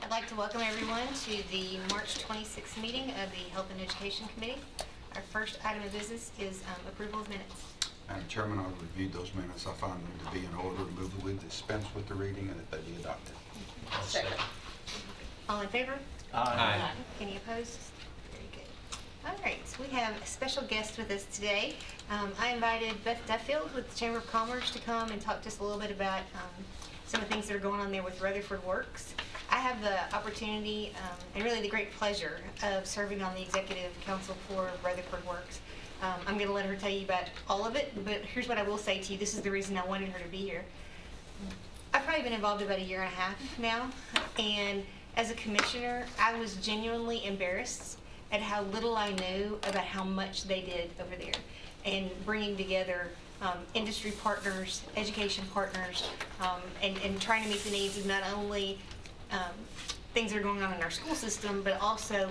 I'd like to welcome everyone to the March 26th meeting of the Health and Education Committee. Our first item of business is approval of minutes. Madam Chairman, I reviewed those minutes. I found them to be in order. Move that we dispense with the reading and that they be adopted. Second. All in favor? Aye. Any opposed? Very good. All right, so we have a special guest with us today. I invited Beth Duffield with the Chamber of Commerce to come and talk to us a little bit about some of the things that are going on there with Rutherford Works. I have the opportunity and really the great pleasure of serving on the executive council for Rutherford Works. I'm going to let her tell you about all of it, but here's what I will say to you. This is the reason I wanted her to be here. I've probably been involved about a year and a half now, and as a commissioner, I was genuinely embarrassed at how little I knew about how much they did over there and bringing together industry partners, education partners, and trying to meet the needs of not only things that are going on in our school system, but also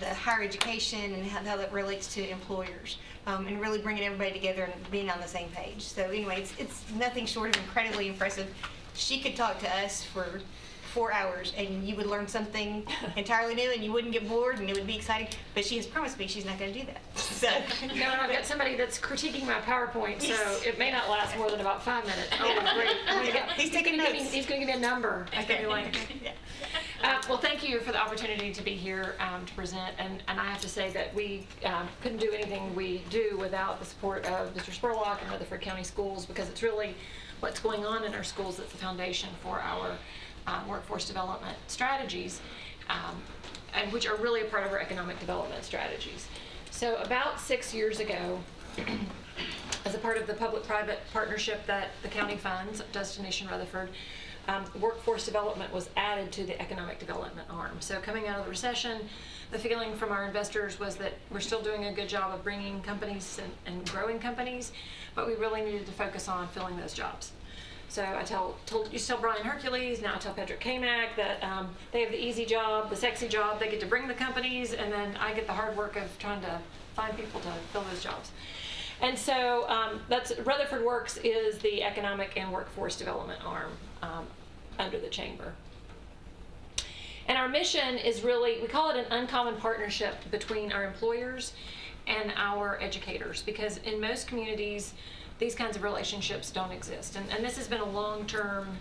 the higher education and how that relates to employers, and really bringing everybody together and being on the same page. So anyway, it's nothing short of incredibly impressive. She could talk to us for 4 hours and you would learn something entirely new and you wouldn't get bored and it would be exciting, but she has promised me she's not going to do that. So No, and I've got somebody that's critiquing my PowerPoint, so it may not last more than about 5 minutes. Oh, great. He's taking notes. He's going to give me a number. It's going to be like, Yeah. well, thank you for the opportunity to be here to present, and I have to say that we couldn't do anything we do without the support of Mr. Spurlock and Rutherford County Schools, because it's really what's going on in our schools that's the foundation for our workforce development strategies, and which are really a part of our economic development strategies. So about 6 years ago, as a part of the public-private partnership that the county funds, Destination Rutherford, workforce development was added to the economic development arm. So coming out of the recession, the feeling from our investors was that we're still doing a good job of bringing companies and growing companies, but we really needed to focus on filling those jobs. So I used to tell Brian Hercules, now I tell Patrick Kamak that they have the easy job, the sexy job. They get to bring the companies, and then I get the hard work of trying to find people to fill those jobs. And so that's Rutherford Works is the economic and workforce development arm under the chamber. And our mission is really, we call it an uncommon partnership between our employers and our educators, because in most communities, these kinds of relationships don't exist. And this has been a long-term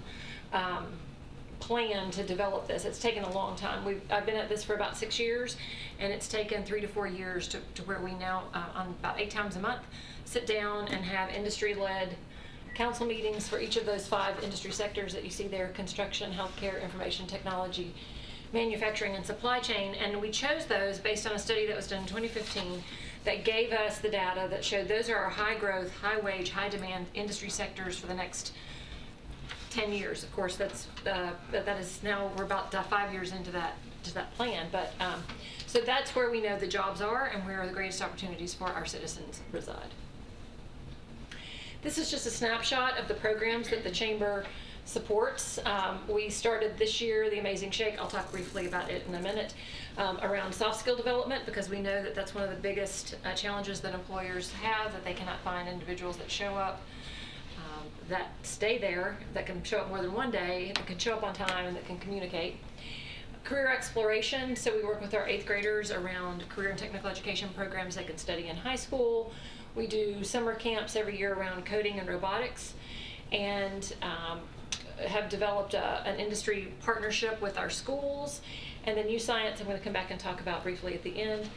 plan to develop this. It's taken a long time. I've been at this for about 6 years, and it's taken 3 to 4 years to where we now, on about 8 times a month, sit down and have industry-led council meetings for each of those 5 industry sectors that you see there: construction, healthcare, information technology, manufacturing, and supply chain. And we chose those based on a study that was done in 2015 that gave us the data that showed those are our high growth, high wage, high demand industry sectors for the next 10 years. Of course, that is now, we're about 5 years into that plan. But so that's where we know the jobs are and where the greatest opportunities for our citizens reside. This is just a snapshot of the programs that the chamber supports. We started this year the Amazing Shake. I'll talk briefly about it in a minute, around soft skill development, because we know that that's one of the biggest challenges that employers have, that they cannot find individuals that show up, that stay there, that can show up more than one day, that can show up on time, and that can communicate. Career exploration, so we work with our 8th graders around career and technical education programs they can study in high school. We do summer camps every year around coding and robotics, and have developed an industry partnership with our schools. And then New Science, I'm going to come back and talk about briefly at the end.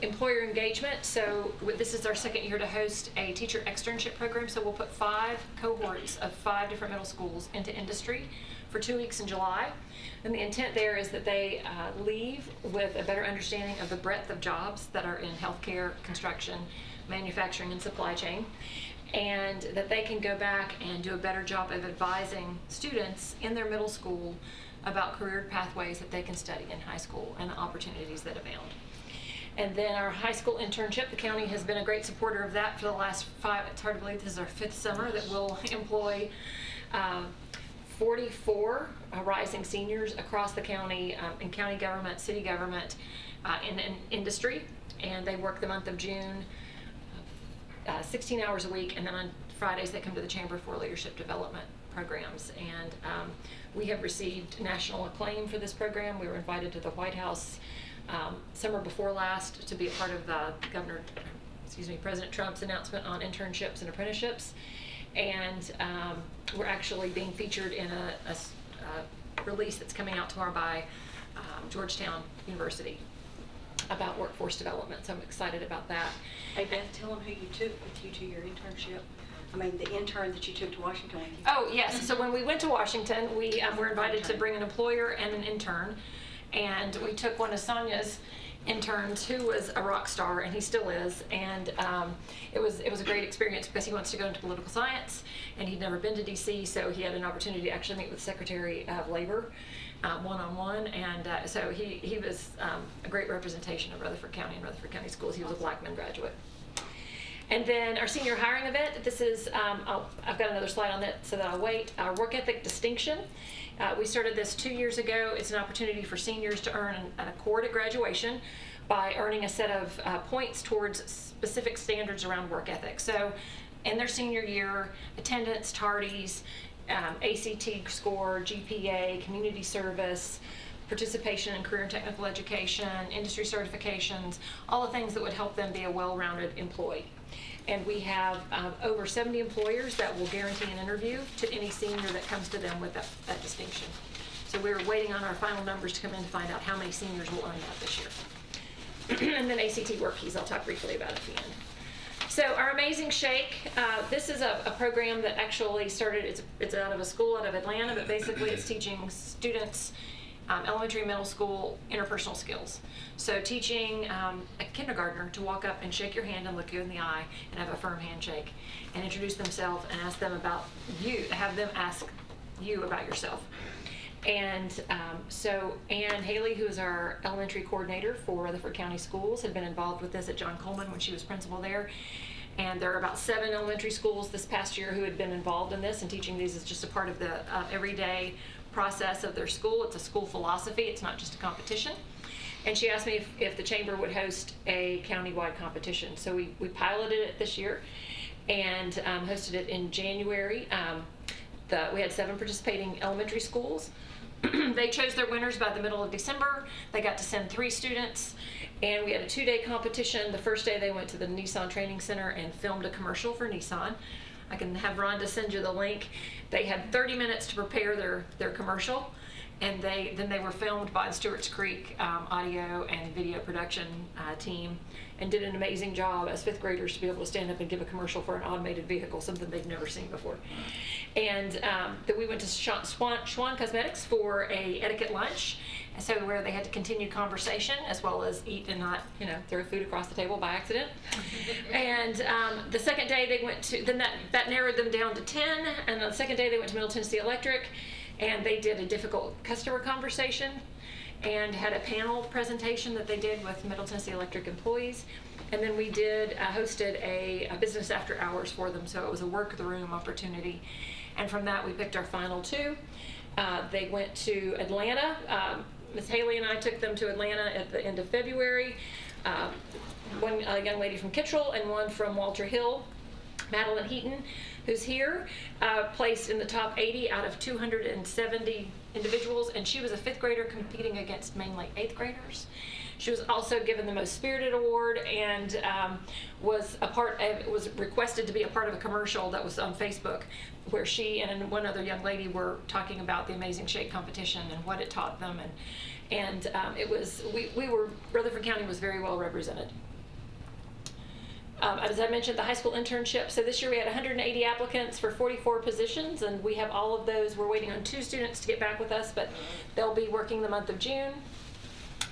Employer engagement, so this is our 2nd year to host a teacher externship program. So we'll put 5 cohorts of 5 different middle schools into industry for 2 weeks in July. And the intent there is that they leave with a better understanding of the breadth of jobs that are in healthcare, construction, manufacturing, and supply chain, and that they can go back and do a better job of advising students in their middle school about career pathways that they can study in high school and the opportunities that abound. And then our high school internship, the county has been a great supporter of that for the last 5, it's hard to believe this is our 5th summer that we'll employ 44 rising seniors across the county, in county government, city government, in industry. And they work the month of June, 16 hours a week, and then on Fridays they come to the chamber for leadership development programs. And we have received national acclaim for this program. We were invited to the White House summer before last to be a part of President Trump's announcement on internships and apprenticeships. And we're actually being featured in a release that's coming out tomorrow by Georgetown University about workforce development, so I'm excited about that. Hey Beth, tell them who you took with you to your internship. I mean, the intern that you took to Washington with you. Oh, yes, so when we went to Washington, we were invited to bring an employer and an intern, and we took one of Sonia's interns who was a rock star, and he still is, and it was a great experience because he wants to go into political science, and he'd never been to DC, so he had an opportunity to actually meet with the Secretary of Labor one-on-one, and so he was a great representation of Rutherford County and Rutherford County Schools. He was a Blackman graduate. And then our senior hiring event, this is, I've got another slide on that so that I'll wait. Our work ethic distinction. We started this 2 years ago. It's an opportunity for seniors to earn an accord at graduation by earning a set of points towards specific standards around work ethic. So in their senior year, attendance, tardies, ACT score, GPA, community service, participation in career and technical education, industry certifications, all the things that would help them be a well-rounded employee. And we have over 70 employers that will guarantee an interview to any senior that comes to them with that distinction. So we're waiting on our final numbers to come in to find out how many seniors will earn that this year. And then ACT Work Keys, I'll talk briefly about at the end. So our Amazing Shake, this is a program that actually started, it's out of a school out of Atlanta, but basically it's teaching students elementary, middle school, interpersonal skills. So teaching a kindergartner to walk up and shake your hand and look you in the eye and have a firm handshake and introduce themselves and ask them about you, have them ask you about yourself. And so Ann Haley, who is our elementary coordinator for Rutherford County Schools, had been involved with this at John Coleman when she was principal there. And there are about 7 elementary schools this past year who had been involved in this, and teaching these is just a part of the everyday process of their school. It's a school philosophy. It's not just a competition. And she asked me if the chamber would host a countywide competition. So we piloted it this year and hosted it in January. We had 7 participating elementary schools. They chose their winners by the middle of December. They got to send 3 students, and we had a 2-day competition. The first day they went to the Nissan Training Center and filmed a commercial for Nissan. I can have Rhonda send you the link. They had 30 minutes to prepare their commercial, and then they were filmed by the Stewart's Creek audio and video production team, and did an amazing job as 5th graders to be able to stand up and give a commercial for an automated vehicle, something they've never seen before. And then we went to Schwann Cosmetics for a etiquette lunch, so where they had to continue conversation as well as eat and not, throw food across the table by accident. And the second day they went to, then that narrowed them down to 10, and the second day they went to Middle Tennessee Electric, and they did a difficult customer conversation and had a panel presentation that they did with Middle Tennessee Electric employees. And then we hosted a business after hours for them, so it was a work the room opportunity. And from that we picked our final 2. They went to Atlanta. Ms. Haley and I took them to Atlanta at the end of February. One young lady from Kittrell and one from Walter Hill, Madeline Heaton, who's here, placed in the top 80 out of 270 individuals, and she was a 5th grader competing against mainly 8th graders. She was also given the Most Spirited Award, and was requested to be a part of a commercial that was on Facebook, where she and one other young lady were talking about the Amazing Shake competition and what it taught them, and Rutherford County was very well represented. As I mentioned, the high school internship. So this year we had 180 applicants for 44 positions, and we have all of those. We're waiting on 2 students to get back with us, but they'll be working the month of June.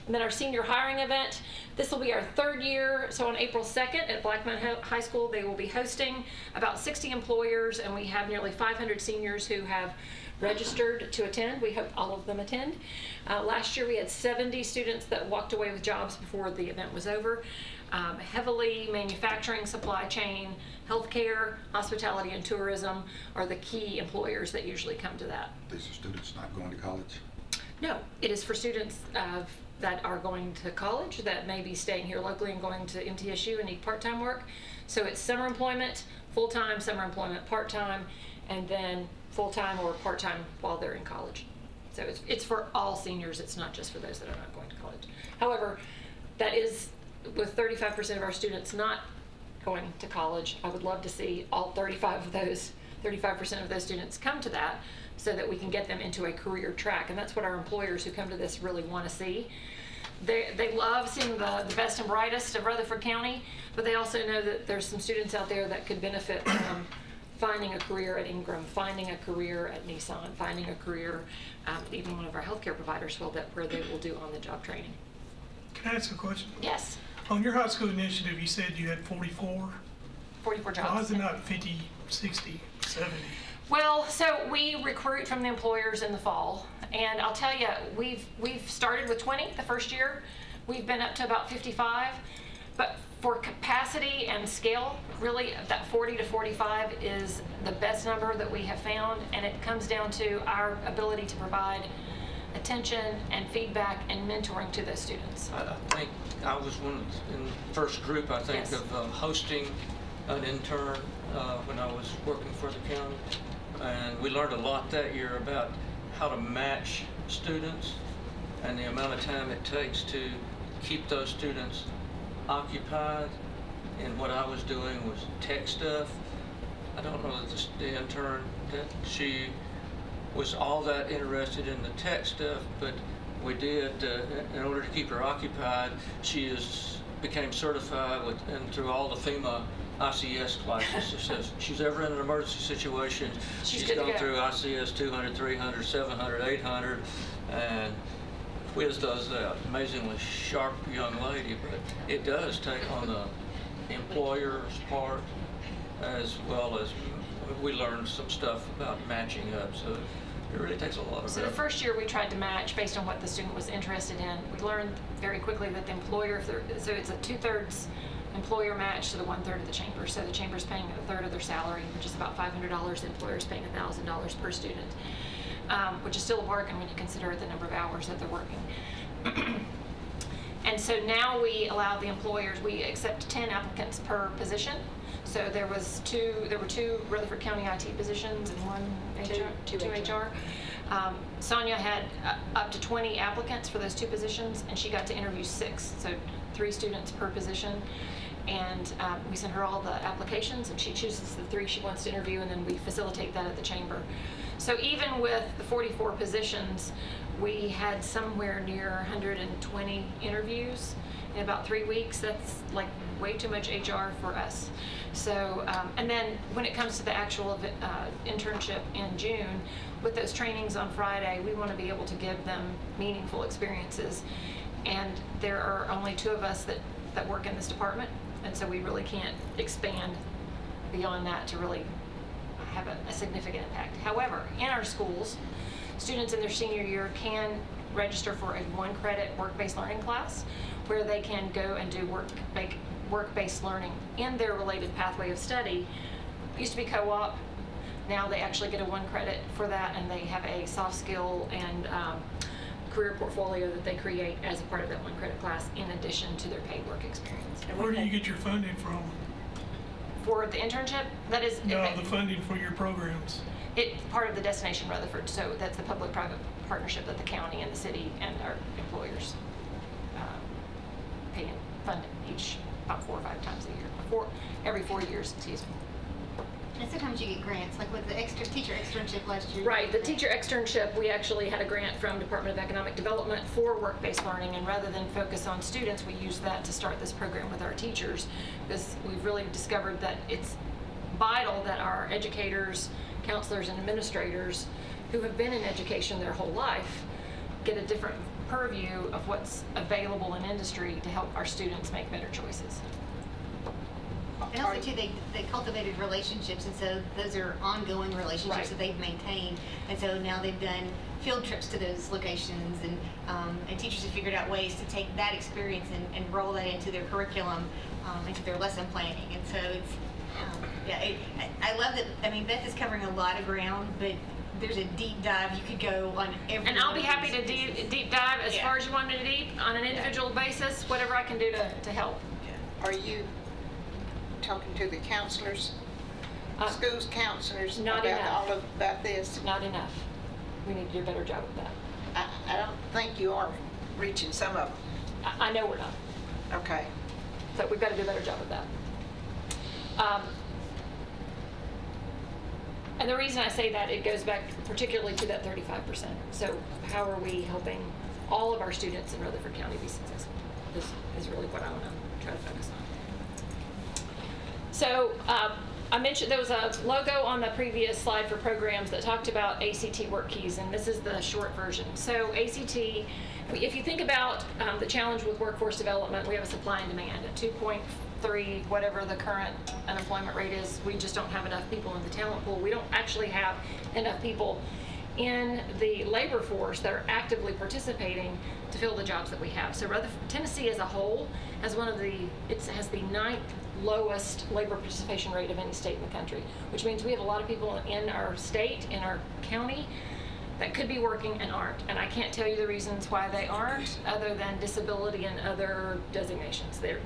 And then our senior hiring event. This will be our 3rd year. So on April 2nd at Blackman High School, they will be hosting about 60 employers, and we have nearly 500 seniors who have registered to attend. We hope all of them attend. Last year we had 70 students that walked away with jobs before the event was over. Heavily manufacturing, supply chain, healthcare, hospitality, and tourism are the key employers that usually come to that. These are students not going to college? No, it is for students that are going to college, that may be staying here locally and going to MTSU and need part-time work. So it's summer employment, full-time, summer employment, part-time, and then full-time or part-time while they're in college. So it's for all seniors, it's not just for those that are not going to college. However, that is, with 35% of our students not going to college, I would love to see all 35% of those students come to that so that we can get them into a career track. And that's what our employers who come to this really want to see. They love seeing the best and brightest of Rutherford County, but they also know that there's some students out there that could benefit from finding a career at Ingram, finding a career at Nissan, finding a career, even one of our healthcare providers feel that where they will do on-the-job training. Can I ask a question? Yes, On your high school initiative, you said you had 44. 44 jobs. Why is it not 50, 60, 70? Well, so we recruit from the employers in the fall, and I'll tell you, we've started with 20 the first year. We've been up to about 55, but for capacity and scale, really that 40 to 45 is the best number that we have found, and it comes down to our ability to provide attention and feedback and mentoring to those students. I think I was one in the first group, I think, Yes. of hosting an intern when I was working for the county. And we learned a lot that year about how to match students and the amount of time it takes to keep those students occupied. And what I was doing was tech stuff. I don't know that the intern, that she was all that interested in the tech stuff, but we did, in order to keep her occupied, she became certified and through all the FEMA ICS classes. If she's ever in an emergency situation, She's she's good to gone go. through ICS 200, 300, 700, 800, and Wiz does that. Amazingly sharp young lady, but it does take on the employer's part, as well as we learned some stuff about matching up. So it really takes a lot of So the effort. first year we tried to match based on what the student was interested in. We learned very quickly that the employer, so it's a 2/3 employer match to the 1/3 of the chamber. So the chamber's paying 1/3 of their salary, which is about $500. The employer's paying $1,000 per student, which is still a bargain when you consider the number of hours that they're working. And so now we allow the employers, we accept 10 applicants per position. So there were two Rutherford County IT positions and one HR, Two two HR. Sonia had up to 20 applicants for those two positions, and she got to interview 6, so 3 students per position. And we send her all the applications, and she chooses the 3 she wants to interview, and then we facilitate that at the chamber. So even with the 44 positions, we had somewhere near 120 interviews in about 3 weeks. That's like way too much HR for us. So, and then when it comes to the actual internship in June, with those trainings on Friday, we want to be able to give them meaningful experiences. And there are only 2 of us that work in this department, and so we really can't expand beyond that to really have a significant impact. However, in our schools, students in their senior year can register for a 1-credit work-based learning class where they can go and do work-based learning in their related pathway of study. It used to be co-op. Now they actually get a 1-credit for that, and they have a soft skill and career portfolio that they create as a part of that 1-credit class in addition to their paid work experience. Where do you get your funding from? For the internship, that is No, the funding for your programs. it's part of the Destination Rutherford, so that's the public-private partnership that the county and the city and our employers pay and fund each about 4 or 5 times a year, every 4 years, excuse me. And sometimes you get grants, like with the teacher externship last year. Right, the teacher externship, we actually had a grant from Department of Economic Development for work-based learning, and rather than focus on students, we used that to start this program with our teachers, because we've really discovered that it's vital that our educators, counselors, and administrators who have been in education their whole life get a different purview of what's available in industry to help our students make better choices. And also too, they cultivated relationships, and so those are ongoing relationships Right. that they've maintained. And so now they've done field trips to those locations, and teachers have figured out ways to take that experience and roll that into their curriculum, into their lesson planning. And so it's, I love that. I mean, Beth is covering a lot of ground, but there's a deep dive you could go on every. And I'll one be of happy these to pieces. deep dive as Yeah. far as you want me to deep on an individual basis, whatever I can do to help. Are you talking to the counselors? schools counselors Not about enough. about this? Not enough. We need to do a better job of that. I don't think you are reaching some of them. I know we're not. Okay. So we've got to do a better job of that. And the reason I say that, it goes back particularly to that 35%. So how are we helping all of our students in Rutherford County be successful is really what I want to try to focus on. So I mentioned there was a logo on the previous slide for programs that talked about ACT work keys, and this is the short version. So ACT, if you think about the challenge with workforce development, we have a supply and demand at 2.3, whatever the current unemployment rate is. We just don't have enough people in the talent pool. We don't actually have enough people in the labor force that are actively participating to fill the jobs that we have. So Tennessee as a whole has has the 9th lowest labor participation rate of any state in the country, which means we have a lot of people in our state, in our county, that could be working and aren't. And I can't tell you the reasons why they aren't, other than disability and other designations. They're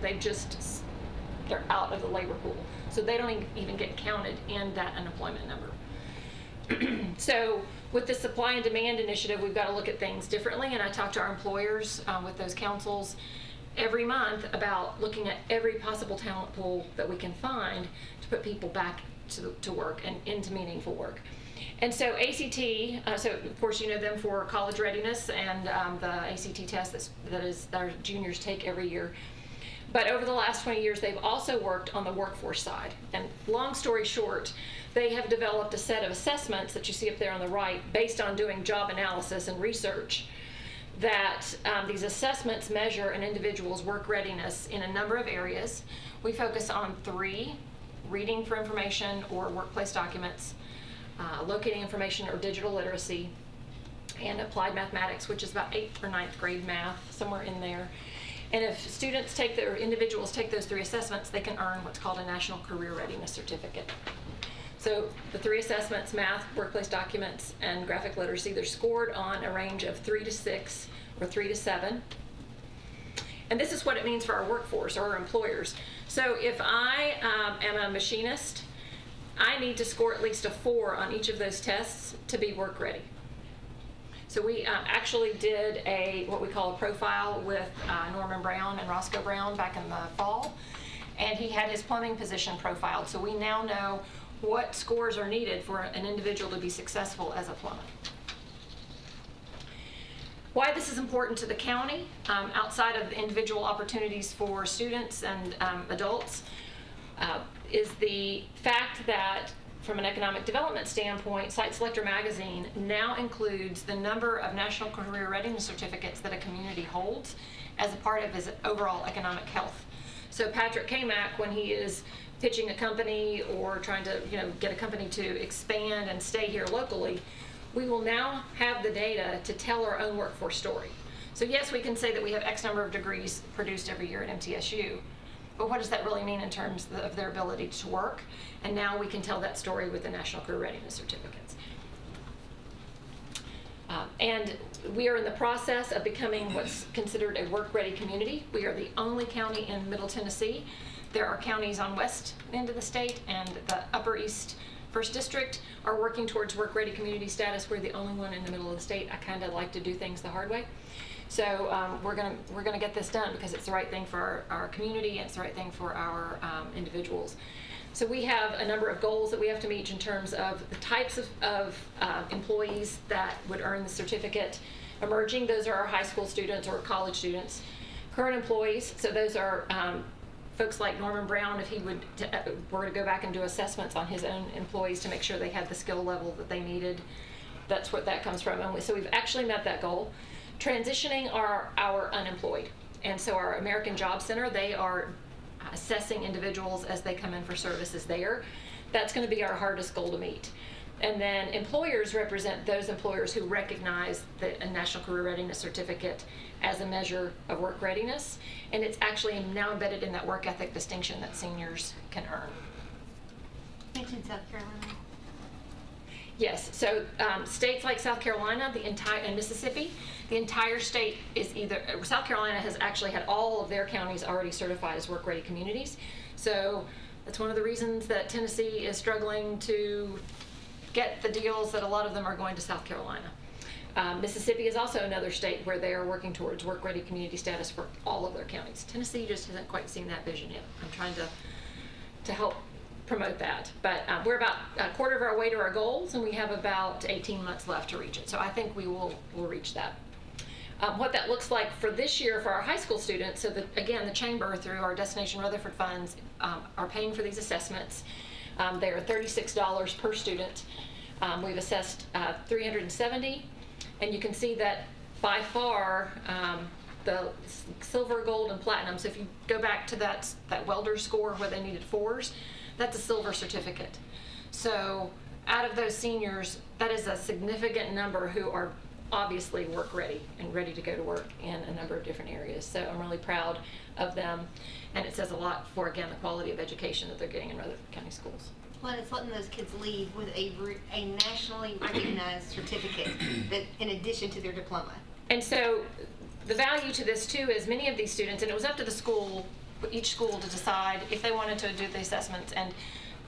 out of the labor pool. So they don't even get counted in that unemployment number. So with the supply and demand initiative, we've got to look at things differently. And I talk to our employers with those councils every month about looking at every possible talent pool that we can find to put people back to work and into meaningful work. And so ACT, so of course you know them for college readiness and the ACT test that our juniors take every year. But over the last 20 years, they've also worked on the workforce side. And long story short, they have developed a set of assessments that you see up there on the right based on doing job analysis and research, that these assessments measure an individual's work readiness in a number of areas. We focus on 3: reading for information or workplace documents, locating information or digital literacy, and applied mathematics, which is about 8th or 9th grade math, somewhere in there. And if individuals take those 3 assessments, they can earn what's called a National Career Readiness Certificate. So the 3 assessments, math, workplace documents, and graphic literacy, they're scored on a range of 3 to 6 or 3 to 7. And this is what it means for our workforce or our employers. So if I am a machinist, I need to score at least a 4 on each of those tests to be work ready. So we actually did what we call a profile with Norman Brown and Roscoe Brown back in the fall, and he had his plumbing position profiled. So we now know what scores are needed for an individual to be successful as a plumber. Why this is important to the county, outside of the individual opportunities for students and adults, is the fact that from an economic development standpoint, Site Selector magazine now includes the number of National Career Readiness Certificates that a community holds as a part of his overall economic health. So Patrick Kamak, when he is pitching a company or trying to get a company to expand and stay here locally, we will now have the data to tell our own workforce story. So yes, we can say that we have X number of degrees produced every year at MTSU, but what does that really mean in terms of their ability to work? And now we can tell that story with the National Career Readiness Certificates. And we are in the process of becoming what's considered a work-ready community. We are the only county in Middle Tennessee. There are counties on west end of the state and the Upper East 1st District are working towards work-ready community status. We're the only one in the middle of the state. I kind of like to do things the hard way. So we're gonna get this done because it's the right thing for our community and it's the right thing for our individuals. So we have a number of goals that we have to meet in terms of the types of employees that would earn the certificate. Emerging, those are our high school students or college students. Current employees, so those are folks like Norman Brown, if he were to go back and do assessments on his own employees to make sure they had the skill level that they needed. That's what that comes from. And so we've actually met that goal. Transitioning are our unemployed. And so our American Job Center, they are assessing individuals as they come in for services there. That's going to be our hardest goal to meet. And then employers represent those employers who recognize the National Career Readiness Certificate as a measure of work readiness. And it's actually now embedded in that work ethic distinction that seniors can earn. Mentioned South Carolina. Yes, so states like South Carolina, and Mississippi, the entire state is South Carolina has actually had all of their counties already certified as work-ready communities. So That's one of the reasons that Tennessee is struggling to get the deals that a lot of them are going to South Carolina. Mississippi is also another state where they are working towards work-ready community status for all of their counties. Tennessee just hasn't quite seen that vision yet. I'm trying to help promote that. But we're about a quarter of our way to our goals, and we have about 18 months left to reach it. So I think we'll reach that. What that looks like for this year for our high school students, so that, again, the Chamber, through our Destination Rutherford funds, are paying for these assessments. They are $36 per student. We've assessed 370, and you can see that by far the silver, gold, and platinum, so if you go back to that welder score where they needed 4s, that's a silver certificate. So out of those seniors, that is a significant number who are obviously work ready and ready to go to work in a number of different areas. So I'm really proud of them, and it says a lot for, again, the quality of education that they're getting in Rutherford County schools. Well, it's letting those kids leave with a nationally recognized certificate that, in addition to their diploma. And so the value to this too is many of these students, and it was up to the school, each school, to decide if they wanted to do the assessments and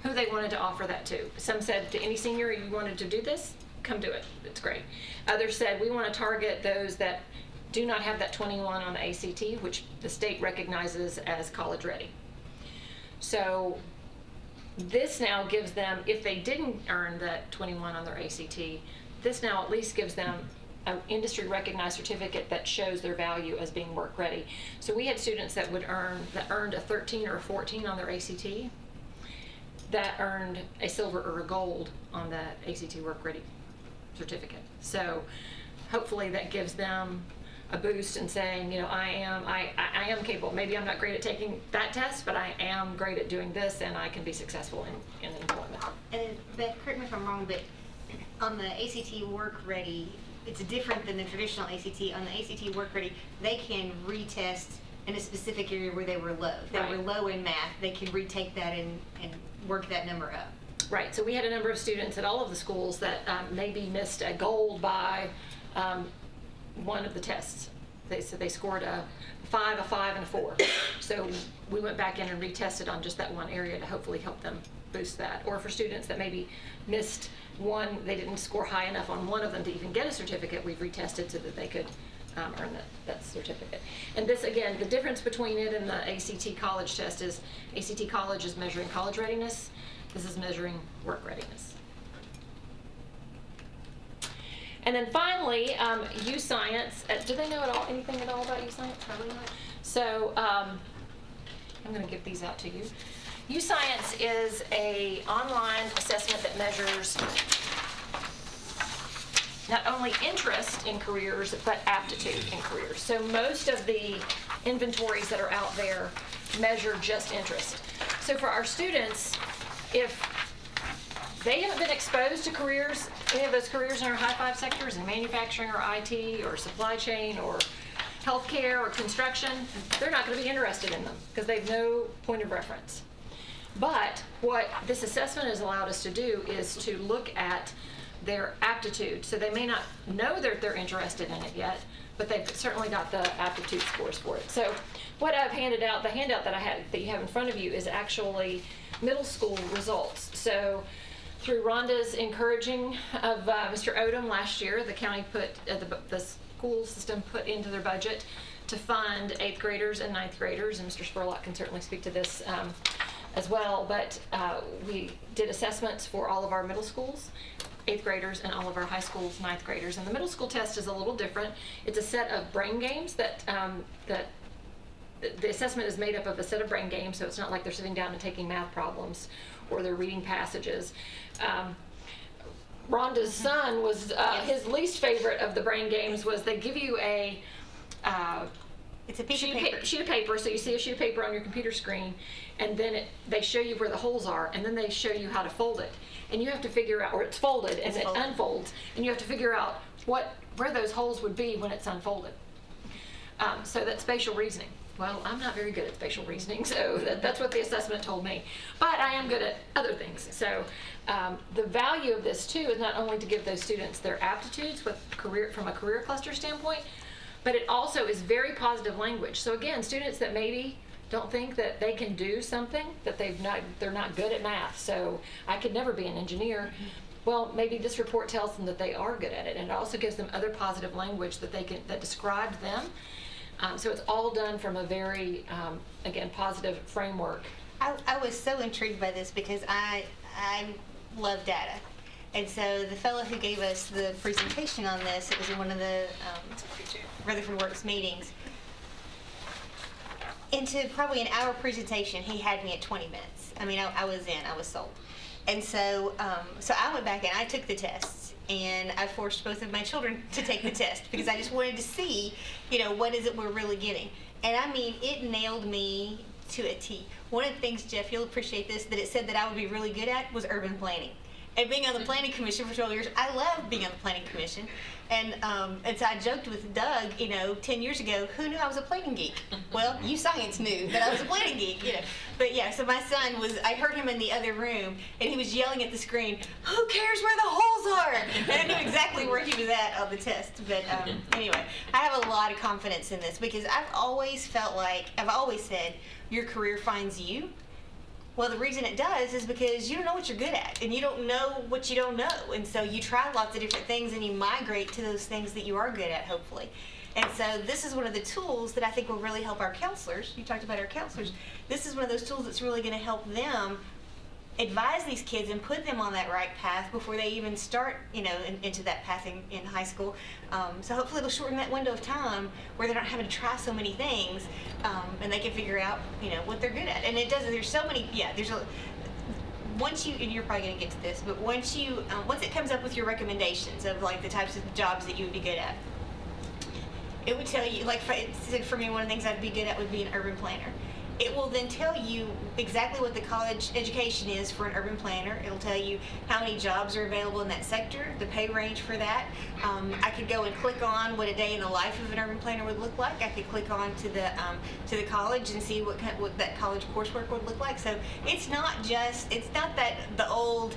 who they wanted to offer that to. Some said to any senior, you wanted to do this, come do it, it's great. Others said we want to target those that do not have that 21 on the ACT, which the state recognizes as college ready. So this now gives them, if they didn't earn that 21 on their ACT, this now at least gives them an industry recognized certificate that shows their value as being work ready. So we had students that earned a 13 or a 14 on their ACT, that earned a silver or a gold on the ACT work ready certificate. So hopefully that gives them a boost in saying, you know, I am capable. Maybe I'm not great at taking that test, but I am great at doing this, and I can be successful in employment. And Beth, correct me if I'm wrong, but on the ACT Work Ready, it's different than the traditional ACT. On the ACT Work Ready, they can retest in a specific area where they were low. If they were Right. low in math, they can retake that and work that number up. Right, so we had a number of students at all of the schools that maybe missed a gold by one of the tests. They scored a 5, a 5, and a 4. So we went back in and retested on just that one area to hopefully help them boost that. Or for students that maybe missed one, they didn't score high enough on one of them to even get a certificate, we've retested so that they could earn that certificate. And this, again, the difference between it and the ACT college test is ACT college is measuring college readiness. This is measuring work readiness. And then finally, U-Science. Do they know anything at all about U-Science? Probably not. So I'm going to give these out to you. U-Science is an online assessment that measures not only interest in careers, but aptitude in careers. So most of the inventories that are out there measure just interest. So for our students, if they haven't been exposed to careers, any of those careers in our high five sectors, in manufacturing or IT or supply chain or healthcare or construction, they're not going to be interested in them because they have no point of reference. But what this assessment has allowed us to do is to look at their aptitude. So they may not know that they're interested in it yet, but they've certainly got the aptitude scores for it. So what I've handed out, the handout that you have in front of you is actually middle school results. So through Rhonda's encouraging of Mr. Odom last year, the county put, the school system put into their budget to fund 8th graders and 9th graders, and Mr. Spurlock can certainly speak to this as well, but we did assessments for all of our middle schools, 8th graders, and all of our high schools, 9th graders. And the middle school test is a little different. It's a set of brain games that the assessment is made up of a set of brain games, so it's not like they're sitting down and taking math problems or they're reading passages. Rhonda's son was, his least favorite of the brain games was they give you a It's a piece of paper. sheet of paper, so you see a sheet of paper on your computer screen, and then they show you where the holes are, and then they show you how to fold it. And you have to figure out, or it's folded, and it unfolds, and you have to figure out where those holes would be when it's unfolded. So that's spatial reasoning. Well, I'm not very good at spatial reasoning, so that's what the assessment told me. But I am good at other things. So the value of this, too, is not only to give those students their aptitudes from a career cluster standpoint, but it also is very positive language. So again, students that maybe don't think that they can do something that they're not good at math, so I could never be an engineer. Well, maybe this report tells them that they are good at it, and it also gives them other positive language that describes them. So it's all done from a very, again, positive framework. I was so intrigued by this because I love data. And so the fellow who gave us the presentation on this, it was in one of the Rutherford Works meetings. Into probably an hour presentation, he had me at 20 minutes. I mean, I was sold. And so, so I went back and I took the tests, and I forced both of my children to take the test because I just wanted to see, what is it we're really getting. And I mean, it nailed me to a T. One of the things, Jeff, you'll appreciate this, that it said that I would be really good at was urban planning. And being on the planning commission for 12 years, I love being on the planning commission. And so I joked with Doug, 10 years ago, who knew I was a planning geek? Well, you science knew that I was a planning geek, But yeah, so my son I heard him in the other room, and he was yelling at the screen, who cares where the holes are? And I knew exactly where he was at on the test. But anyway, I have a lot of confidence in this because I've always said, your career finds you. Well, the reason it does is because you don't know what you're good at, and you don't know what you don't know. And so you try lots of different things, and you migrate to those things that you are good at, hopefully. And so this is one of the tools that I think will really help our counselors. You talked about our counselors. This is one of those tools that's really going to help them advise these kids and put them on that right path before they even start, into that path in high school. So hopefully it'll shorten that window of time where they're not having to try so many things, and they can figure out, what they're good at. And it does. There's so many. Yeah. Once you, and you're probably going to get to this, but once it comes up with your recommendations of like the types of jobs that you would be good at, it would tell you, like it said for me, one of the things I'd be good at would be an urban planner. It will then tell you exactly what the college education is for an urban planner. It'll tell you how many jobs are available in that sector, the pay range for that. I could go and click on what a day in the life of an urban planner would look like. I could click on to the college and see what that college coursework would look like. So it's not that the old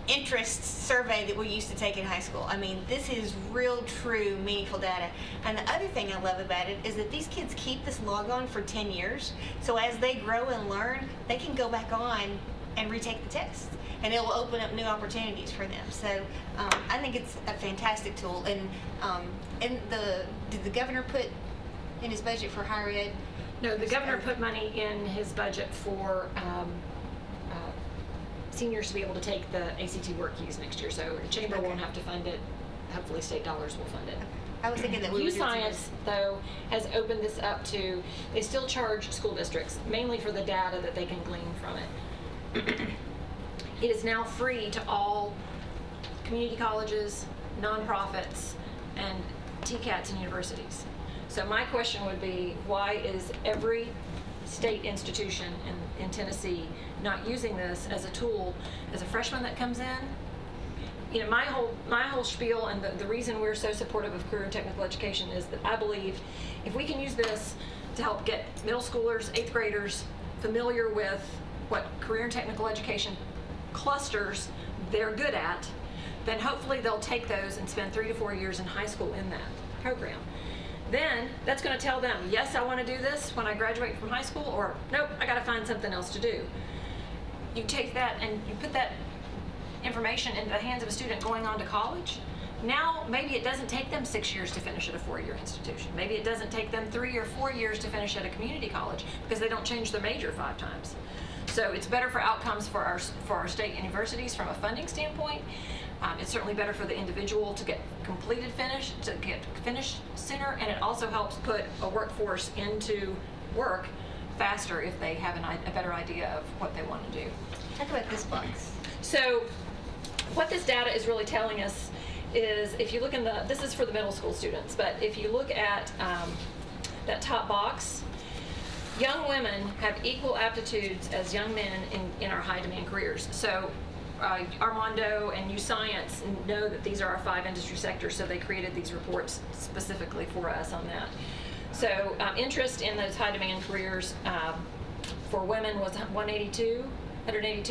interest survey that we used to take in high school. I mean, this is real, true, meaningful data. And the other thing I love about it is that these kids keep this log on for 10 years. So as they grow and learn, they can go back on and retake the test. And it will open up new opportunities for them. So I think it's a fantastic tool. And did the governor put in his budget for higher ed? No, the governor put money in his budget for seniors to be able to take the ACT work use next year. So the chamber won't have to fund it. Hopefully state dollars will fund it. I was thinking that we would do U-Science, though, has opened this up to, they still charge school districts, mainly for the data that they can glean from it. It is now free to all community colleges, nonprofits, and TCATs and universities. So my question would be, why is every state institution in Tennessee not using this as a tool as a freshman that comes in? My whole spiel and the reason we're so supportive of career and technical education is that I believe if we can use this to help get middle schoolers, 8th graders familiar with what career and technical education clusters they're good at, then hopefully they'll take those and spend 3 to 4 years in high school in that program. Then that's going to tell them, yes, I want to do this when I graduate from high school, or nope, I got to find something else to do. You take that and you put that information into the hands of a student going on to college. Now, maybe it doesn't take them 6 years to finish at a 4-year institution. Maybe it doesn't take them 3 or 4 years to finish at a community college because they don't change their major 5 times. So it's better for outcomes for our state universities from a funding standpoint. It's certainly better for the individual to get finished sooner, and it also helps put a workforce into work faster if they have a better idea of what they want to do. Talk about this box. So what this data is really telling us is, if you look in this is for the middle school students, but if you look at that top box, young women have equal aptitudes as young men in our high demand careers. So Armando and U-Science know that these are our 5 industry sectors, so they created these reports specifically for us on that. So interest in those high demand careers for women was 182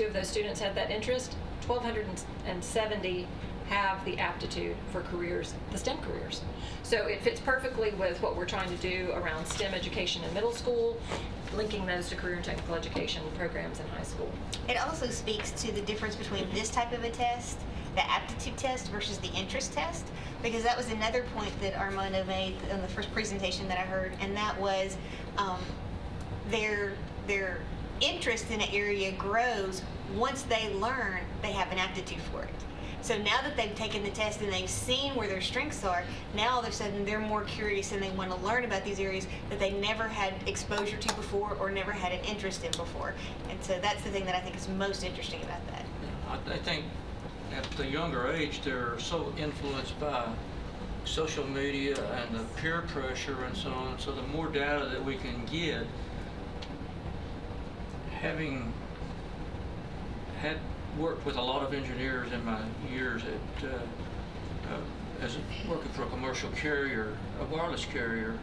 of those students had that interest. 1,270 have the aptitude for careers, the STEM careers. So it fits perfectly with what we're trying to do around STEM education in middle school, linking those to career and technical education programs in high school. It also speaks to the difference between this type of a test, the aptitude test versus the interest test, because that was another point that Armando made in the first presentation that I heard, and that was their interest in an area grows once they learn they have an aptitude for it. So now that they've taken the test and they've seen where their strengths are, now all of a sudden they're more curious and they want to learn about these areas that they never had exposure to before or never had an interest in before. And so that's the thing that I think is most interesting about that. I think at the younger age, they're so influenced by social media and the peer pressure and so on. So the more data that we can get, having had worked with a lot of engineers in my years as working for a commercial carrier, a wireless carrier,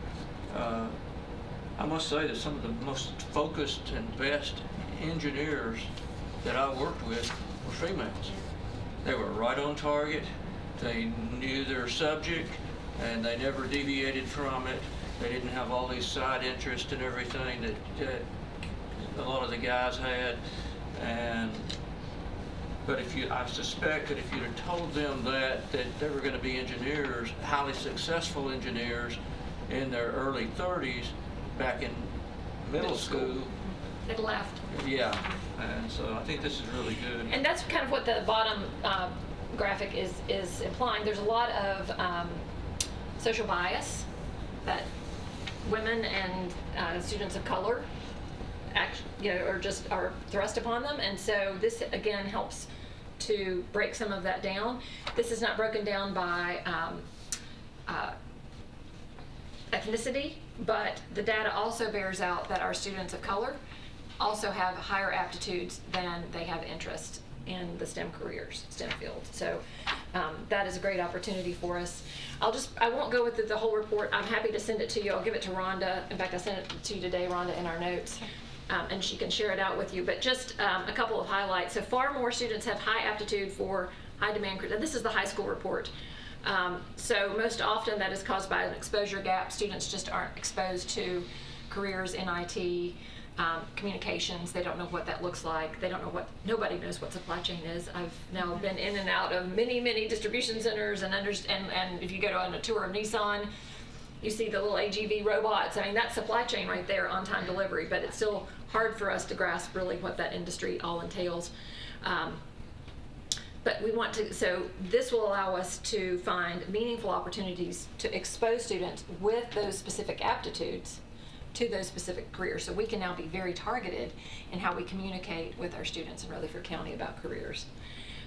I must say that some of the most focused and best engineers that I worked with were females. They were right on target, they knew their subject, and they never deviated from it. They didn't have all these side interests and everything that a lot of the guys had. But I suspect that if you'd have told them that they were going to be engineers, highly successful engineers in their early 30s, back in middle school, It left. yeah. And so I think this is really good. And that's kind of what the bottom graphic is implying. There's a lot of social bias that women and students of color are thrust upon them, and so this again helps to break some of that down. This is not broken down by ethnicity, but the data also bears out that our students of color also have higher aptitudes than they have interest in the STEM careers, STEM field. So that is a great opportunity for us. I won't go with the whole report. I'm happy to send it to you. I'll give it to Rhonda. In fact, I sent it to you today, Rhonda, in our notes. And she can share it out with you. But just a couple of highlights. So far more students have high aptitude for high demand. This is the high school report. So most often that is caused by an exposure gap. Students just aren't exposed to careers in IT, communications. They don't know what that looks like. They don't know nobody knows what supply chain is. I've now been in and out of many distribution centers and if you go on a tour of Nissan, you see the little AGV robots. I mean, that's supply chain right there, on-time delivery, but it's still hard for us to grasp really what that industry all entails. But we want to, so this will allow us to find meaningful opportunities to expose students with those specific aptitudes to those specific careers. So we can now be very targeted in how we communicate with our students in Rutherford County about careers.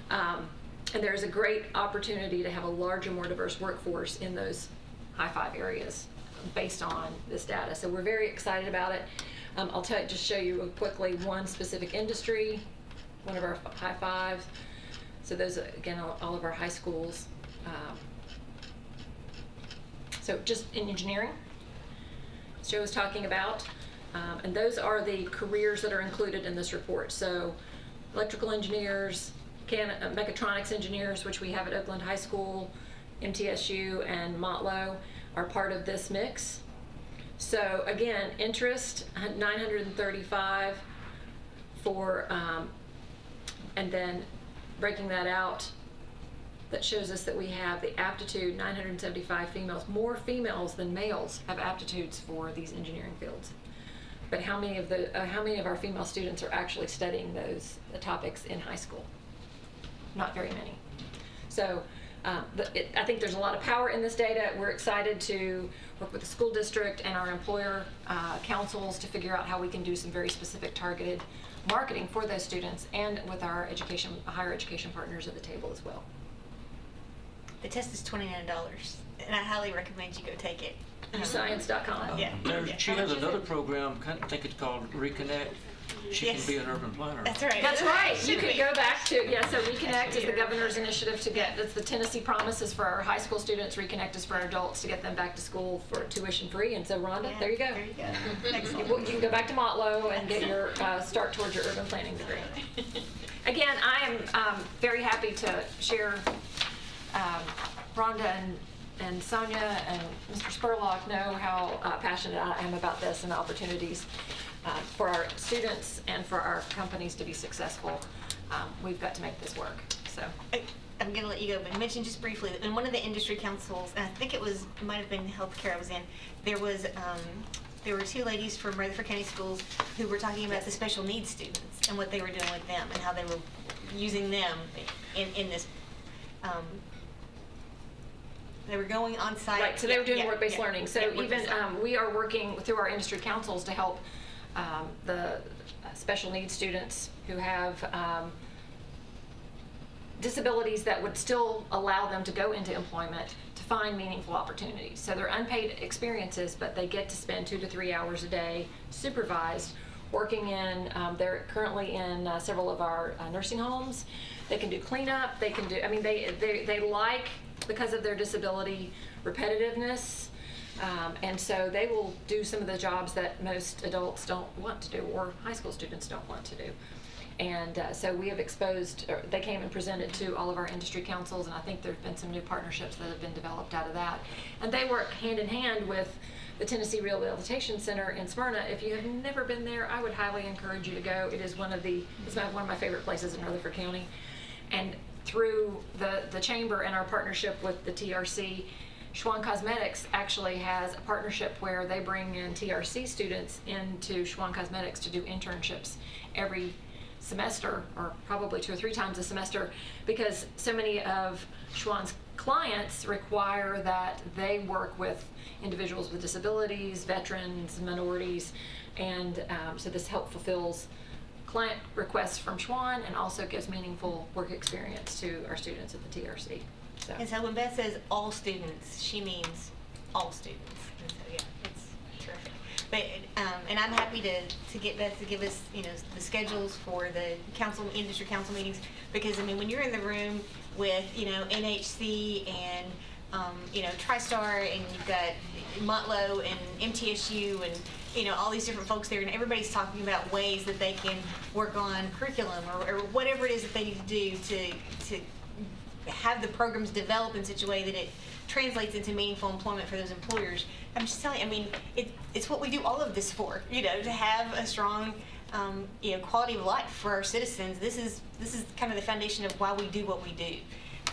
And there's a great opportunity to have a larger, more diverse workforce in those high five areas based on this data. So we're very excited about it. I'll just show you real quickly one specific industry, one of our high fives. So those, again, all of our high schools. So just in engineering, Joe was talking about, and those are the careers that are included in this report. So electrical engineers, mechatronics engineers, which we have at Oakland High School, MTSU and Motlow are part of this mix. So again, interest 935 for, and then breaking that out, that shows us that we have the aptitude, 975 females. More females than males have aptitudes for these engineering fields. But how many of our female students are actually studying those topics in high school? Not very many. So I think there's a lot of power in this data. We're excited to work with the school district and our employer councils to figure out how we can do some very specific targeted marketing for those students and with our higher education partners at the table as well. The test is $29, and I highly recommend you go take it. Science.com. Yeah. She has another program, I think it's called Reconnect. She Yes. can be an urban planner. That's right. That's right. You can go back to, so Reconnect is the governor's initiative to get, that's the Tennessee Promises for our high school students. Reconnect is for our adults to get them back to school for tuition free. And so Rhonda, Yeah, there you go. There you go. Excellent. You can go back to Motlow and get your start towards your urban planning degree. Again, I am very happy to share Rhonda and Sonia and Mr. Spurlock know how passionate I am about this and the opportunities for our students and for our companies to be successful. We've got to make this work, so. I'm going to let you go, but mention just briefly that in one of the industry councils, and I think it might have been healthcare I was in, there were two ladies from Rutherford County Schools who were talking about the special needs students and what they were doing with them and how they were using them in this. They were going on site. Right, so they were doing Yeah, work-based yeah, learning. So yeah, even, work-based learning. we are working through our industry councils to help the special needs students who have disabilities that would still allow them to go into employment to find meaningful opportunities. So they're unpaid experiences, but they get to spend 2 to 3 hours a day supervised, working in, they're currently in several of our nursing homes. They can do cleanup, they can do, I mean, they like, because of their disability, repetitiveness, and so they will do some of the jobs that most adults don't want to do or high school students don't want to do. And so we have exposed, or they came and presented to all of our industry councils, and I think there's been some new partnerships that have been developed out of that. And they work hand in hand with the Tennessee Rehabilitation Center in Smyrna. If you have never been there, I would highly encourage you to go. It is one of my favorite places in Rutherford County. And through the chamber and our partnership with the TRC, Schwann Cosmetics actually has a partnership where they bring in TRC students into Schwann Cosmetics to do internships every semester, or probably 2 or 3 times a semester, because so many of Schwann's clients require that they work with individuals with disabilities, veterans, minorities, and so this help fulfills client requests from Schwann and also gives meaningful work experience to our students at the TRC. So. And so when Beth says all students, she means all students. And so, yeah, it's terrific. But, and I'm happy to get Beth to give us, the schedules for the industry council meetings, because, I mean, when you're in the room with, NHC and, TriStar, and you've got Mutlow and MTSU and, all these different folks there, and everybody's talking about ways that they can work on curriculum or whatever it is that they need to do to have the programs develop in such a way that it translates into meaningful employment for those employers. I'm just telling you, I mean, it's what we do all of this for, to have a strong, quality of life for our citizens. This is kind of the foundation of why we do what we do.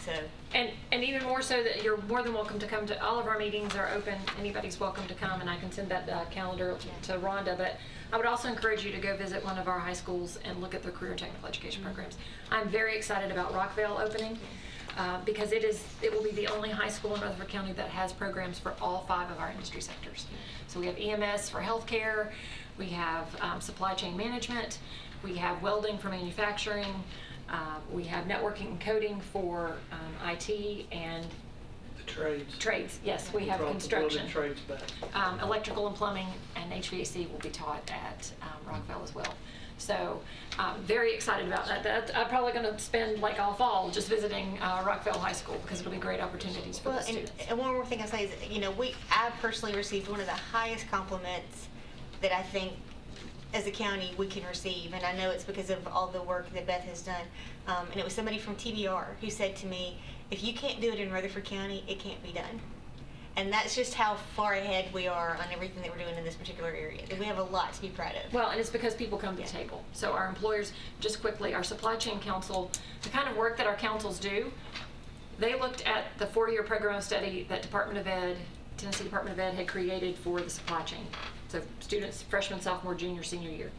So. And even more so that you're more than welcome to come to all of our meetings are open. Anybody's welcome to come, and I can send that calendar to Rhonda. But I would also encourage you to go visit one of our high schools and look at their career and technical education programs. I'm very excited about Rockville opening. Because it will be the only high school in Rutherford County that has programs for all 5 of our industry sectors. So we have EMS for healthcare, we have supply chain management, we have welding for manufacturing, we have networking and coding for IT, and The trades. trades. Yes, we have Brought the construction. building trades back. Electrical and plumbing and HVAC will be taught at Rockville as well. So very excited about that. I'm probably going to spend like all fall just visiting Rockville High School, because it'll be great opportunities for the students. And one more thing I'll say is, I personally received one of the highest compliments that I think as a county we can receive, and I know it's because of all the work that Beth has done. And it was somebody from TBR who said to me, if you can't do it in Rutherford County, it can't be done. And that's just how far ahead we are on everything that we're doing in this particular area. We have a lot to be proud of. Well, and it's because people come to the table. So our employers, just quickly, our supply chain council, the kind of work that our councils do, they looked at the 4-year program of study that Tennessee Department of Ed had created for the supply chain. So students, freshman, sophomore, junior, senior year,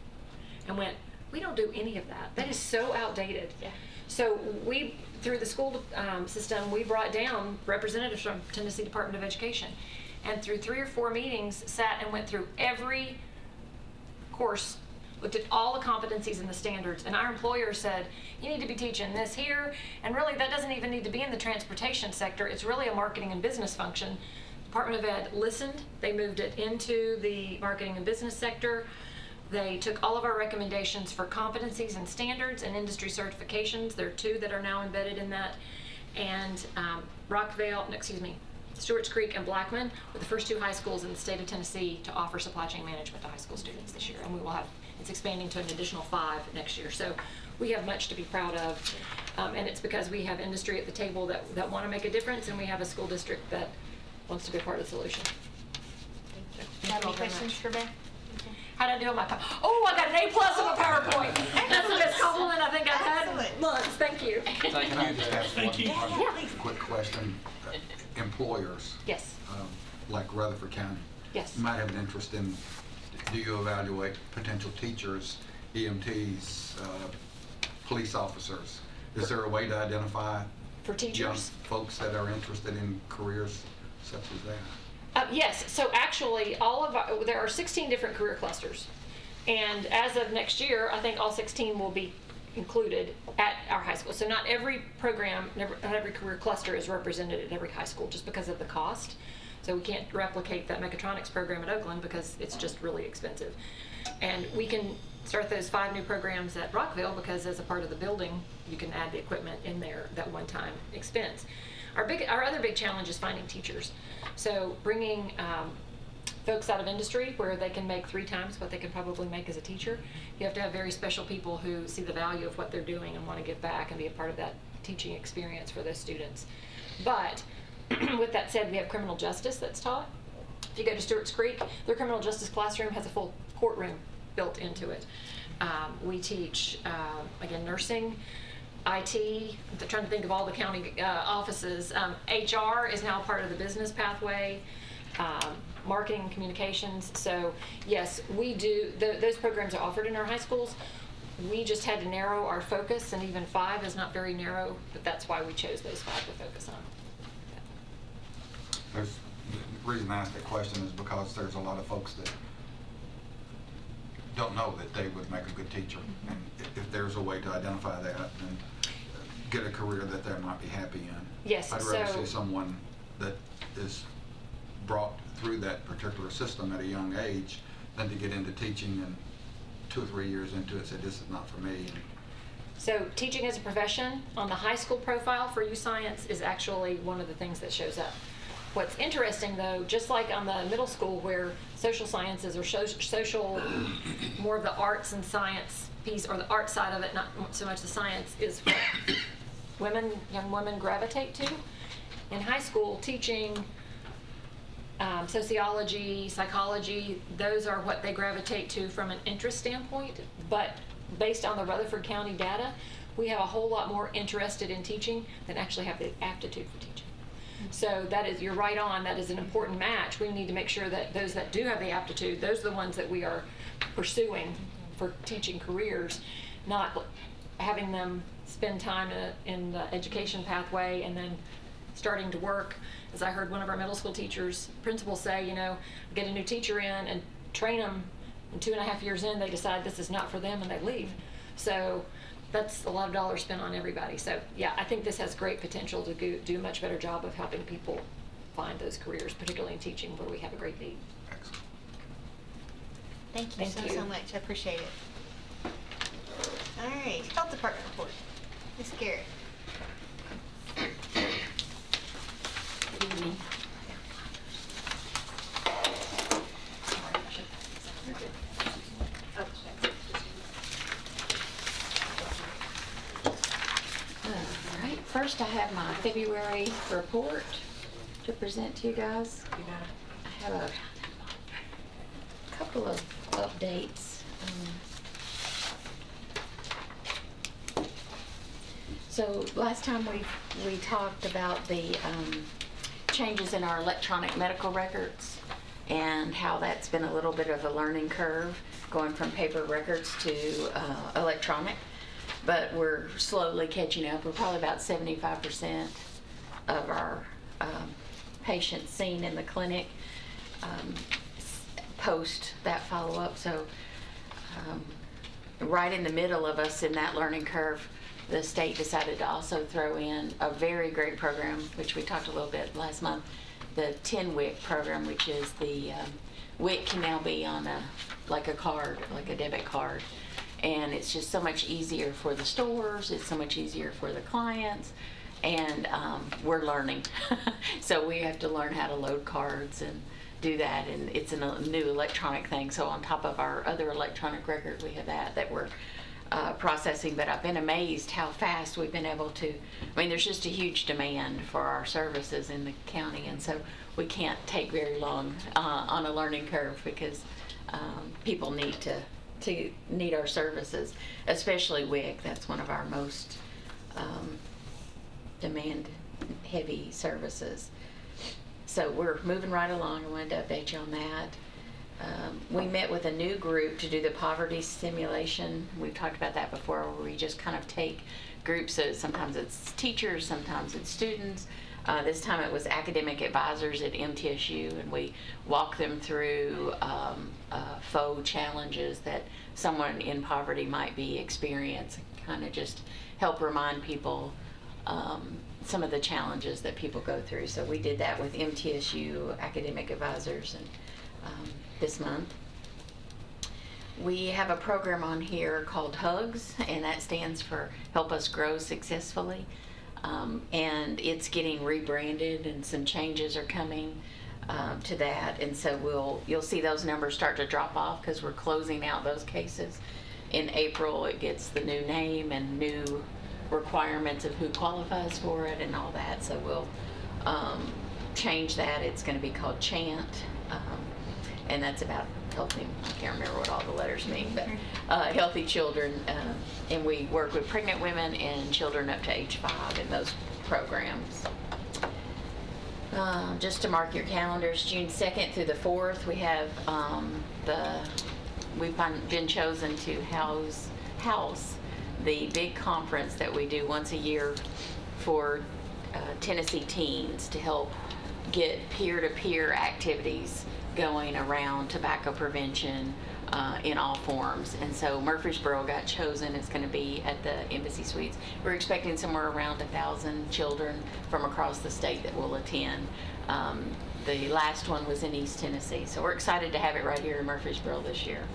and went, we don't do any of that. That is so outdated. Yeah. So we, through the school system, we brought down representatives from Tennessee Department of Education, and through 3 or 4 meetings sat and went through every course, looked at all the competencies and the standards, and our employer said, you need to be teaching this here, and really that doesn't even need to be in the transportation sector. It's really a marketing and business function. Department of Ed listened. They moved it into the marketing and business sector. They took all of our recommendations for competencies and standards and industry certifications. There are 2 that are now embedded in that. And Stewart's Creek and Blackman were the first two high schools in the state of Tennessee to offer supply chain management to high school students this year. And we will have, it's expanding to an additional 5 next year. So we have much to be proud of. And it's because we have industry at the table that want to make a difference, and we have a school district that wants to be a part of the solution. Do you have any questions for Beth? How did I do on my Oh, I got an A+ on my PowerPoint. That's the best compliment I think I've had in Excellent. months. Thank you. Thank Can I you. just ask Thank you. one quick question? Employers, Yes, like Rutherford County, yes. might have an interest in, do you evaluate potential teachers, EMTs, police officers? Is there a way to identify For young teachers? folks that are interested in careers such as that? Yes, so actually, there are 16 different career clusters. And as of next year, I think all 16 will be included at our high school. So not every program, not every career cluster is represented at every high school just because of the cost. So we can't replicate that mechatronics program at Oakland because it's just really expensive. And we can start those 5 new programs at Rockville because as a part of the building, you can add the equipment in there, that one-time expense. Our other big challenge is finding teachers. So bringing folks out of industry where they can make 3 times what they can probably make as a teacher. You have to have very special people who see the value of what they're doing and want to give back and be a part of that teaching experience for those students. But with that said, we have criminal justice that's taught. If you go to Stewart's Creek, their criminal justice classroom has a full courtroom built into it. We teach, again, nursing, IT, I'm trying to think of all the county offices. HR is now part of the business pathway, marketing and communications. So yes, we do, those programs are offered in our high schools. We just had to narrow our focus, and even 5 is not very narrow, but that's why we chose those 5 to focus on. The reason I asked that question is because there's a lot of folks that don't know that they would make a good teacher. And if there's a way to identify that and get a career that they might be happy in. Yes, I'd rather so- see someone that is brought through that particular system at a young age than to get into teaching and 2 or 3 years into it say, this is not for me. So teaching as a profession on the high school profile for U-Science is actually one of the things that shows up. What's interesting though, just like on the middle school where social sciences or social, more of the arts and science piece, or the art side of it, not so much the science, is what young women gravitate to. In high school, teaching sociology, psychology, those are what they gravitate to from an interest standpoint. But based on the Rutherford County data, we have a whole lot more interested in teaching than actually have the aptitude for teaching. So that is, you're right on, that is an important match. We need to make sure that those that do have the aptitude, those are the ones that we are pursuing for teaching careers, not having them spend time in the education pathway and then starting to work. As I heard one of our middle school teachers, principals say, get a new teacher in and train them, and 2.5 years in, they decide this is not for them and they leave. So that's a lot of dollars spent on everybody. So yeah, I think this has great potential to do a much better job of helping people find those careers, particularly in teaching where we have a great need. Excellent. Thank you Thank so you. much. I appreciate it. All right, Health Department report. Ms. Garrett. All right, first I have my February report to present to you guys. I have a couple of updates. So last time we talked about the changes in our electronic medical records and how that's been a little bit of a learning curve going from paper records to electronic. But we're slowly catching up. We're probably about 75% of our patients seen in the clinic post that follow-up. So right in the middle of us in that learning curve, the state decided to also throw in a very great program, which we talked a little bit last month, the 10 WIC program, which is the WIC can now be on like a card, like a debit card. And it's just so much easier for the stores, it's so much easier for the clients, and we're learning. So we have to learn how to load cards and do that, and it's a new electronic thing. So on top of our other electronic records, we have that we're processing. But I've been amazed how fast we've been able to. I mean, there's just a huge demand for our services in the county, and so we can't take very long on a learning curve, because people need our services, especially WIC. That's one of our most demand heavy services. So we're moving right along. I wanted to update you on that. We met with a new group to do the poverty simulation. We've talked about that before, where we just kind of take groups of, sometimes it's teachers, sometimes it's students. This time it was academic advisors at MTSU, and we walk them through faux challenges that someone in poverty might be experiencing, kind of just help remind people some of the challenges that people go through. So we did that with MTSU academic advisors, and this month. We have a program on here called HUGS, and that stands for Help Us Grow Successfully. And it's getting rebranded, and some changes are coming to that. And so you'll see those numbers start to drop off, because we're closing out those cases. In April, it gets the new name and new requirements of who qualifies for it and all that. So we'll change that. It's going to be called CHANT. And that's about helping, I can't remember what all the letters mean, but healthy children. And we work with pregnant women and children up to age 5 in those programs. Just to mark your calendars, June 2nd through the 4th, we have we've been chosen to house the big conference that we do once a year for Tennessee teens, to help get peer-to-peer activities going around tobacco prevention in all forms. And so Murfreesboro got chosen. It's going to be at the Embassy Suites. We're expecting somewhere around 1,000 children from across the state that will attend. The last one was in East Tennessee, so we're excited to have it right here in Murfreesboro this year.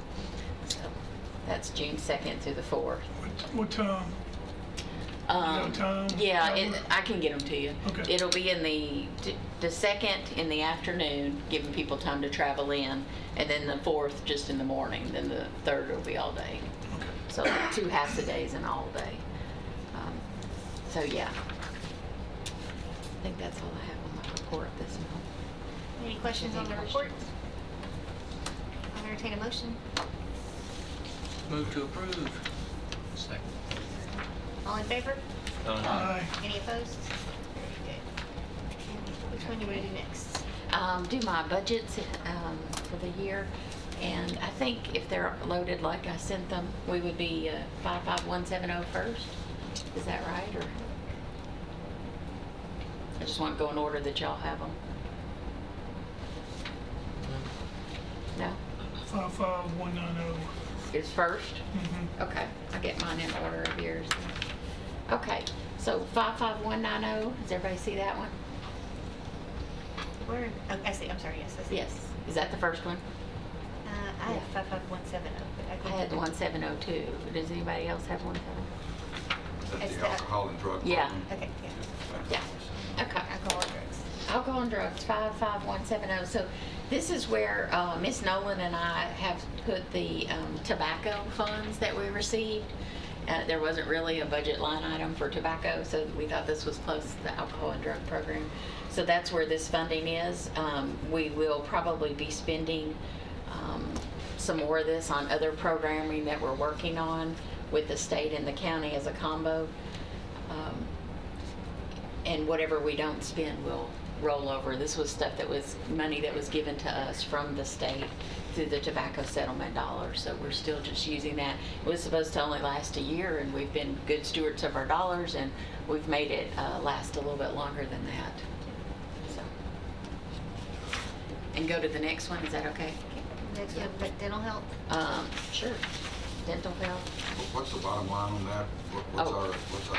So that's June 2nd through the 4th. What time? Time? Yeah, I can get them to you. Okay. It'll be in the 2nd in the afternoon, giving people time to travel in, and then the 4th just in the morning. Then the 3rd will be all day. Okay. So 2 half a days and all day. So yeah, I think that's all I have on my report this month. Any questions on the report? I'll entertain a motion. Move to approve. Second. All in favor? Aye. Any opposed? Very good. Which one you want to do next? Do my budgets for the year, and I think if they're loaded like I sent them, we would be 55170 first. Is that right, or? I just want to go in order that y'all have them. No? 55190. Is first? Mm-hmm. Okay, I get mine in order of yours. Okay, so 55190, does everybody see that one? Where? Oh, I see. I'm sorry. Yes, I see. Yes. Is that the first one? I have 55170, but I I think had 1702. Does anybody else have 17? Is that It's the the- alcohol and drug Yeah. program? Okay. Yeah. Yeah. Okay. Alcohol and drugs. Alcohol and drugs, 55170. So this is where Miss Nolan and I have put the tobacco funds that we received. There wasn't really a budget line item for tobacco, so we thought this was close to the alcohol and drug program. So that's where this funding is. We will probably be spending some more of this on other programming that we're working on with the state and the county as a combo. And whatever we don't spend will roll over. This was stuff that was money that was given to us from the state through the tobacco settlement dollars. So we're still just using that. It was supposed to only last a year, and we've been good stewards of our dollars, and we've made it last a little bit longer than that. So, and go to the next one. Is that okay? Next one, but dental health. Sure. Dental health. What's the bottom line on that? What's Oh. our, for some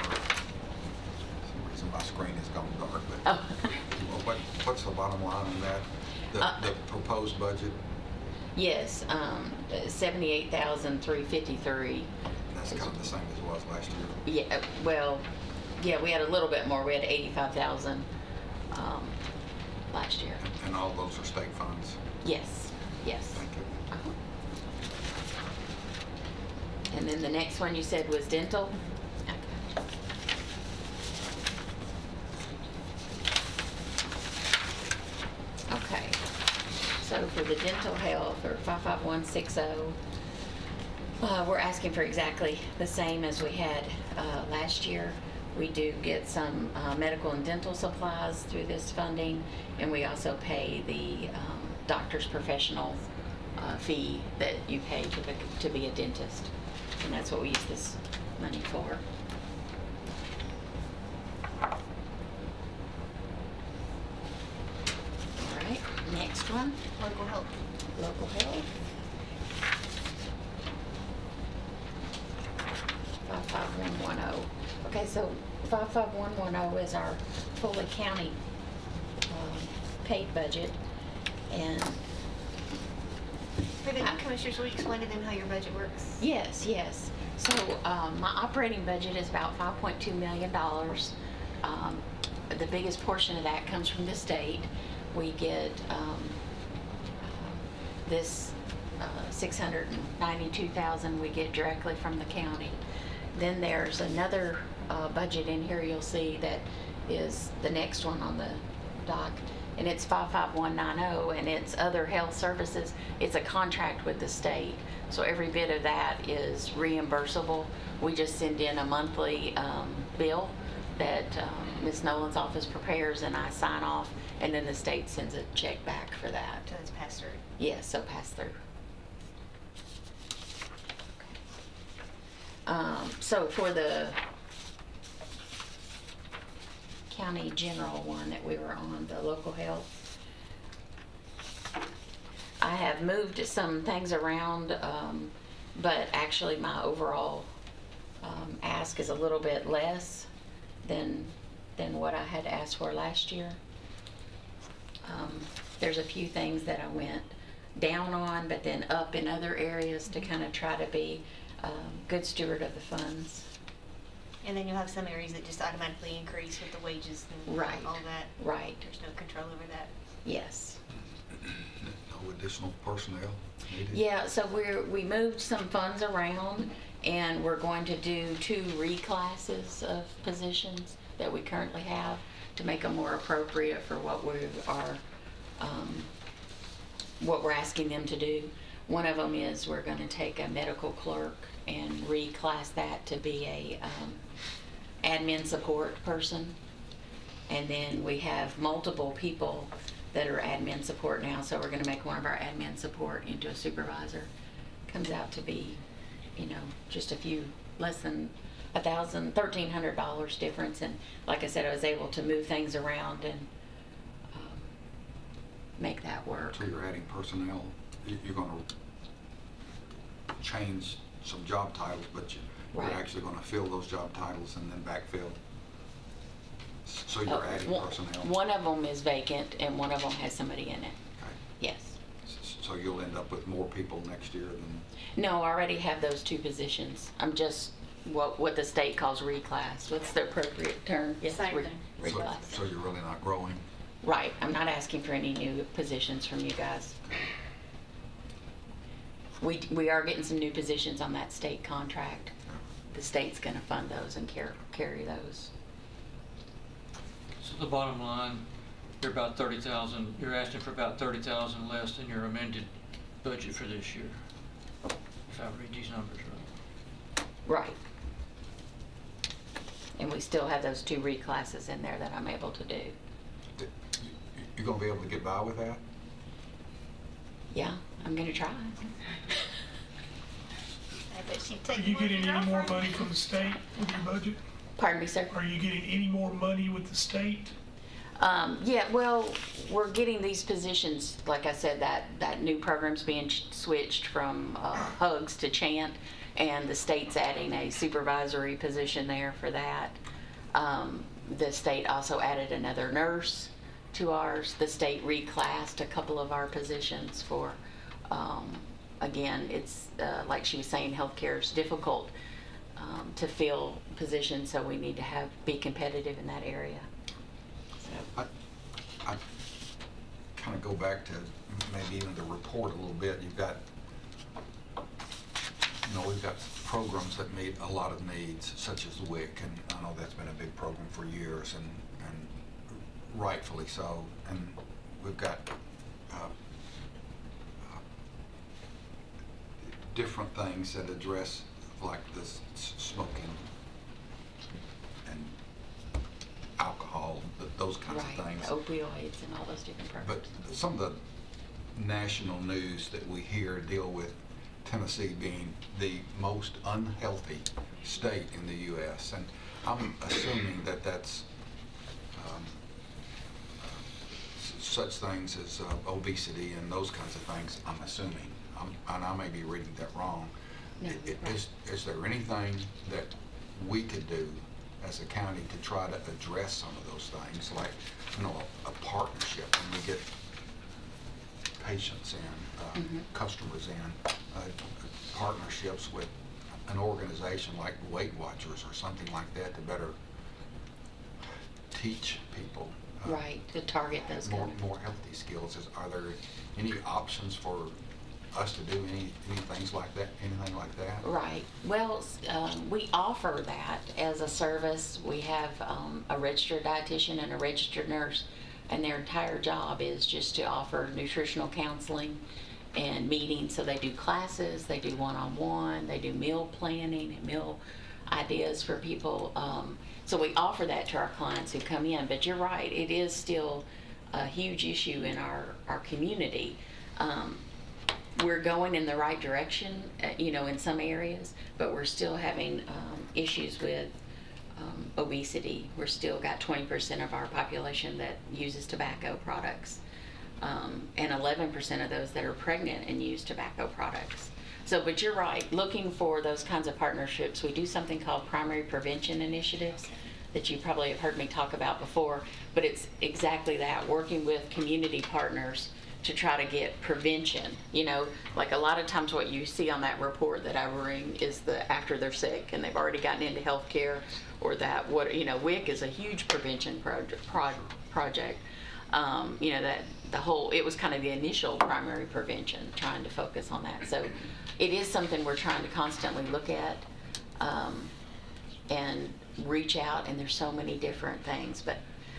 reason my screen has gone dark, but Oh. what's the bottom line on that? The proposed budget? Yes, 78,353. That's kind of the same as it was last year. Yeah, well, Yeah, we had a little bit more. We had 85,000 last year. And all those are state funds. Yes, yes. Thank you. Uh-huh. And then the next one you said was dental? Okay. Okay, so for the dental health, or 55160, we're asking for exactly the same as we had last year. We do get some medical and dental supplies through this funding, and we also pay the doctor's professional fee that you pay to be a dentist. And that's what we use this money for. All right, next one, Local health. local health. 55110. Okay, so 55110 is our Foley County paid budget, and For the new commissioners, will you explain to them how your budget works? yes, yes. So my operating budget is about $5.2 million. The biggest portion of that comes from the state. We get this 692,000 we get directly from the county. Then there's another budget in here you'll see that is the next one on the doc, and it's 55190, and it's other health services. It's a contract with the state, so every bit of that is reimbursable. We just send in a monthly bill that Ms. Nolan's office prepares, and I sign off, and then the state sends a check back for that. So it's passed through. Yes, so pass through. So for the county general one that we were on, the local health, I have moved some things around, but actually my overall ask is a little bit less than what I had asked for last year. There's a few things that I went down on, but then up in other areas to kind of try to be good steward of the funds. And then you'll have some areas that just automatically increase with the wages and Right. all that. Right. There's no control over that. Yes. No additional personnel needed? Yeah, so we moved some funds around, and we're going to do 2 reclasses of positions that we currently have to make them more appropriate for what we are, what we're asking them to do. One of them is we're going to take a medical clerk and reclass that to be a admin support person. And then we have multiple people that are admin support now, so we're going to make one of our admin support into a supervisor. Comes out to be, just a few, less than $1,300 difference. And like I said, I was able to move things around and make that work. So you're adding personnel, you're gonna change some job titles, but you're Right. actually gonna fill those job titles and then backfill. So you're adding personnel. One of them is vacant, and one of them has somebody in it. Okay. Yes. So you'll end up with more people next year than, No, I already have those 2 positions. I'm just what the state calls reclass. What's the appropriate term? Yes, Same thing. Reclass. so you're really not growing? Right. I'm not asking for any new positions from you guys. We are getting some new positions on that state contract. The state's going to fund those and carry those. So the bottom line, you're about 30,000, you're asking for about 30,000 less than your amended budget for this year, if I read these numbers right. Right. And we still have those 2 reclasses in there that I'm able to do. You're gonna be able to get by with that? Yeah, I'm going to try. I bet she'd Are take you more than getting your any more girlfriend. money from the state with your budget? Pardon me, sir? Are you getting any more money with the state? Yeah, well, we're getting these positions, like I said, that new program's being switched from Hugs to Chant, and the state's adding a supervisory position there for that. The state also added another nurse to ours. The state reclassed a couple of our positions for, again, it's like she was saying, healthcare is difficult to fill positions, so we need to be competitive in that area. So, I kind of go back to maybe even the report a little bit. You've got, we've got programs that meet a lot of needs, such as WIC, and I know that's been a big program for years, and rightfully so. And we've got different things that address like this smoking and alcohol, those kinds right, of things. opioids and all those different programs. But some of the national news that we hear deal with Tennessee being the most unhealthy state in the U.S. And I'm assuming that that's such things as obesity and those kinds of things, I'm assuming. And I may be reading that wrong. No, right. Is there anything that we could do as a county to try to address some of those things, like, a partnership when we get patients in, customers in, partnerships with an organization like Weight Watchers or something like that to better teach people Right, to target those kind of. more healthy skills. Are there any options for us to do any things like that, anything like that? Right. Well, we offer that as a service. We have a registered dietitian and a registered nurse, and their entire job is just to offer nutritional counseling and meetings. So they do classes, they do one-on-one, they do meal planning and meal ideas for people. So we offer that to our clients who come in. But you're right, it is still a huge issue in our community. We're going in the right direction, in some areas, but we're still having issues with obesity. We're still got 20% of our population that uses tobacco products, and 11% of those that are pregnant and use tobacco products. So, but you're right, looking for those kinds of partnerships. We do something called primary prevention initiatives that you probably have heard me talk about before, but it's exactly that, working with community partners to try to get prevention. Like a lot of times what you see on that report that I bring is after they're sick and they've already gotten into healthcare, or that WIC is a huge prevention project. That it was kind of the initial primary prevention, trying to focus on that. So it is something we're trying to constantly look at and reach out, and there's so many different things.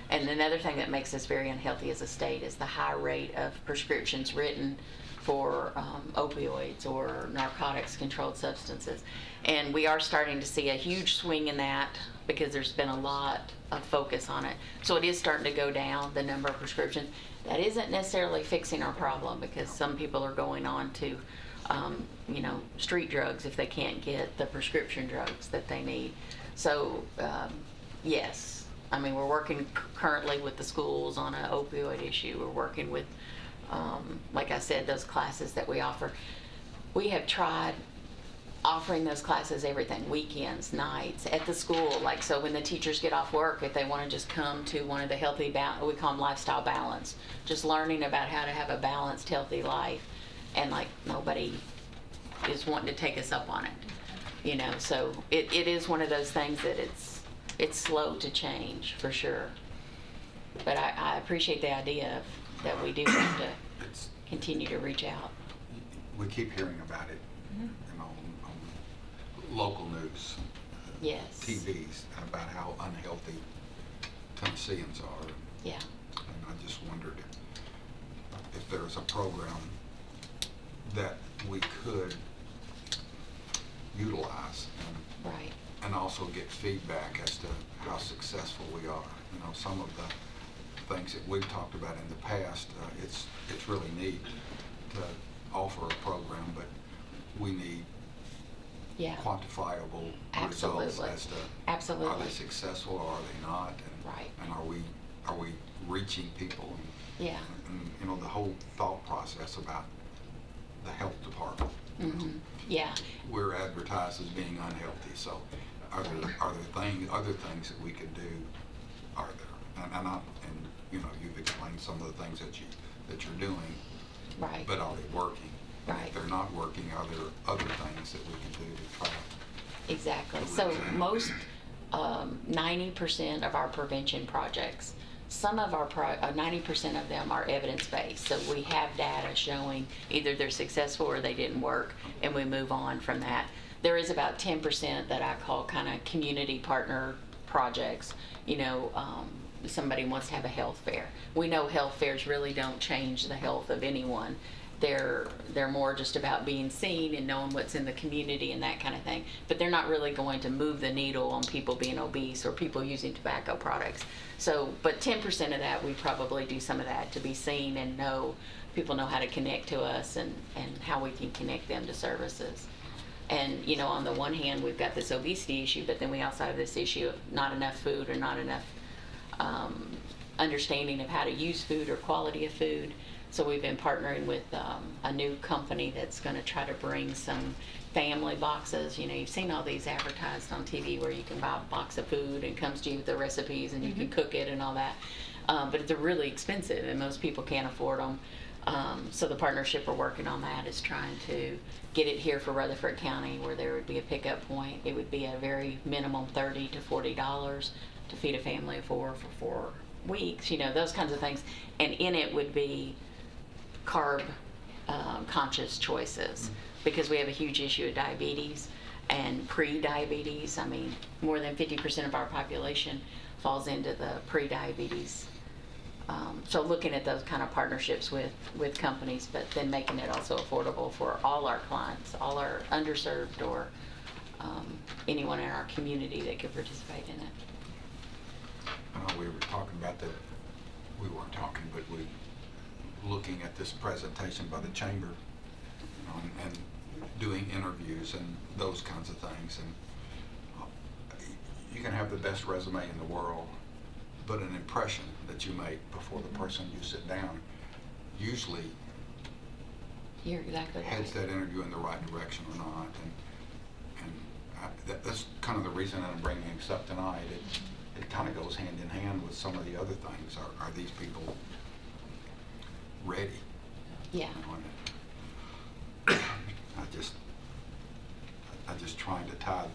And another thing that makes us very unhealthy as a state is the high rate of prescriptions written for opioids or narcotics, controlled substances. And we are starting to see a huge swing in that because there's been a lot of focus on it. So it is starting to go down, the number of prescriptions. That isn't necessarily fixing our problem, because some people are going on to street drugs if they can't get the prescription drugs that they need. So yes. I mean, we're working currently with the schools on an opioid issue. We're working with, like I said, those classes that we offer. We have tried offering those classes, everything, weekends, nights, at the school. Like, so when the teachers get off work, if they want to just come to one of the healthy, we call them lifestyle balance, just learning about how to have a balanced, healthy life. And like, nobody is wanting to take us up on it, So it is one of those things that it's slow to change, for sure. But I appreciate the idea that we do have to continue to reach out. We keep hearing about it, on local news, Yes. TVs, about how unhealthy Tennesseans are. Yeah. And I just wondered if there was a program that we could utilize Right. and also get feedback as to how successful we are. Some of the things that we've talked about in the past, it's really neat to offer a program, but we need Yeah. quantifiable Absolutely. results as to Absolutely. are they successful or are they not, and Right. and are we reaching people, Yeah. and the whole thought process about the health department. Yeah. We're advertised as being unhealthy, so are there other things that we could do? Are there? And you've explained some of the things that you're doing, Right. but are they working? And Right. if they're not working, are there other things that we can do to try to Exactly. So most, 90% of our prevention projects, some of our, 90% of them are evidence-based. So we have data showing either they're successful or they didn't work, and we move on from that. There is about 10% that I call kind of community partner projects. You know, somebody wants to have a health fair. We know health fairs really don't change the health of anyone. They're more just about being seen and knowing what's in the community and that kind of thing. But they're not really going to move the needle on people being obese or people using tobacco products. So, but 10% of that, we probably do some of that to be seen and know, people know how to connect to us and how we can connect them to services. And, you know, on the one hand, we've got this obesity issue, but then we also have this issue of not enough food or not enough understanding of how to use food or quality of food. So we've been partnering with a new company that's going to try to bring some family boxes. You know, you've seen all these advertised on TV where you can buy a box of food and it comes to you with the recipes and you can cook it and all that. But they're really expensive and most people can't afford them. So the partnership we're working on that is trying to get it here for Rutherford County, where there would be a pickup point. It would be a very minimum $30 to $40 to feed a family of 4 for 4 weeks, you know, those kinds of things. And in it would be carb conscious choices, because we have a huge issue of diabetes and pre-diabetes. I mean, more than 50% of our population falls into the pre-diabetes. So looking at those kind of partnerships with companies, but then making it also affordable for all our clients, all our underserved or anyone in our community that could participate in it. We were talking about that, we weren't talking, but we looking at this presentation by the chamber, you know, and doing interviews and those kinds of things. And you can have the best resume in the world, but an impression that you make before the person you sit down usually You're exactly right. heads that interview in the right direction or not. And that's kind of the reason I'm bringing this up tonight. It kind of goes hand in hand with some of the other things. Are these people ready? Yeah. You know, I just trying to tie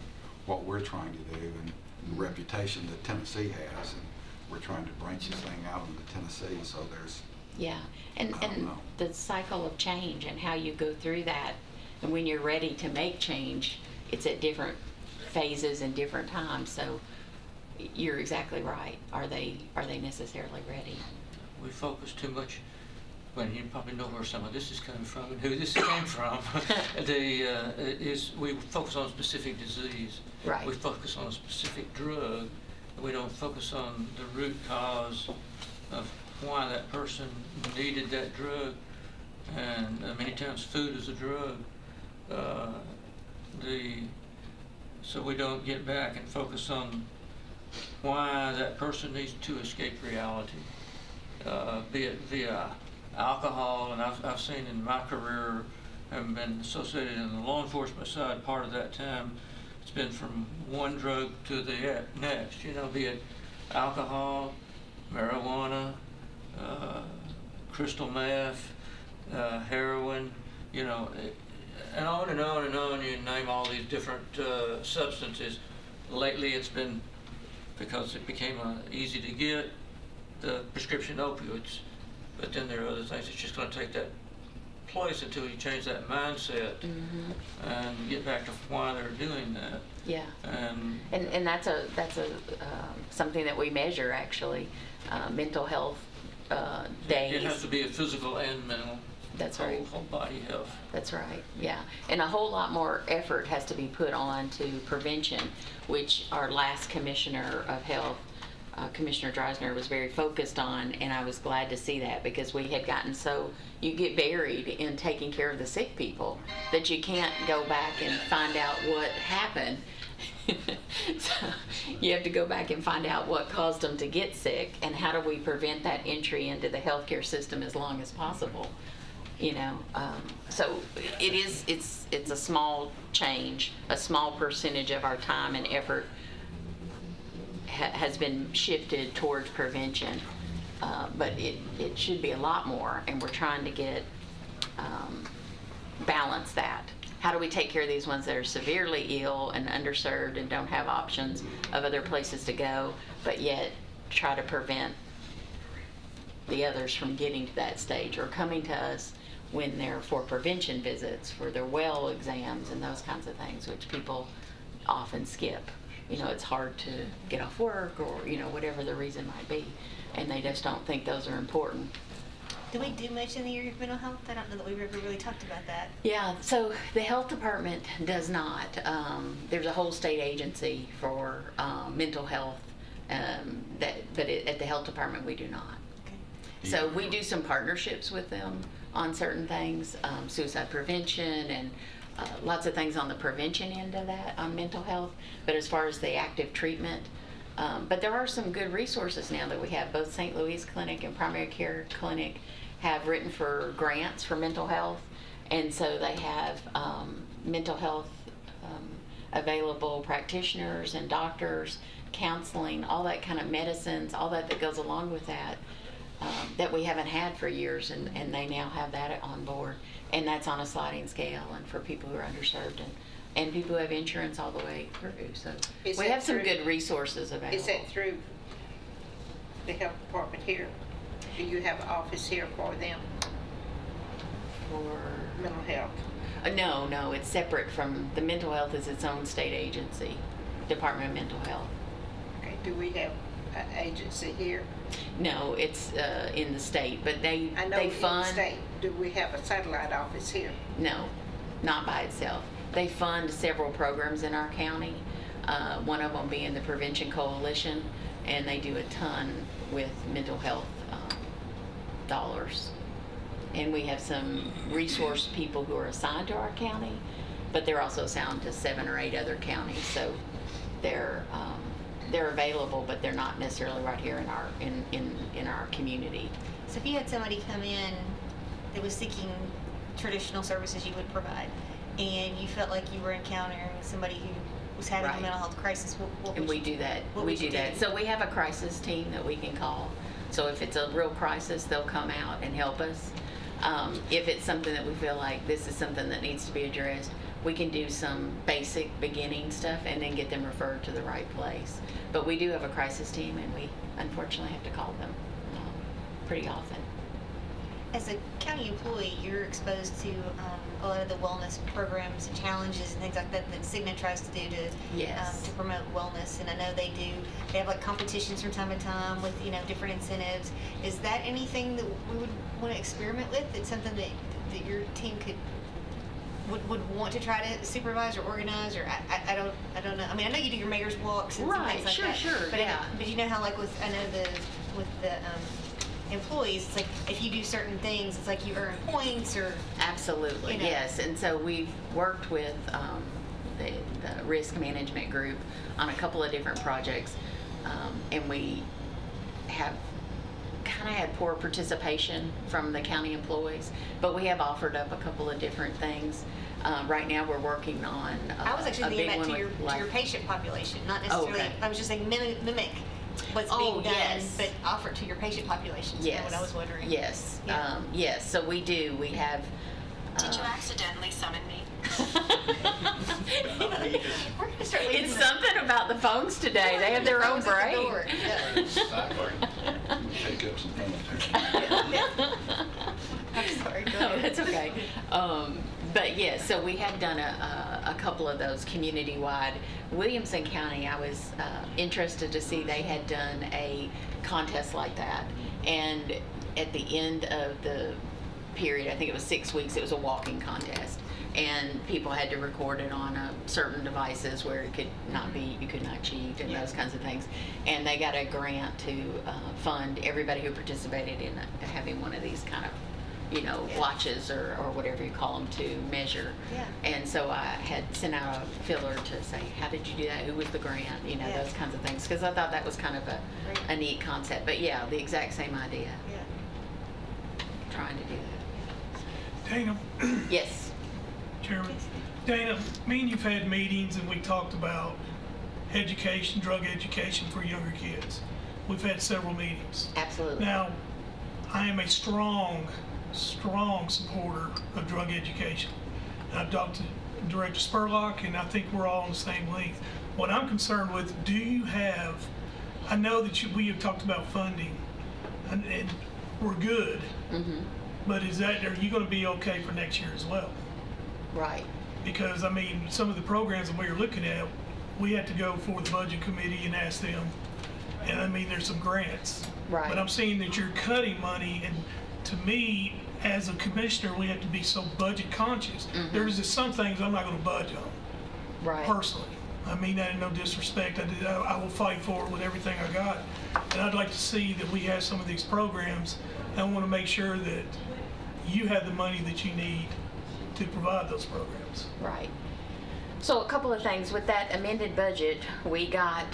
what we're trying to do and the reputation that Tennessee has, and we're trying to branch this thing out into Tennessee, so there's, Yeah, and I don't know. the cycle of change and how you go through that, and when you're ready to make change, it's at different phases and different times. So you're exactly right. Are they necessarily ready? We focus too much, when you probably know where some of this is coming from and who this came from. We focus on a specific disease. Right. We focus on a specific drug. We don't focus on the root cause of why that person needed that drug. And many times food is a drug. So we don't get back and focus on why that person needs to escape reality, be it via alcohol. And I've seen in my career, having been associated in the law enforcement side, part of that time, it's been from one drug to the next, you know, be it alcohol, marijuana, crystal meth, heroin, you know, and on and on and on. You name all these different substances. Lately it's been, because it became easy to get, the prescription opioids. But then there are other things. It's just going to take that place until you change that mindset and get back to why they're doing that. Yeah. And that's something that we measure, actually, mental health days. it has to be a physical and mental. That's right. Whole body health. That's right, yeah. And a whole lot more effort has to be put on to prevention, which our last Commissioner of Health, Commissioner Dreisner, was very focused on, and I was glad to see that, because we had gotten so, you get buried in taking care of the sick people that you can't go back and find out what happened. So you have to go back and find out what caused them to get sick, and how do we prevent that entry into the healthcare system as long as possible. You know, so it's a small change, a small percentage of our time and effort has been shifted towards prevention, but it should be a lot more, and we're trying to balance that. how do we take care of these ones that are severely ill and underserved and don't have options of other places to go, but yet try to prevent the others from getting to that stage or coming to us when they're for prevention visits, for their well exams and those kinds of things, which people often skip. You know, it's hard to get off work or, you know, whatever the reason might be, and they just don't think those are important. Do we do much in the area of mental health? I don't know that we've ever really talked about that. Yeah, so the health department does not. There's a whole state agency for mental health, but at the health department we do not. Okay. So we do some partnerships with them on certain things, suicide prevention and lots of things on the prevention end of that, on mental health. But as far as the active treatment, but there are some good resources now that we have. Both St. Louis Clinic and Primary Care Clinic have written for grants for mental health. And so they have mental health available practitioners and doctors, counseling, all that kind of medicines, all that goes along with that. That we haven't had for years, and they now have that on board, and that's on a sliding scale, and for people who are underserved and people who have insurance all the way through. So Is we that have some through- good resources available. Is that through the health department here? Do you have an office here for them, For mental health? no, it's separate from the mental health is its own state agency, Department of Mental Health. Okay, do we have an agency here? No, it's in the state, but they I know they in fund. the state, do we have a satellite office here? No, not by itself. They fund several programs in our county, one of them being the Prevention Coalition, and they do a ton with mental health dollars. And we have some resource people who are assigned to our county, but they're also assigned to 7 or 8 other counties. So they're available, but they're not necessarily right here in our community. So if you had somebody come in that was seeking traditional services you would provide, and you felt like you were encountering somebody who was having Right. a mental health crisis, what And would we you- do that. what We would you do that. So we have a crisis team that we can call. So if it's a real crisis, they'll come out and help us. If it's something that we feel like this is something that needs to be addressed, we can do some basic beginning stuff and then get them referred to the right place. But we do have a crisis team, and we unfortunately have to call them pretty often. As a county employee, you're exposed to a lot of the wellness programs and challenges and things like that that Cigna tries to do Yes. to promote wellness. And I know they have like competitions from time to time with, you know, different incentives. Is that anything that we would want to experiment with? It's something that your team would want to try to supervise or organize, or I don't know. I mean, I know you do your mayor's walks and some Right, things like sure, that. sure, But yeah. but you know how like with the employees, it's like if you do certain things, it's like you earn points or. Absolutely, You know. yes. And so we've worked with the risk management group on a couple of different projects, and we have kind of had poor participation from the county employees, but we have offered up a couple of different things. Right now, we're working on I was actually a thinking big about one to your, with to life- your patient population, not necessarily. okay. I was just saying mimic what's Oh, being done, yes. but offer it to your patient population. Yes. What I was wondering. Yes. Yeah. Yes. So we do. We have. Did you accidentally summon me? We're gonna start leaving It's the- something about the phones today. They have their own Phones at the brain. door. Yeah. Take up some phone. I'm sorry. Go No, ahead. that's okay. But yes, so we have done a couple of those community-wide. Williamson County, I was interested to see they had done a contest like that. And at the end of the period, I think it was 6 weeks, it was a walking contest. And people had to record it on certain devices where it could not be, you could not cheat and those kinds of things. And they got a grant to fund everybody who participated in having one of these kind of, you know, watches or whatever you call them to measure. Yeah. And so I had sent out a filler to say, how did you do that? Who was the grant? You know, Yeah. those kinds of things. Because I thought that was kind of a neat concept. But yeah, the exact same idea, Yeah. trying to do that. Dana, Yes. Chairman, Dana, me and you've had meetings and we talked about education, drug education for younger kids. We've had several meetings. Absolutely. Now, I am a strong supporter of drug education. And I've talked to Director Spurlock, and I think we're all on the same length. What I'm concerned with, do you have, I know that we have talked about funding, and we're good, but are you gonna be okay for next year as well? Right. Because, I mean, some of the programs that we were looking at, we had to go for the budget committee and ask them, and I mean, there's some grants. Right. But I'm seeing that you're cutting money, and to me, as a commissioner, we have to be so budget conscious. There's just some things I'm not gonna budge on, Right. personally. I mean that in no disrespect. I will fight for it with everything I got. And I'd like to see that we have some of these programs, and I wanna make sure that you have the money that you need to provide those programs. Right. So a couple of things with that amended budget, we got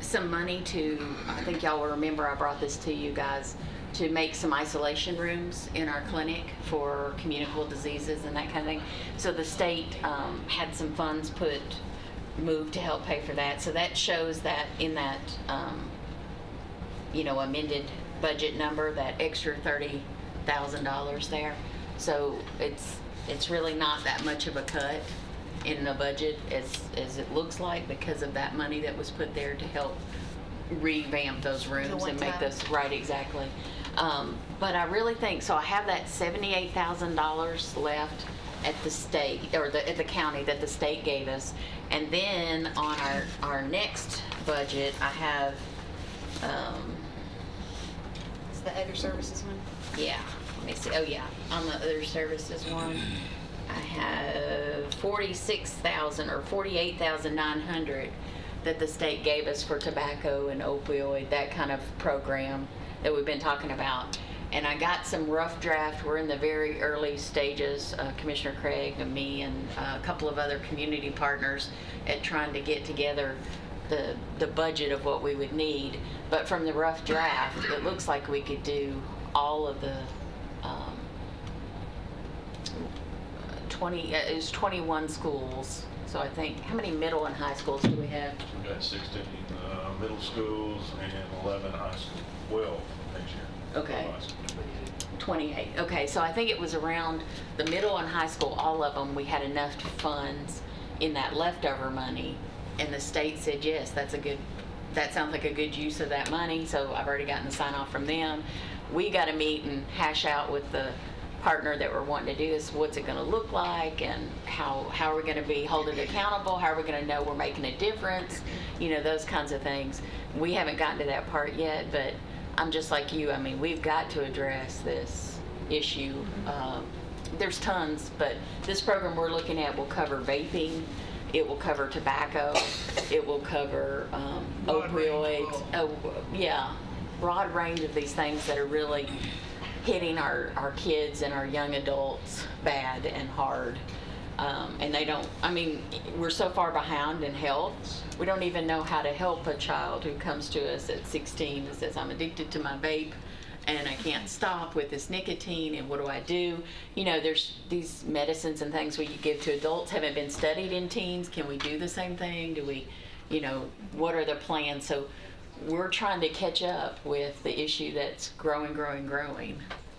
some money to, I think y'all will remember I brought this to you guys, to make some isolation rooms in our clinic for communicable diseases and that kind of thing. So the state had some funds moved to help pay for that. So that shows that in that, amended budget number, that extra $30,000 there. So it's really not that much of a cut in the budget as it looks like, because of that money that was put there to help revamp those rooms and make one-time. those right, exactly. But I really think, so I have that $78,000 left at the state, or at the county that the state gave us. And then on our next budget, I have, It's the other services one. yeah, let me see, oh yeah, on the other services one, I have 46,000 or 48,900 that the state gave us for tobacco and opioid, that kind of program that we've been talking about. And I got some rough draft. We're in the very early stages, Commissioner Craig and me and a couple of other community partners, at trying to get together the budget of what we would need. But from the rough draft, it looks like we could do all of the it was 21 schools. So I think, how many middle and high schools do we have? We got 16 middle schools and 11 high schools. 12 next year. Okay. 12 high schools. 28. Okay, so I think it was around the middle and high school, all of them, we had enough funds in that leftover money. And the state said, yes, that sounds like a good use of that money. So I've already gotten the sign off from them. We got to meet and hash out with the partner that we're wanting to do this. What's it going to look like, and how are we going to be holding accountable? How are we going to know we're making a difference? Those kinds of things. We haven't gotten to that part yet, but I'm just like you. I mean, we've got to address this issue. There's tons, but this program we're looking at will cover vaping. It will cover tobacco. It will cover Broad range opioids. of Broad range of these things that are really hitting our kids and our young adults bad and hard. And we're so far behind in health. We don't even know how to help a child who comes to us at 16 and says, I'm addicted to my vape and I can't stop with this nicotine, and what do I do? There's these medicines and things we give to adults haven't been studied in teens. Can we do the same thing? Do we, what are the plans? So we're trying to catch up with the issue that's growing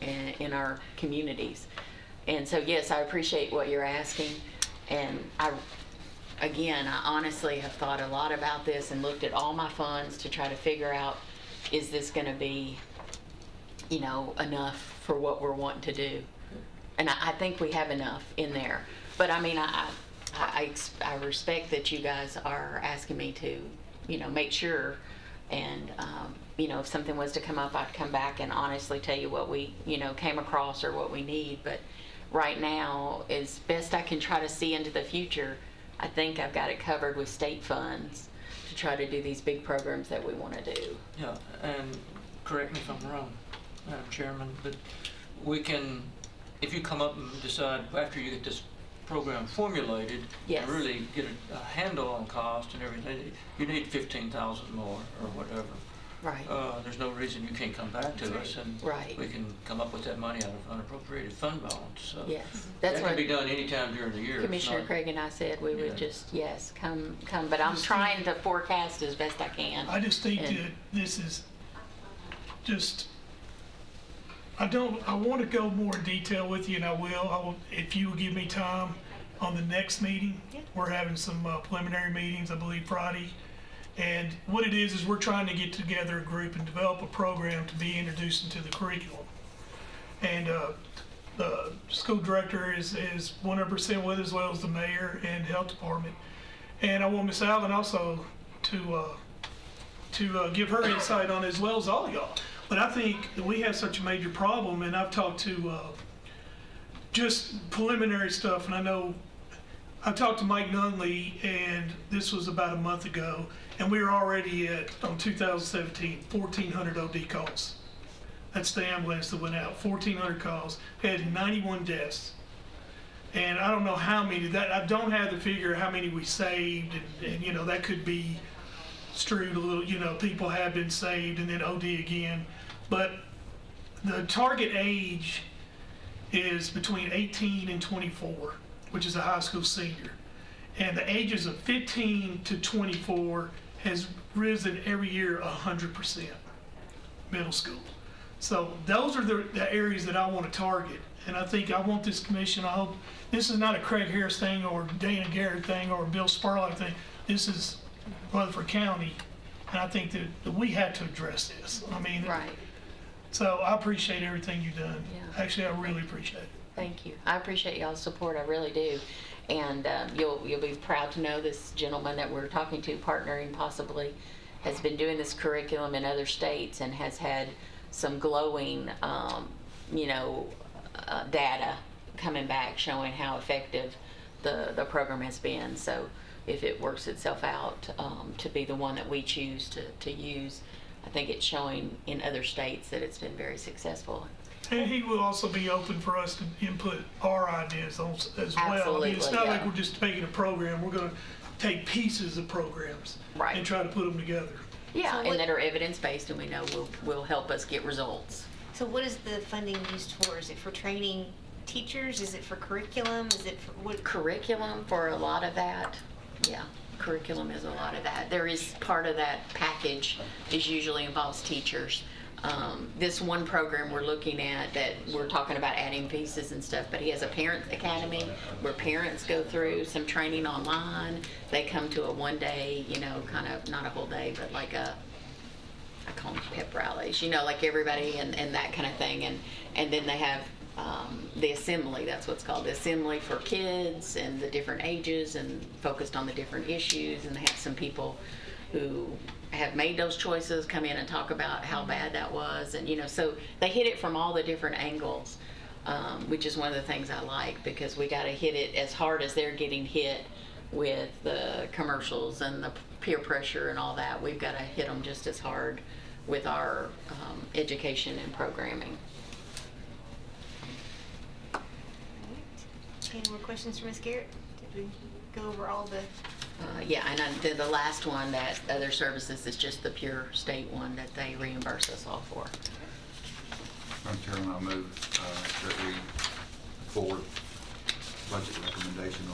in our communities. And so, yes, I appreciate what you're asking. And I honestly have thought a lot about this and looked at all my funds to try to figure out, is this going to be, enough for what we're wanting to do? And I think we have enough in there. But I mean, I respect that you guys are asking me to, make sure. And, if something was to come up, I'd come back and honestly tell you what we, came across or what we need. But right now, as best I can try to see into the future, I think I've got it covered with state funds to try to do these big programs that we want to do. Yeah, and correct me if I'm wrong, Madam Chairman, but we can, if you come up and decide after you get this program formulated, Yes. and really get a handle on cost and everything, you need 15,000 more or whatever. Right. There's no reason you can't come back to us, and Right. we can come up with that money out of unappropriated fund balance. So Yes. that That's can what be done anytime during the year. It's Commissioner not- Craig and I said we would Yeah. just, yes, come. But I'm trying to forecast as best I can. I just think And- that this is just, I want to go more in detail with you, and I will, if you will give me time on the next meeting. Yeah. We're having some preliminary meetings, I believe Friday. And what it is we're trying to get together a group and develop a program to be introduced into the curriculum. And the school director is 100% with, as well as the mayor and health department. And I want Miss Allen also to give her insight on it, as well as all y'all. But I think that we have such a major problem, and I've talked to just preliminary stuff, and I know I talked to Mike Nunley, and this was about a month ago, and we were already at, on 2017, 1,400 OD calls. That's the ambulance that went out, 1,400 calls, had 91 deaths. And I don't know how many, that I don't have the figure of how many we saved, and you know, that could be strewed a little, you know, people have been saved and then OD again. But the target age is between 18 and 24, which is a high school senior. And the ages of 15 to 24 has risen every year 100%, middle school. So those are the areas that I want to target. And I think I want this commission, I hope, this is not a Craig Harris thing or Dana Garrett thing or Bill Sparlock thing. This is Rutherford County, and I think that we have to address this. I mean, Right. So I appreciate everything you've done. Yeah. Actually, I really appreciate it. Thank you. I appreciate y'all's support. I really do. And you'll be proud to know this gentleman that we're talking to, partnering possibly, has been doing this curriculum in other states and has had some glowing, data coming back showing how effective the program has been. So if it works itself out to be the one that we choose to use, I think it's showing in other states that it's been very successful. And he will also be open for us to input our ideas on as well. I mean, it's Absolutely, not yeah. like we're just taking a program. We're going to take pieces of programs Right. and try to put them together. Yeah, So and what- that are evidence-based and we know will help us get results. So what is the funding used for? Is it for training teachers? Is it for curriculum? Is it for what? Curriculum for a lot of that, yeah. Curriculum is a lot of that. There is part of that package is usually involves teachers. This one program we're looking at that we're talking about adding pieces and stuff, but he has a parent academy where parents go through some training online. They come to a one-day, kind of not a whole day, but like I call them pep rallies, like everybody and that kind of thing. And then they have the assembly, that's what's called, the assembly for kids and the different ages and focused on the different issues. And they have some people who have made those choices come in and talk about how bad that was. And, so they hit it from all the different angles, which is one of the things I like, because we got to hit it as hard as they're getting hit with the commercials and the peer pressure and all that. We've got to hit them just as hard with our education and programming. Any more questions for Ms. Garrett? Did we go over all the? Yeah, and the last one, that other services, is just the pure state one that they reimburse us all for. Madam Chairman, I move that we forward budget recommendation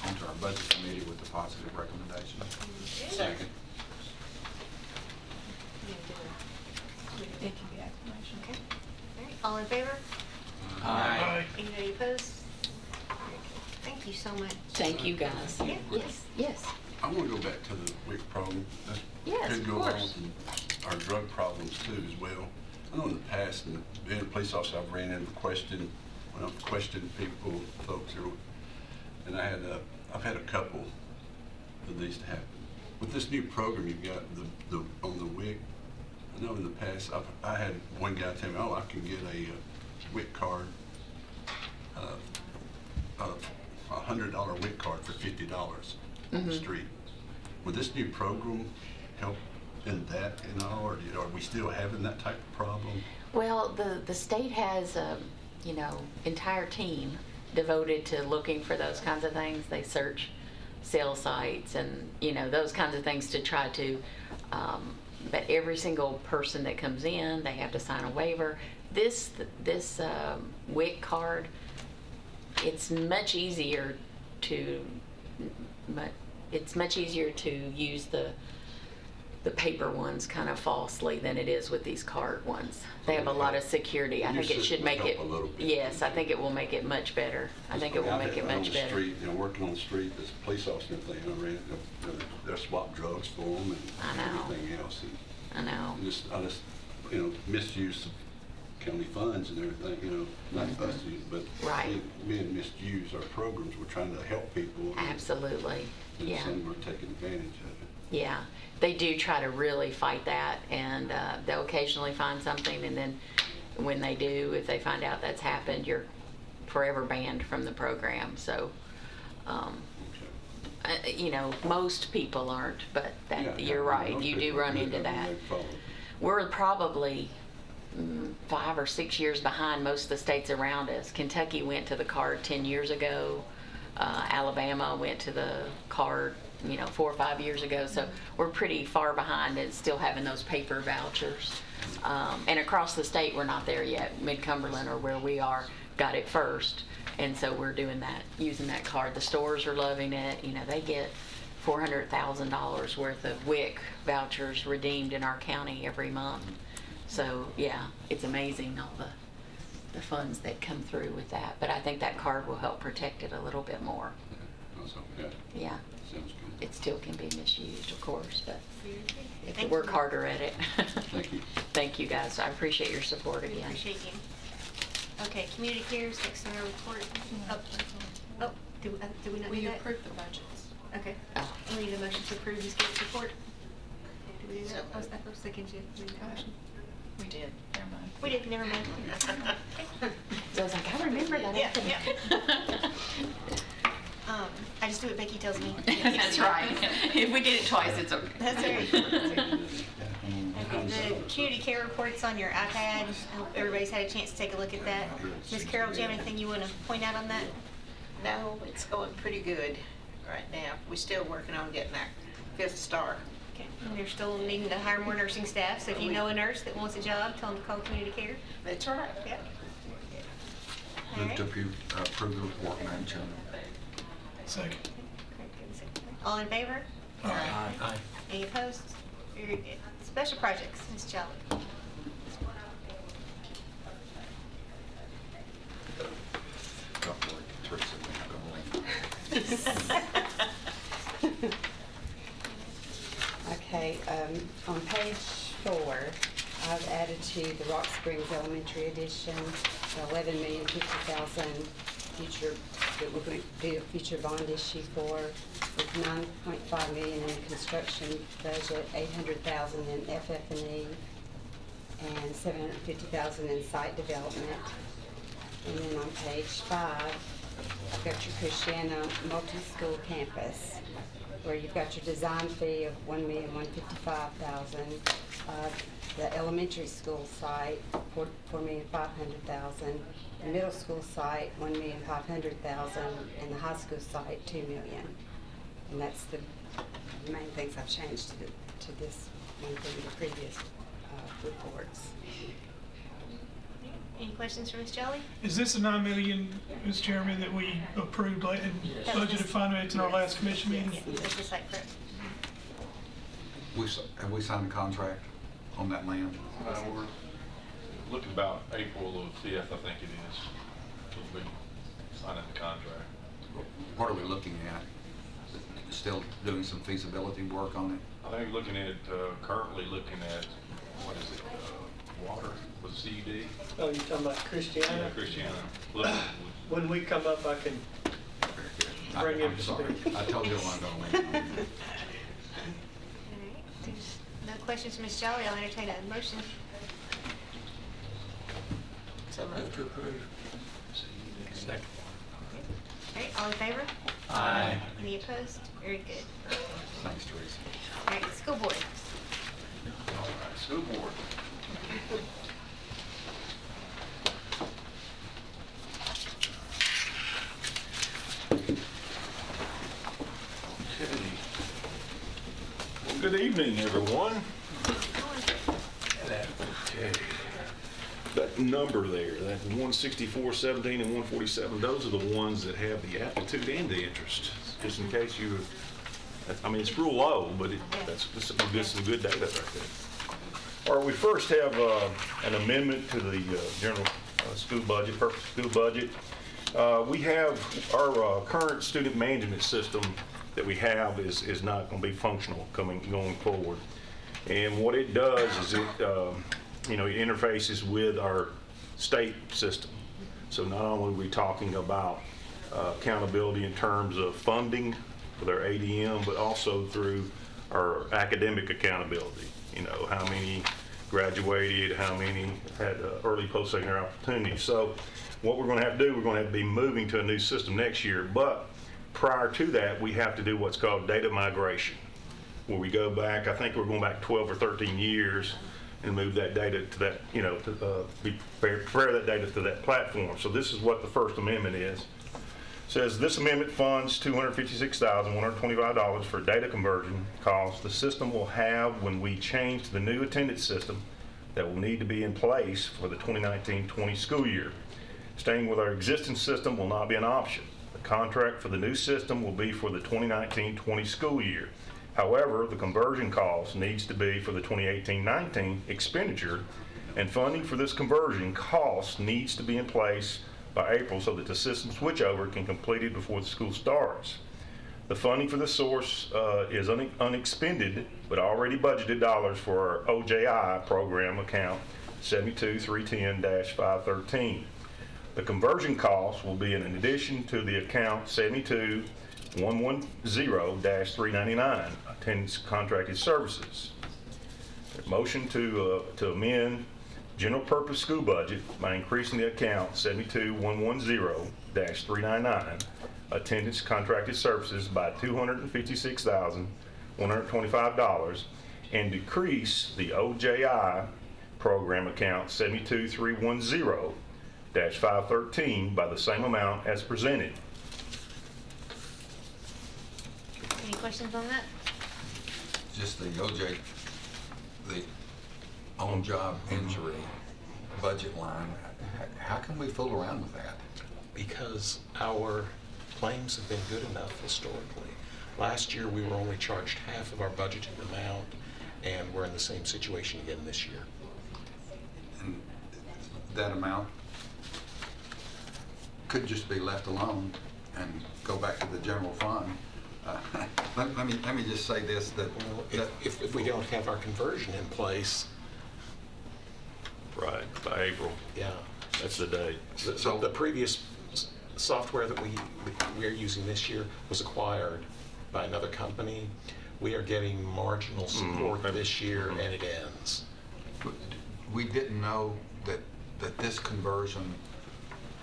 onto our budget committee with a positive recommendation. Second. Okay. All right. All in favor? Aye. Anybody opposed? Thank you so much. Thank you, guys. Yeah. Yes. I want to go back to the WIC program. That Yes, could of go along course. with our drug problems too as well. I know in the past, and being a police officer, I've ran into when I've questioned people, folks here, and I've had a couple of these to happen. With this new program you've got on the WIC, I know in the past, I had one guy tell me, oh, I can get a WIC card, a $100 WIC card for $50 on the street. Would this new program help in that or are we still having that type of problem? Well, the state has entire team devoted to looking for those kinds of things. They search cell sites and those kinds of things to try to. But every single person that comes in, they have to sign a waiver. This WIC card, it's much easier to use the the paper ones kind of falsely than it is with these card ones. They have a lot of security. I Your think it should system make will it, help a little bit. yes, I think it will make it much better. I think it will make it On much the better. street, working on the street, as a police officer and everything, I ran, they'll swap drugs for them I and know. everything else. I know. And I just, misuse of county funds and everything, not us, but Right. being misused our programs. We're trying to help people. Absolutely, And yeah. some are taking advantage of it. Yeah, they do try to really fight that, and they'll occasionally find something, and then when they do, if they find out that's happened, you're forever banned from the program. So, most people aren't, but Yeah, you're right. most You do people run do. into I mean, that. they follow. We're probably 5 or 6 years behind most of the states around us. Kentucky went to the card 10 years ago. Alabama went to the card, 4 or 5 years ago. So we're pretty far behind and still having those paper vouchers. And across the state, we're not there yet. Mid-Cumberland, or where we are, got it first. And so we're doing that, using that card. The stores are loving it. They get $400,000 worth of WIC vouchers redeemed in our county every month. So yeah, it's amazing all the funds that come through with that. But I think that card will help protect it a little bit more. Also, yeah, Yeah, sounds good. it still can be misused, of course, but you have to Thank work you. harder at it. Thank you. Thank you, guys. I appreciate your support We again. appreciate you. Okay, community cares, next on our report. Oh, do we not do We that? approved the budgets. Okay. Oh. We need a motion to approve this case report. Did we do that? So I was thinking to do that motion. We did, never mind. We did, never mind. So I was like, I remember that. Yeah, happened. I just do what Becky tells me. That's right. If we did it twice, it's okay. That's right. That's right. Okay, the community care report's on your iPad. I hope everybody's had a chance to take a look at that. Ms. Carroll, do you have anything you want to point out on that? No, it's going pretty good right now. We're still working on getting our 5th star. Okay. And we're still needing to hire more nursing staff, so if you know a nurse that wants a job, tell them to call community care. That's right. Yep. All Move right. to approve the report, Madam Chairman. Second. All in favor? Aye. Any opposed? Very good. Special projects, Ms. Jolly. Don't worry, Teresa, we're not gonna leave. Okay, on page 4, I've added to the Rock Springs Elementary Edition, the $11,050,000 future, that we're going to do a future bond issue for, with $9.5 million in construction budget, $800,000 in FF&E, and $750,000 in site development. And then on page 5, you've got your Christiana multi-school campus, where you've got your design fee of $1,155,000. The elementary school site, $4,500,000. The middle school site, $1,500,000, and the high school site, $2 million. And that's the main things I've changed to this one from the previous reports. Any questions for Ms. Jolly? Is this the $9 million, Mr. Chairman, that we approved and Yes. budgeted finance in our last commission meeting? Yes, that's the site prep. Have we signed a contract on that land? We're looking about April of 5th, I think it is. We'll be signing the contract. What are we looking at? Still doing some feasibility work on it? I think we're looking at, currently looking at, what is it, water with CED? Oh, you're talking about Christiana? Yeah, Christiana. Look, When we come up, I can bring I'm it to sorry. speak. I told you I wasn't gonna leave. All right. There's no questions for Ms. Jolly. I'll entertain a motion. So Move to approve. Second. All right, all in favor? Aye. Any opposed? Very good. Thanks, Teresa. All right, school board. all right, school board. Okay. Well, good evening, everyone. Okay. That number there, that 164.17 and 147, those are the ones that have the aptitude and the interest. Just in case you I mean, it's real low, but this is a good data right there. All right, we first have an amendment to the general school budget, purpose school budget. We have our current student management system that we have is not going to be functional going forward. And what it does is it interfaces with our state system. So not only are we talking about accountability in terms of funding with our ADM, but also through our academic accountability. You know, how many graduated, how many had early post-secondary opportunities. So what we're going to have to do, we're going to have to be moving to a new system next year. But prior to that, we have to do what's called data migration, where we go back, I think we're going back 12 or 13 years and move that data to that, prepare that data to that platform. So this is what the First Amendment is. It says this amendment funds $256,125 for data conversion costs the system will have when we change to the new attendance system that will need to be in place for the 2019-20 school year. Staying with our existing system will not be an option. The contract for the new system will be for the 2019-20 school year. However, the conversion cost needs to be for the 2018-19 expenditure, and funding for this conversion cost needs to be in place by April so that the system switchover can be completed before the school starts. The funding for this source is unexpended, but already budgeted dollars for our OJI program account 72310-513. The conversion cost will be in addition to the account 72110-399, attendance contracted services. Motion to amend general purpose school budget by increasing the account 72110-399, attendance contracted services by $256,125, and decrease the OJI program account 72310-513 by the same amount as presented. Any questions on that? Just the the on-job injury budget line, how can we fool around with that? Because our claims have been good enough historically. Last year, we were only charged half of our budgeted amount, and we're in the same situation again this year. And that amount could just be left alone and go back to the general fund. Let me just say this, that if we don't have our conversion in place. Right, by April. Yeah. That's the date. So the previous software that we are using this year was acquired by another company. We are getting marginal support this year, and it ends. We didn't know that this conversion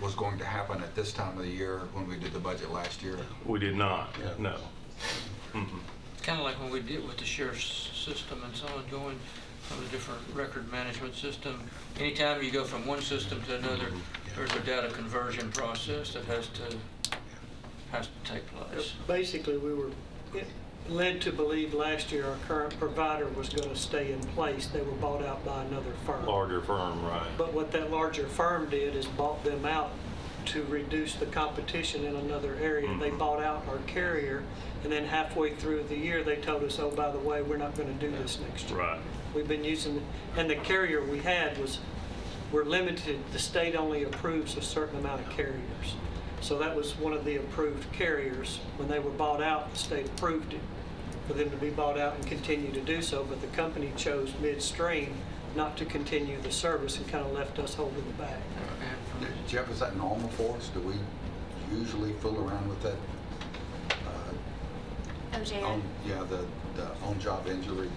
was going to happen at this time of the year when we did the budget last year. We did not, no. Kind of like when we did with the sheriff's system and so on, going from a different record management system. Anytime you go from one system to another, there's a data conversion process that has to take place. Basically, we were led to believe last year our current provider was going to stay in place. They were bought out by another firm. Larger firm, right. But what that larger firm did is bought them out to reduce the competition in another area. They bought out our carrier, and then halfway through the year, they told us, oh, by the way, we're not going to do this next year. Right. We've been using, and the carrier we had we're limited, the state only approves a certain amount of carriers. So that was one of the approved carriers. When they were bought out, the state approved it for them to be bought out and continue to do so, but the company chose midstream not to continue the service and kind of left us holding the bag. Jeff, is that normal for us? Do we usually fool around with that? OJI? The on-job injury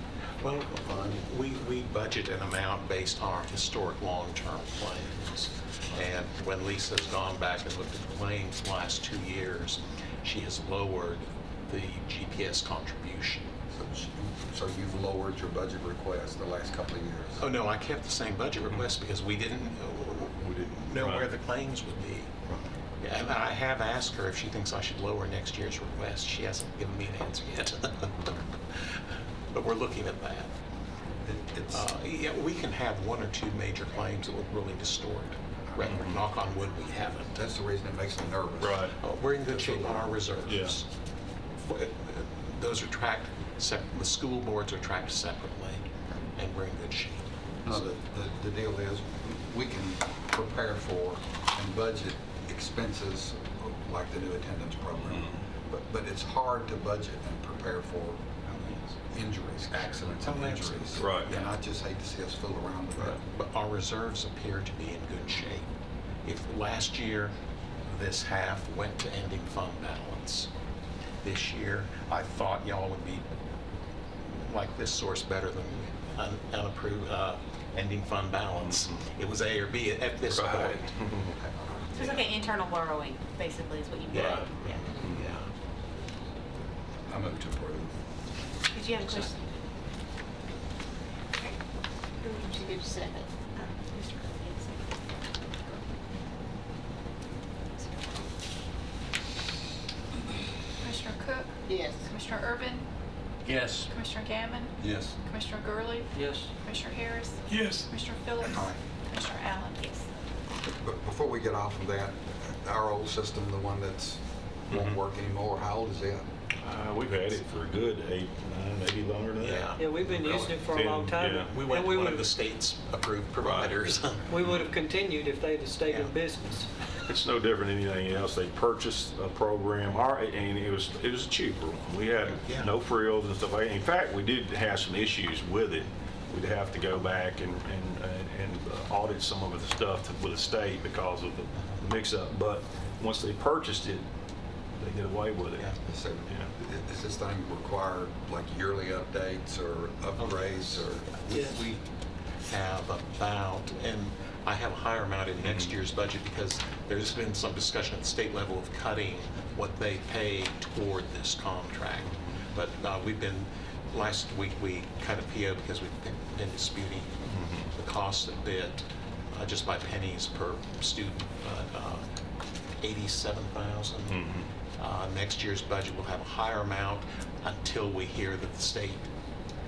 Well, fund? we budget an amount based on our historic long-term claims. And when Lisa's gone back and looked at the claims the last 2 years, she has lowered the GPS contribution. So you've lowered your budget request the last couple of years? Oh, no, I kept the same budget request because we didn't know where the claims would be. And I have asked her if she thinks I should lower next year's request. She hasn't given me an answer yet. But we're looking at that. Yeah, we can have 1 or 2 major claims that would really distort. Rather, knock on wood, we haven't. That's the reason it makes me nervous. Right. We're in good shape on our reserves. Yes. those are tracked, the school boards are tracked separately, and we're in good shape. No, the deal is, we can prepare for and budget expenses like the new attendance program, but it's hard to budget and prepare for injuries, accidents and injuries. Right. And I just hate to see us fool around with that. But our reserves appear to be in good shape. If last year, this half went to ending fund balance, this year, I thought y'all would be like this source better than unapproved ending fund balance. It was A or B at this Right. point. So it's like an internal borrowing, basically, is what you Yeah. get. Yeah. I move to approve. Did you have a question? Okay. Who did you second? Mr. Commissioner Cook? Yes. Commissioner Urban? Yes. Commissioner Gammon? Yes. Commissioner Gurley? Yes. Commissioner Harris? Yes. Commissioner Phillips? Aye. Commissioner Allen? Yes. But before we get off of that, our old system, the one that's won't work anymore, how old is it? We've had it for a good 8, 9, maybe longer than that. Yeah. Yeah, we've been using it for a long time. Yeah. We went And to one of would- the state's approved providers. We would have continued if they'd have stayed in Yeah. business. It's no different than anything else. They purchased a program, and it was a cheaper one. We had Yeah. no frills and stuff like that. In fact, we did have some issues with it. We'd have to go back and audit some of the stuff with the state because of the mix-up. But once they purchased it, they did away with it. Yeah. So, Yeah. Is this thing required like yearly updates or upgrades or? Yes. We have about, and I have a higher amount in next year's budget because there's been some discussion at the state level of cutting what they pay toward this contract. But last week we cut a PO because we've been disputing the cost a bit, just by pennies per student, 87,000. Next year's budget will have a higher amount until we hear that the state,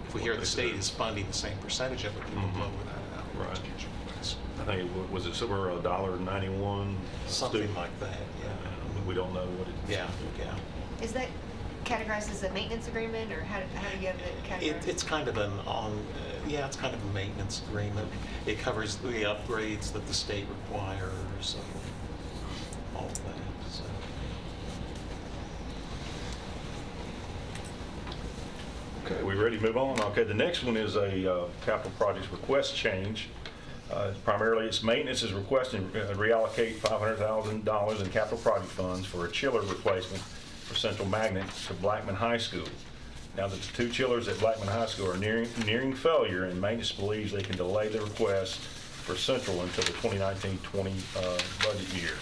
if we hear the state is funding the same percentage of it, we will blow that out. Right. Next year's request. I think, was it somewhere around $1.91? Something like that, yeah. We don't know what it. Yeah. Is that categorized as a maintenance agreement, or how do you have it categorized? It's kind of it's kind of a maintenance agreement. It covers the upgrades that the state requires and all of that, so. Okay, we ready to move on? Okay, the next one is a capital projects request change. Primarily, its maintenance is requesting reallocate $500,000 in capital project funds for a chiller replacement for Central Magnet to Blackman High School. Now, the two chillers at Blackman High School are nearing failure, and maintenance believes they can delay the request for Central until the 2019-20 budget year.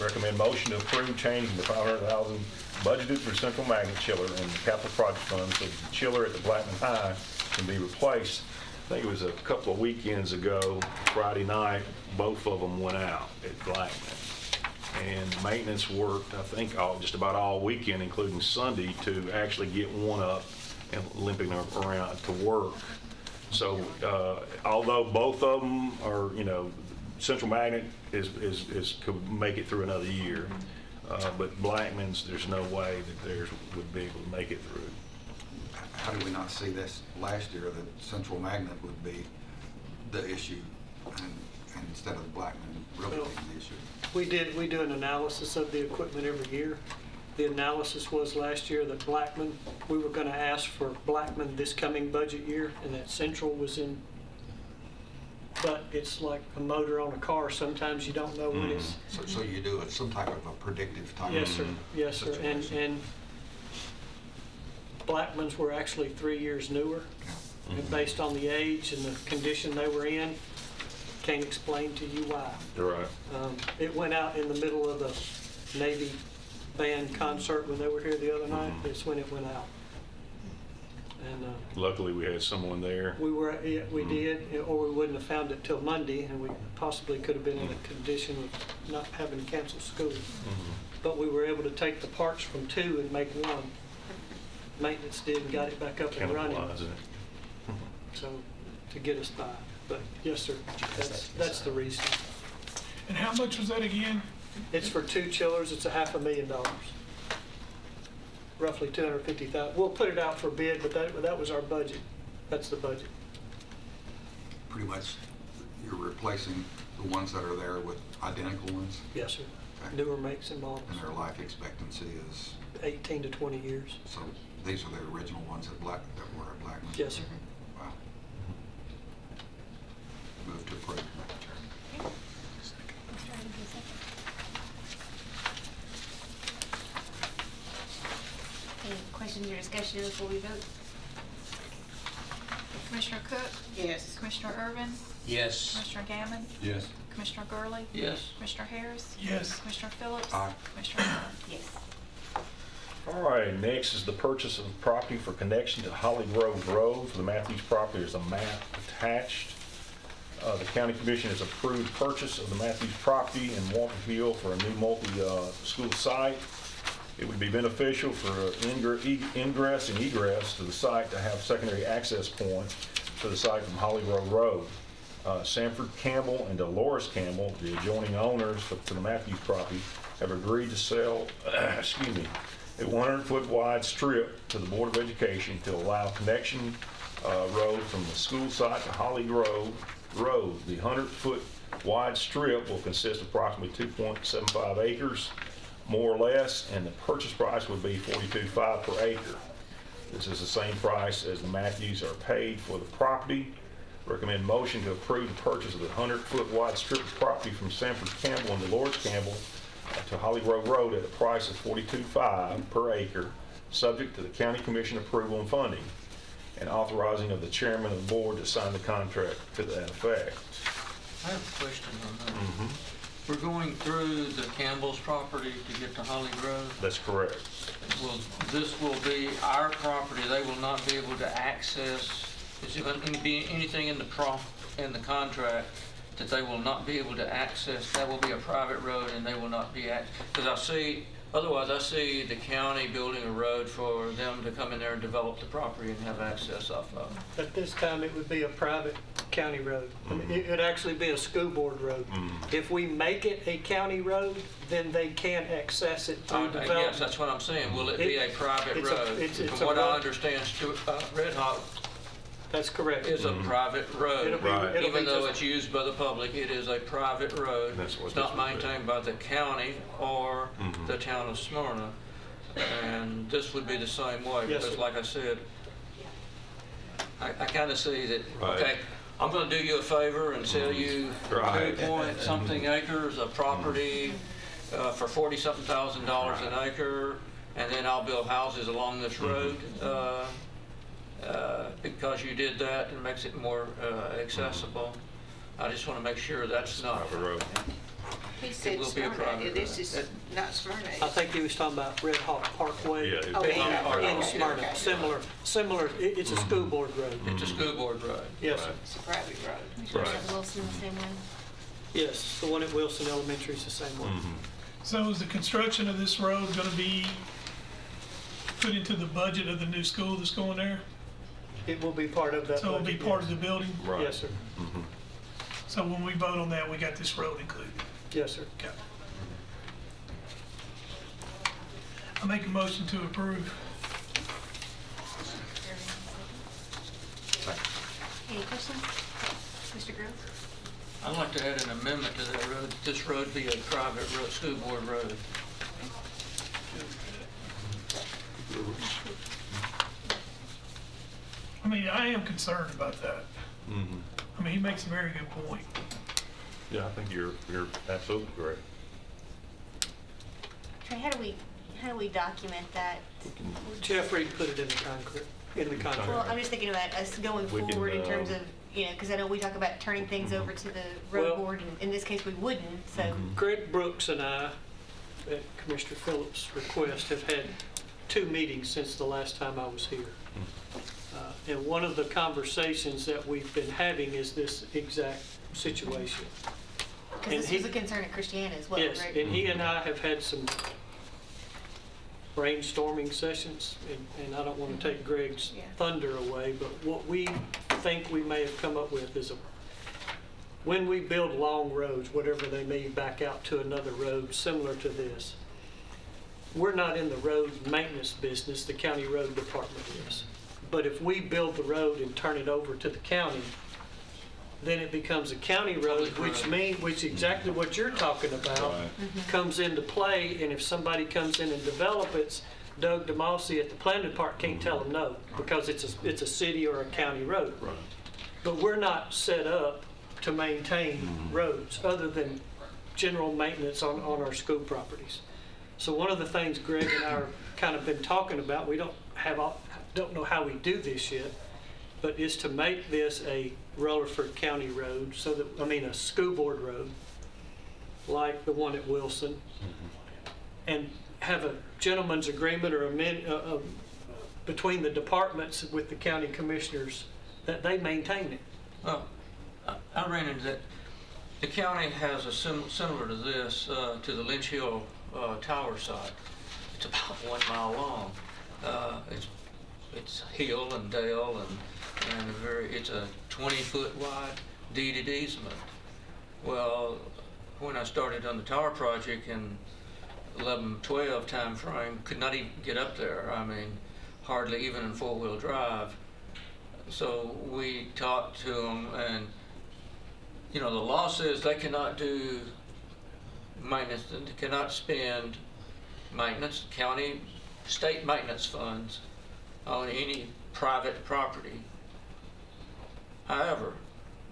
Recommend motion to approve changing the $500,000 budgeted for Central Magnet chiller and the capital project funds so the chiller at the Blackman High can be replaced. I think it was a couple of weekends ago, Friday night, both of them went out at Blackman. And maintenance worked, I think, just about all weekend, including Sunday, to actually get one up and limping around to work. So although both of them are, Central Magnet could make it through another year, but Blackman's, there's no way that theirs would be able to make it through. How did we not see this last year, that Central Magnet would be the issue and instead of Blackman really being the issue? We do an analysis of the equipment every year. The analysis was last year that Blackman, we were going to ask for Blackman this coming budget year, and that Central was in. But it's like a motor on a car. Sometimes you don't know when it's. So you do some type of a predictive time. Yes, sir. Yes, sir. And Blackmans were actually 3 years newer. And based on the age and the condition they were in, can't explain to you why. Right. It went out in the middle of the Navy band concert when they were here the other night. That's when it went out. And Luckily, we had someone there. we did, or we wouldn't have found it till Monday, and we possibly could have been in a condition of not having to cancel school. But we were able to take the parts from two and make one. Maintenance did and got it back up and running. Cannibalizing it. So, to get us by. But yes, sir, that's the reason. And how much was that again? It's for two chillers, it's $500,000. roughly 250,000. We'll put it out for bid, but that was our budget. That's the budget. Pretty much, you're replacing the ones that are there with identical ones, Yes, sir. Okay. Newer makes and models, and their life expectancy is, 18 to 20 years. so these are the original ones that were at Blackman? Yes, sir. Wow. Move to approve, Madam Chair. Any questions or discussion before we vote? Commissioner Cook? Yes. Commissioner Irvin? Yes. Commissioner Gammon? Yes. Commissioner Gurley? Yes. Commissioner Harris? Yes. Commissioner Phillips? Aye. Commissioner Warren? Yes. All right, next is the purchase of property for connection to Holly Grove Road. For the Matthews property, there's a map attached. The county commission has approved purchase of the Matthews property in Walker Hill for a new multi-school site. It would be beneficial for ingress and egress to the site to have secondary access points to the site from Holly Grove Road. Sanford Campbell and Dolores Campbell, the adjoining owners for the Matthews property, have agreed to sell, a 100-foot wide strip to the Board of Education to allow connection road from the school site to Holly Grove Road. The 100-foot wide strip will consist of approximately 2.75 acres, more or less, and the purchase price would be $42.5 per acre. This is the same price as the Matthews are paid for the property. Recommend motion to approve the purchase of the 100-foot wide strip of property from Sanford Campbell and Dolores Campbell to Holly Grove Road at a price of $42.5 per acre, subject to the county commission approval and funding, and authorizing of the chairman of the board to sign the contract to that effect. I have a question on that. We're going through the Campbell's property to get to Holly Grove. That's correct. Well, this will be our property. They will not be able to access. Is there going to be anything in the contract that they will not be able to access? That will be a private road, and they will not be because otherwise I see the county building a road for them to come in there and develop the property and have access off of. At this time, it would be a private county road. I mean, it'd actually be a school board road. If we make it a county road, then they can't access it through development. Yes, that's what I'm saying. Will it be a private road? It's From a what road. I understand, Red Hawk That's correct. is a private road. It'll be Even though just- it's used by the public, it is a private road. That's what It's not this would be. maintained by the county or the town of Smyrna. And this would be the same way, Yes, because sir. like I said, I kind of see that, Right. okay, I'm going to do you a favor and sell you Right. 2-point-something acres of property for $40-something thousand an acre, and then I'll build houses along this road. Because you did that, it makes it more accessible. I just want to make sure that's not. Private road. He It said will be a Smyrna. private This road. is not Smyrna. I think he was talking about Red Hawk Parkway. Yeah, Oh, it's- yeah. In Smyrna, Okay. similar, it's a school board road. It's a school board road. Yes, sir. It's a private road. Commissioner Wilson, the same way? Yes, the one at Wilson Elementary is the same one. So is the construction of this road going to be put into the budget of the new school that's going there? It will be part of that So it'll be budget, part of yes. the building? Right. Yes, sir. So when we vote on that, we got this road included? Yes, sir. Okay. I make a motion to approve. Any questions? Mr. Grove? I'd like to add an amendment to that road, that this road be a private road, school board road. I mean, I am concerned about that. I mean, he makes a very good point. Yeah, I think you're absolutely correct. Trey, how do we document that? Jeffrey put it in the contract. Well, I'm just thinking about us going We can, forward in terms of, because I know we talk about turning things over to the road Well- board, and in this case, we wouldn't, so. Greg Brooks and I, at Commissioner Phillips' request, have had 2 meetings since the last time I was here. And one of the conversations that we've been having is this exact situation. Because this And was a he- concern at Christiana as well, Yes, right? and he and I have had some brainstorming sessions, and I don't want to take Greg's Yeah. thunder away, but what we think we may have come up with is when we build long roads, whatever they may back out to another road similar to this, we're not in the road maintenance business, the county road department is. But if we build the road and turn it over to the county, then it becomes a county road, which exactly what you're talking about comes into play. And if somebody comes in and develops it, Doug DeMossi at the planning department can't tell them no, because it's a city or a county road. But we're not set up to maintain roads other than general maintenance on our school properties. So one of the things Greg and I are kind of been talking about, we don't know how we do this yet, but is to make this a Rutherford County road, so that, a school board road, like the one at Wilson, and have a gentleman's agreement or between the departments with the county commissioners that they maintain it. Well, I ran into that. The county has a similar to this, to the Lynch Hill Tower site. It's about 1 mile long. It's hill and dale, and it's a 20-foot wide deeded easement. Well, when I started on the tower project in 11-12 time frame, could not even get up there. Hardly even in 4-wheel drive. So we talked to them, and the law says they cannot do maintenance, they cannot spend maintenance, county, state maintenance funds on any private property. However,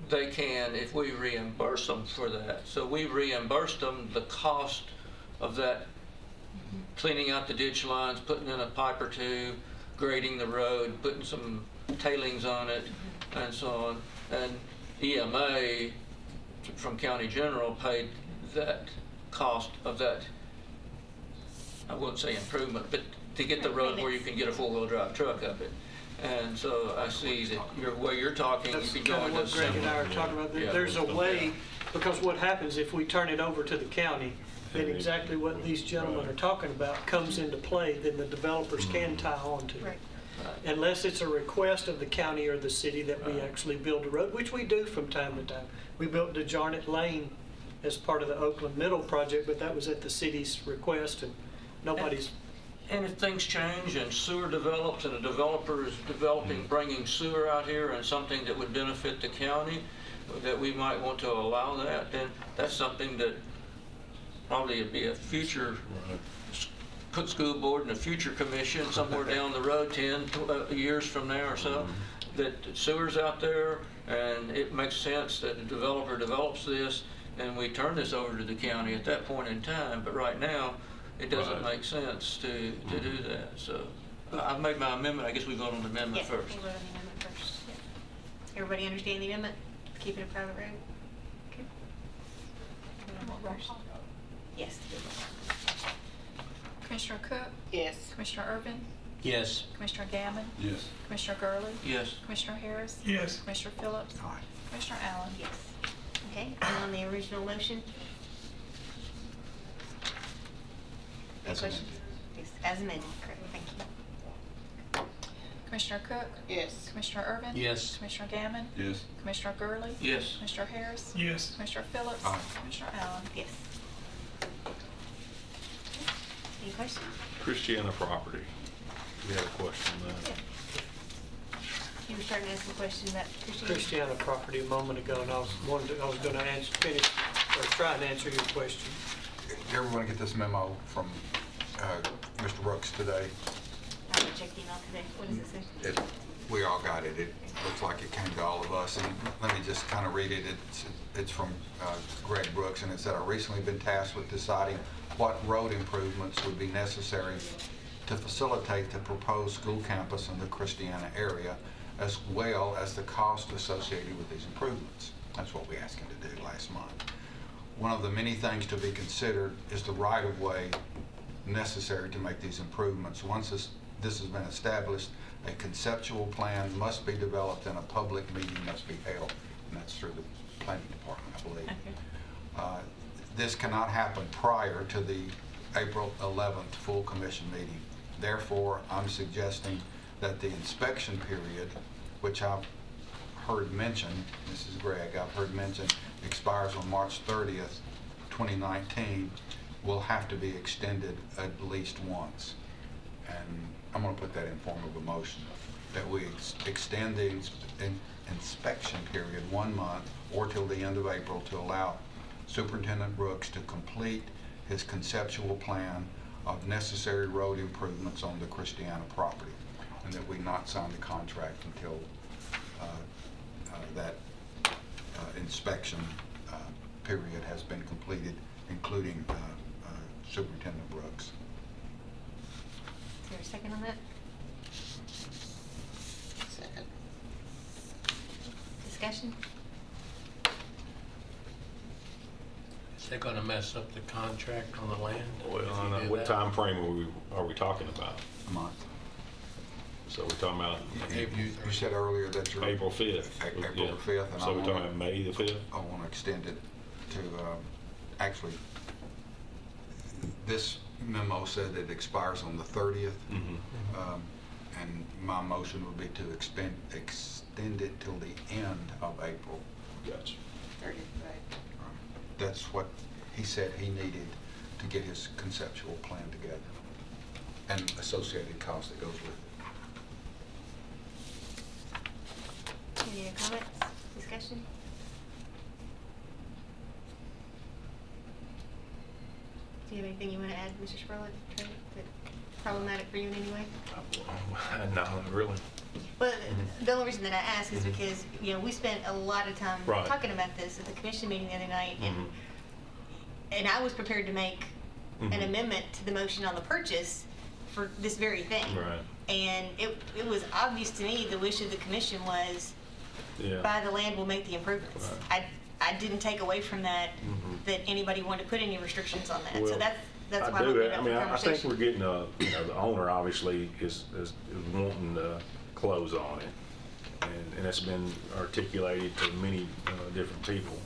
they can if we reimburse them for that. So we reimbursed them the cost of that, cleaning out the ditch lines, putting in a pipe or two, grading the road, putting some tailings on it, and so on. And EMA from County General paid that cost of that, I wouldn't say improvement, but to get the road where you can get a 4-wheel drive truck up it. And so I see that where you're talking, you That's could kind go of into what Greg and I are talking about. There's a way, because what happens if we turn it over to the county, then exactly what these gentlemen are talking about comes into play, then the developers can tie on to it. Unless it's a request of the county or the city that we actually build a road, which we do from time to time. We built DeJarnett Lane as part of the Oakland Middle project, but that was at the city's request, and nobody's... And if things change and sewer develops and a developer is developing, bringing sewer out here and something that would benefit the county, that we might want to allow that, then that's something that probably would be a future school board and a future commission somewhere down the road, 10 years from now or so, that sewer's out there and it makes sense that the developer develops this and we turn this over to the county at that point in time. But right now, it doesn't make sense to do that. So I've made my amendment. I guess we vote on the amendment first. We'll vote on the amendment first. Yeah. Everybody understand the amendment? Keep it a private road? Okay. Yes. Commissioner Cook? Yes. Commissioner Urban? Yes. Commissioner Gammon? Yes. Commissioner Gurley? Yes. Commissioner Harris? Yes. Commissioner Phillips? Aye. Commissioner Allen? Yes. Okay, and on the original motion? Any questions? Yes, as amended, correct, thank you. Commissioner Cook? Yes. Commissioner Urban? Yes. Commissioner Gammon? Yes. Commissioner Gurley? Yes. Commissioner Harris? Yes. Commissioner Phillips? Aye. Commissioner Allen? Yes. Any questions? Christiana property. We had a question on that. You were starting to ask a question about Christiana? Christiana property a moment ago, and I was going to finish or try and answer your question. Did everyone get this memo from Mr. Brooks today? I haven't checked the email today. What does it say? We all got it. It looks like it came to all of us. And let me just kind of read it. It's from Greg Brooks, and it said, "I've recently been tasked with deciding what road improvements would be necessary to facilitate the proposed school campus in the Christiana area, as well as the cost associated with these improvements." That's what we asked him to do last month. One of the many things to be considered is the right-of-way necessary to make these improvements. Once this has been established, a conceptual plan must be developed and a public meeting must be held, and that's through the planning department, I believe. Okay. This cannot happen prior to the April 11th full commission meeting. Therefore, I'm suggesting that the inspection period, which I've heard mentioned, Mrs. Gregg, I've heard mentioned, expires on March 30th, 2019, will have to be extended at least once. And I'm going to put that in form of a motion, that we extend the inspection period 1 month or till the end of April to allow Superintendent Brooks to complete his conceptual plan of necessary road improvements on the Christiana property, and that we not sign the contract until that inspection period has been completed, including Superintendent Brooks. Is there a second on that? Second. Discussion? Is that gonna mess up the contract on the land? Well, if you I know. do What that? time frame are we talking about? A month. So we're talking about You said earlier that you're... April 5th. April Yeah. the 5th. And So we're talking about May the 5th? I want to extend it to, actually, this memo said it expires on the 30th. And my motion would be to extend it till the end of April. Gotcha. 30th, right. That's what he said he needed to get his conceptual plan together and associated cost that goes with it. Any other comments, discussion? Do you have anything you want to add, Mr. Spurlock? That's problematic for you in any way? No, not really. Well, the only reason that I ask is because, we spent a lot of time Right. talking about this at the commission meeting the other night, and I was prepared to make an amendment to the motion on the purchase for this very thing. Right. And it was obvious to me the wish of the commission was Yeah. buy the land, we'll make the improvements. I didn't take away from that that anybody wanted to put any restrictions on that. So Well, that's why I I'm do. opening I up mean, the I think conversation. we're getting the owner obviously is wanting to close on it, and that's been articulated to many different people.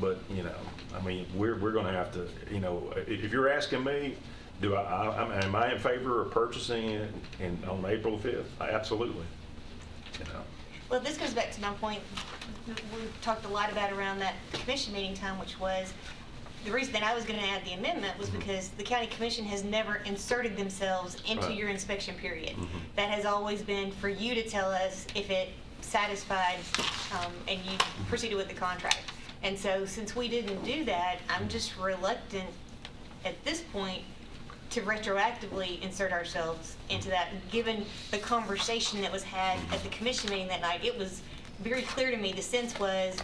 But I mean, we're going to have to, if you're asking me, am I in favor of purchasing it on April 5th? Absolutely. Well, this goes back to my point we talked a lot about around that commission meeting time, which was the reason that I was going to add the amendment was because the county commission has never inserted themselves into Right. your inspection period. That has always been for you to tell us if it satisfied and you proceeded with the contract. And so since we didn't do that, I'm just reluctant at this point to retroactively insert ourselves into that. Given the conversation that was had at the commission meeting that night, it was very clear to me the sense was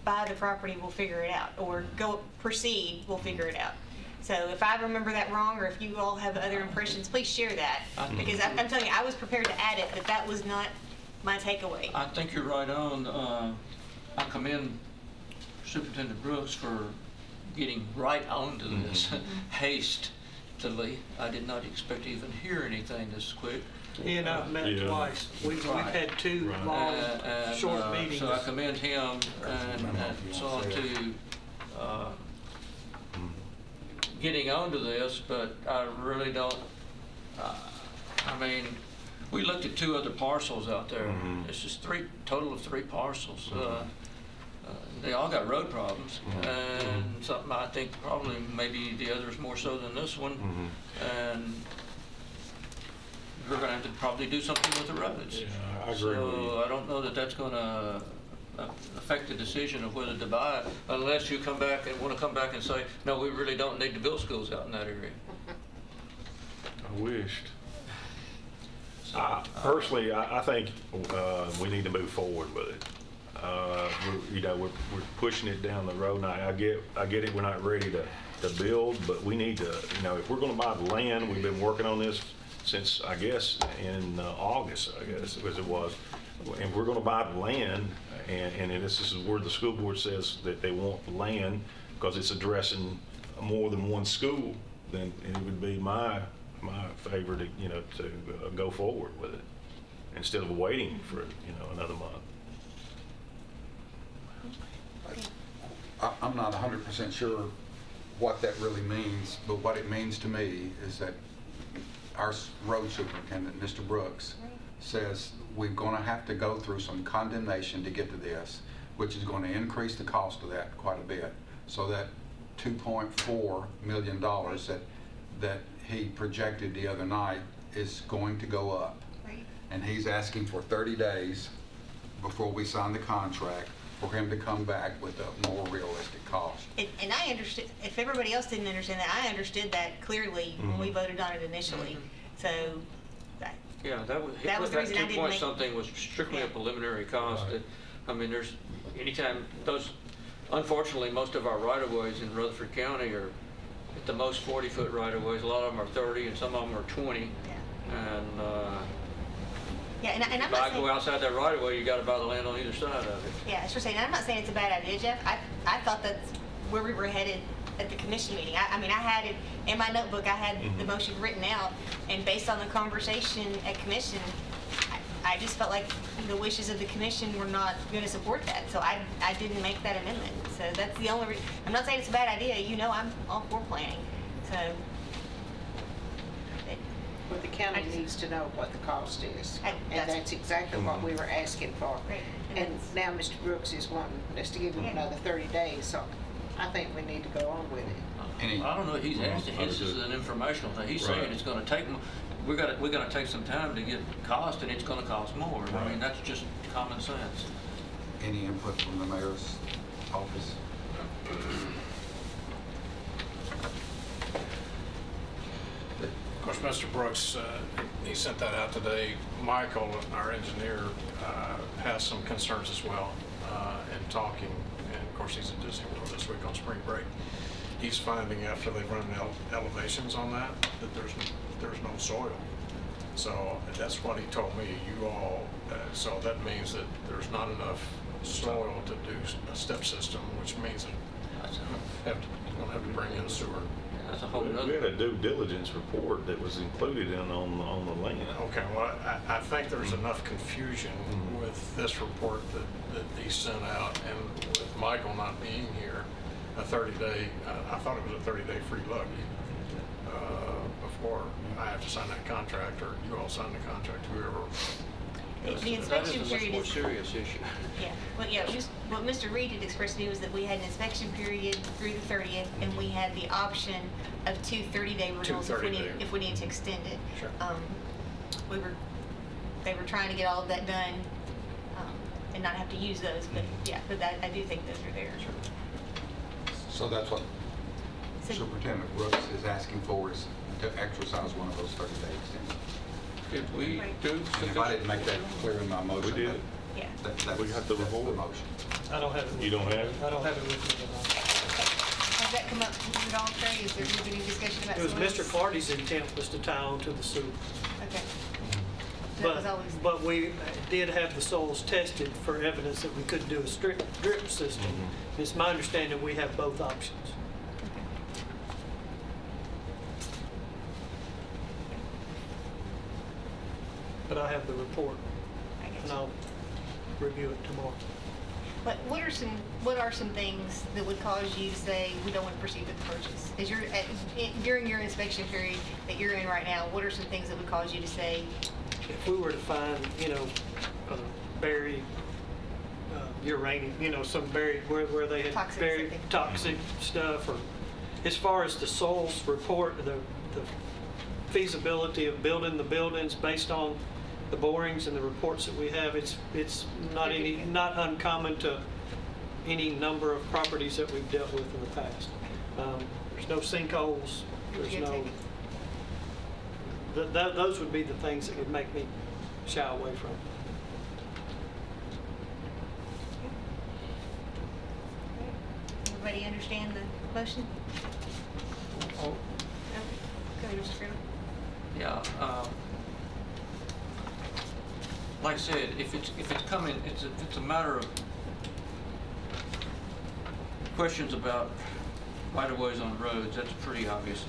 buy the property, we'll figure it out, or proceed, we'll figure it out. So if I remember that wrong, or if you all have other impressions, please share that. Because I'm telling you, I was prepared to add it, but that was not my takeaway. I think you're right on. I commend Superintendent Brooks for getting right onto this hastily. I did not expect to even hear anything this quick. He and I met twice. We've had two long, short meetings. So I commend him and so on to getting onto this, but I really don't, I mean, we looked at 2 other parcels out there. It's just total of 3 parcels. They all got road problems, and something I think probably maybe the others more so than this one. And we're going to have to probably do something with the roads. Yeah, I agree with you. So I don't know that that's going to affect the decision of whether to buy it, unless you come back and want to come back and say, no, we really don't need to build schools out in that area. I wished. Personally, I think we need to move forward with it. We're pushing it down the road. Now, I get it. We're not ready to build, but we need to. If we're going to buy the land, we've been working on this since I guess in August. I guess as it was, and we're going to buy the land, and this is where the school board says that they want the land because it's addressing more than one school. Then it would be my favor to to go forward with it instead of waiting for another month. I'm not 100% sure what that really means, but what it means to me is that our road superintendent, Mr. Brooks, says we're going to have to go through some condemnation to get to this, which is going to increase the cost of that quite a bit, so that $2.4 million that he projected the other night is going to go up. Right. And he's asking for 30 days before we sign the contract for him to come back with a more realistic cost. And I understood, if everybody else didn't understand that, I understood that clearly when we voted on it initially. So, that, Yeah, that was the reason I that 2 didn't point make. something was strictly a Yeah. preliminary cost. I mean, there's, anytime those, unfortunately, most of our right-of-ways in Rutherford County are at the most 40-foot right-of-ways. A lot of them are 30 and some of them are 20. Yeah. And Yeah, and I'm if not I saying. go outside that right-of-way, you gotta buy the land on either side of it. Yeah, I was just saying, I'm not saying it's a bad idea, Jeff. I thought that's where we were headed at the commission meeting. I mean, I had it in my notebook, I had the motion written out, and based on the conversation at commission, I just felt like the wishes of the commission were not going to support that, so I didn't make that amendment. So that's the only reason. I'm not saying it's a bad idea. You know, I'm all for planning. So. But the county needs to know what the cost is. And that's- that's exactly what we were asking for. Right. And now Mr. Brooks is wanting us to give him another 30 days, so I think we need to go on with it. I don't know, he's asking, this is an informational thing. He's saying it's gonna take, we're gonna take some time to get cost, and it's gonna cost more. I mean, that's just common sense. Any input from the mayor's office? Of course, Mr. Brooks, he sent that out today. Michael, our engineer, has some concerns as well in talking, and of course, he's at Disney World this week on spring break. He's finding after they've run elevations on that there's no soil. So that's what he told me. You all, so that means that there's not enough soil to do a step system, which means that you're going to have to bring in sewer. That's a whole We nother. had a due diligence report that was included on the land. Okay, well, I think there's enough confusion with this report that he sent out, and with Michael not being here, a 30-day, I thought it was a 30-day free look before I have to sign that contract, or you all sign the contract, whoever. The inspection That is a much period more is. serious issue. Yeah, well, yeah, just what Mr. Reed had expressed to me was that we had an inspection period through the 30th, and we had the option of 2 30-day renewals if we needed to extend it. Sure. They were trying to get all of that done, and not have to use those, but yeah, but I do think those are there. So that's what So- Superintendent Brooks is asking for, is to exercise one of those 30-day extensions. Did we do And if I sufficient? didn't make that clear in my motion, We did. Yeah. that's We got the that's report. motion. I don't have it. You don't have it? I don't have it with me at all. Has that come up at all, Trey? Is there been any discussion about It was someone Mr. else? Clardy's intent was to tie on to the sewer. Okay. That was always. But we did have the soils tested for evidence that we could do a drip system. It's my understanding we have both options. But I have the report, I guess. and I'll review it tomorrow. But what are some things that would cause you to say we don't want to proceed with the purchase? Is during your inspection period that you're in right now, what are some things that would cause you to say, If we were to find, buried uranium, some buried where they had Toxic buried something. toxic stuff, or as far as the soils report, the feasibility of building the buildings based on the borings and the reports that we have, it's not uncommon to any number of properties that we've dealt with in the past. There's no sinkholes, there's no, those would be the things that would make me shy away from it. everybody understand the motion? Oh, No? Go ahead, Mr. Freeman. yeah, like I said, if it's coming, it's a matter of questions about right-of-ways on roads. That's pretty obvious.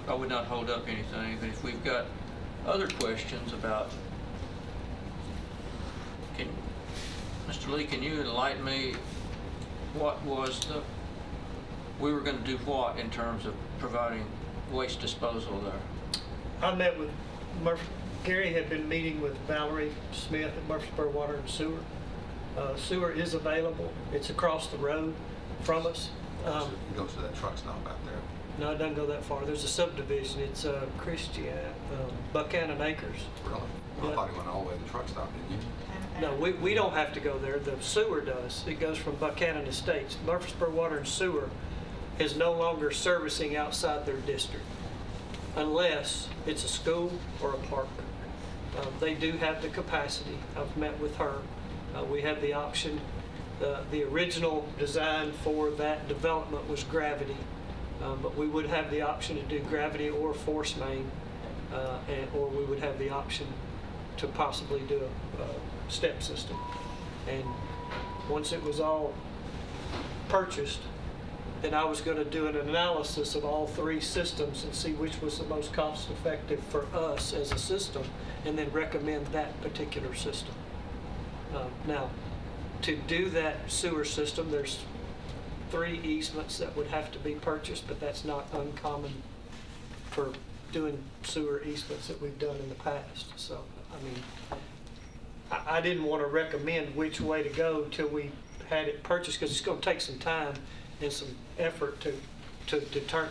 I would not hold up anything, but if we've got other questions about, Mr. Lee, can you enlighten me? What was we were going to do what in terms of providing waste disposal there? I met with Gary had been meeting with Valerie Smith at Murfreesboro Water and Sewer. Sewer is available. It's across the road from us. It goes to that truck stop out there. No, it doesn't go that far. There's a subdivision. It's Buchanan Acres. Really? I Yeah. thought he went all the way to the truck stop, didn't you? No, we don't have to go there. The sewer does. It goes from Buchanan Estates. Murfreesboro Water and Sewer is no longer servicing outside their district unless it's a school or a park. They do have the capacity. I've met with her. We have the option. The original design for that development was gravity, but we would have the option to do gravity or force main, or we would have the option to possibly do a step system. And once it was all purchased, then I was going to do an analysis of all three systems and see which was the most cost effective for us as a system, and then recommend that particular system. Now, to do that sewer system, there's 3 easements that would have to be purchased, but that's not uncommon for doing sewer easements that we've done in the past. So, I mean, I didn't want to recommend which way to go till we had it purchased, because it's going to take some time and some effort to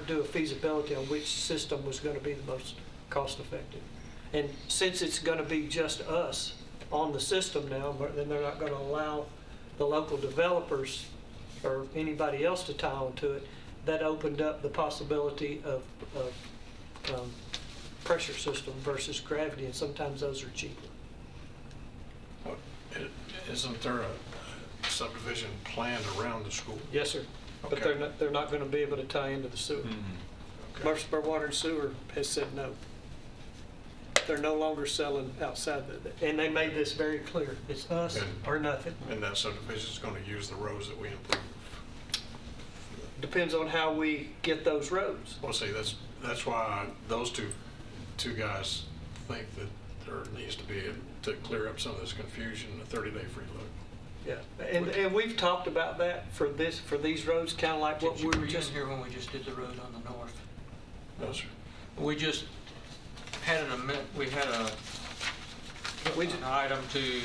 do a feasibility on which system was going to be the most cost effective. And since it's going to be just us on the system now, then they're not going to allow the local developers or anybody else to tie onto it. That opened up the possibility of pressure system versus gravity, and sometimes those are cheaper. Isn't there a subdivision planned around the school? Yes, sir. But Okay. they're not going to be able to tie into the sewer. Murfreesboro Water and Sewer has said no. They're no longer selling outside and they made this very clear. It's us or nothing. And that subdivision is going to use the roads that we improve. Depends on how we get those roads. Well, see, that's why those two guys think that there needs to be, to clear up some of this confusion, a 30-day free look. Yeah, and we've talked about that for these roads, kind of like what we Were were you just. in here when we just did the road on the north? No, sir. We just had an amendment, we had an item to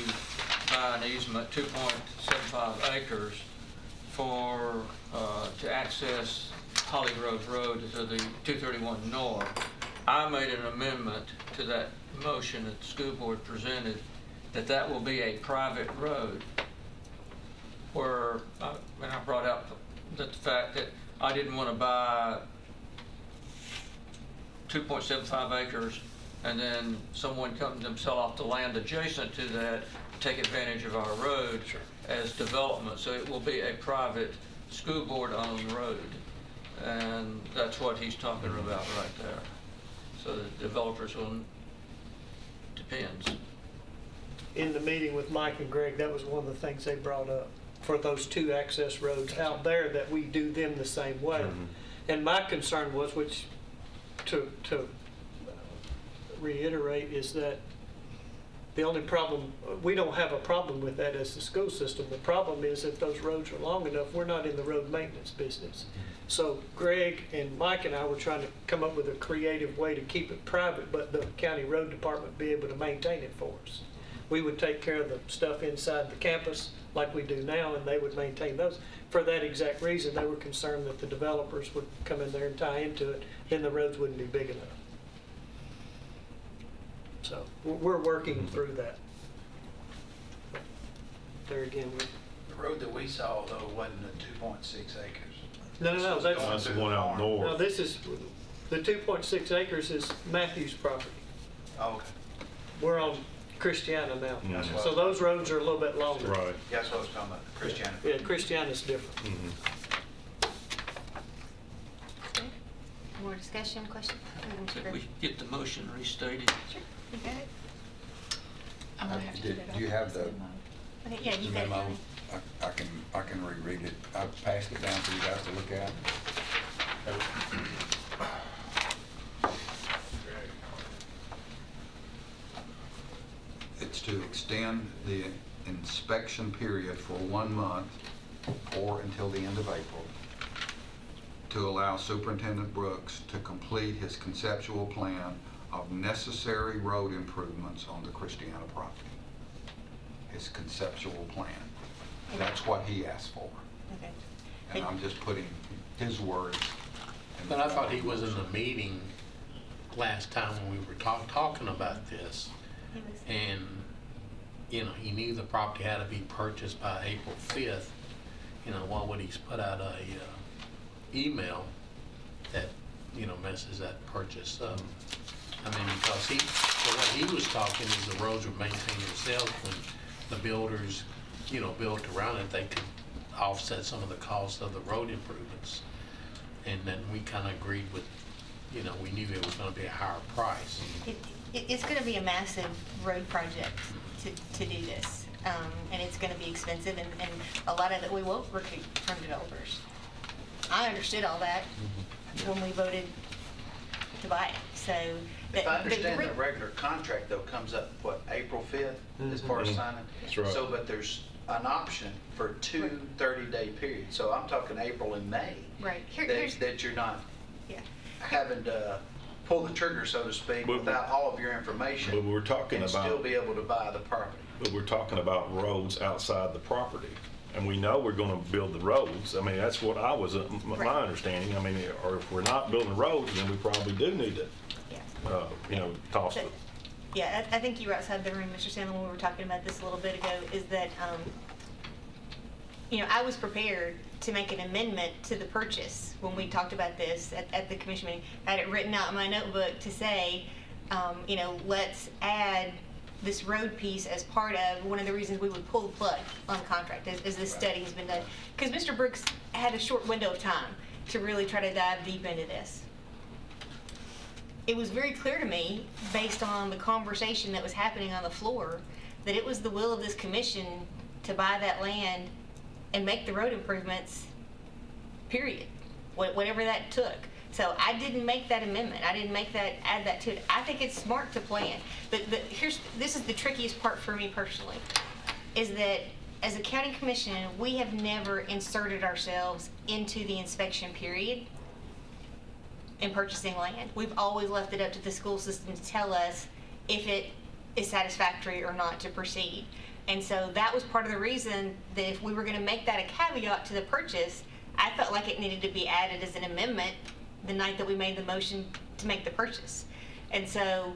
buy an easement, 2.75 acres for, to access Holly Grove Road to the 231 North. I made an amendment to that motion that the school board presented, that will be a private road, where, and I brought up the fact that I didn't want to buy 2.75 acres and then someone comes and sell off the land adjacent to that, take advantage of our road as development. So it will be a private school board owned road. And that's what he's talking about right there. So the developers will, depends. In the meeting with Mike and Greg, that was one of the things they brought up for those 2 access roads out there, that we do them the same way. And my concern was, which to reiterate, is that the only problem, we don't have a problem with that as the school system. The problem is if those roads are long enough, we're not in the road maintenance business. So Greg and Mike and I were trying to come up with a creative way to keep it private, but the county road department be able to maintain it for us. We would take care of the stuff inside the campus like we do now, and they would maintain those. For that exact reason, they were concerned that the developers would come in there and tie into it, then the roads wouldn't be big enough. So we're working through that. There again, The road that we saw, though, wasn't the 2.6 acres. no, That's the one out north. no, this is, the 2.6 acres is Matthew's property. Oh, okay. We're on Christiana now. That's what I So was- those roads are a little bit longer. Right. Yeah, that's what I was talking about, Christiana. Yeah, Christiana's different. More discussion, question? Could we get the motion restated? Sure, you got it? I'm gonna have to get it Do you up. have the Okay, yeah, you the got it. memo? I can reread it. I passed it down for you guys to look at. It's to extend the inspection period for 1 month or until the end of April, to allow Superintendent Brooks to complete his conceptual plan of necessary road improvements on the Christiana property. His conceptual plan. That's what he asked for. Okay. and I'm just putting his words. in But the I thought he form of was in motion. the meeting last time when we were talking about this. And, you know, he knew the property had to be purchased by April 5th. You know, why would he put out a email that, you know, messes that purchase up? I mean, because the way he was talking is the roads would maintain themselves when the builders, you know, built around it, they could offset some of the costs of the road improvements. And then we kind of agreed with, you know, we knew it was going to be a higher price. It's going to be a massive road project to do this. And it's going to be expensive, and a lot of it we won't recoup from developers. I understood all that when we voted to buy it, so. If I understand, the regular contract though comes up, what, April 5th as far as signing? That's right. So, but there's an option for two 30-day periods. So I'm talking April and May. Right. That you're not Yeah. having to pull the trigger, so to speak, without all of your information. But we're talking and about- still be able to buy the property. But we're talking about roads outside the property. And we know we're gonna build the roads. I mean, that's what I was, my understanding. I mean, or if we're not building roads, then we probably do need to, you know, toss it. Yeah, I think you were outside the room, Mr. Sandlin, when we were talking about this a little bit ago, is that, you know, I was prepared to make an amendment to the purchase when we talked about this at the commission meeting. I had it written out in my notebook to say, you know, let's add this road piece as part of one of the reasons we would pull the plug on the contract as this study has been done. Because Mr. Brooks had a short window of time to really try to dive deep into this. It was very clear to me, based on the conversation that was happening on the floor, that it was the will of this commission to buy that land and make the road improvements, period, whatever that took. So I didn't make that amendment. I didn't add that to it. I think it's smart to plan. But this is the trickiest part for me personally, is that as a county commission, we have never inserted ourselves into the inspection period in purchasing land. We've always left it up to the school system to tell us if it is satisfactory or not to proceed. And so that was part of the reason that if we were going to make that a caveat to the purchase, I felt like it needed to be added as an amendment the night that we made the motion to make the purchase. And so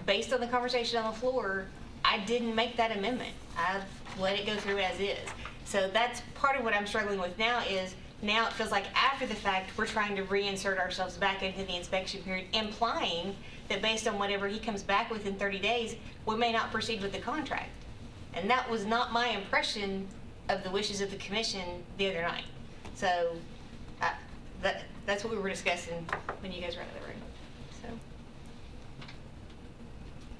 based on the conversation on the floor, I didn't make that amendment. I let it go through as is. So that's part of what I'm struggling with now is now it feels like after the fact, we're trying to reinsert ourselves back into the inspection period, implying that based on whatever he comes back with in 30 days, we may not proceed with the contract. And that was not my impression of the wishes of the commission the other night. So that's what we were discussing when you guys were out of the room. So.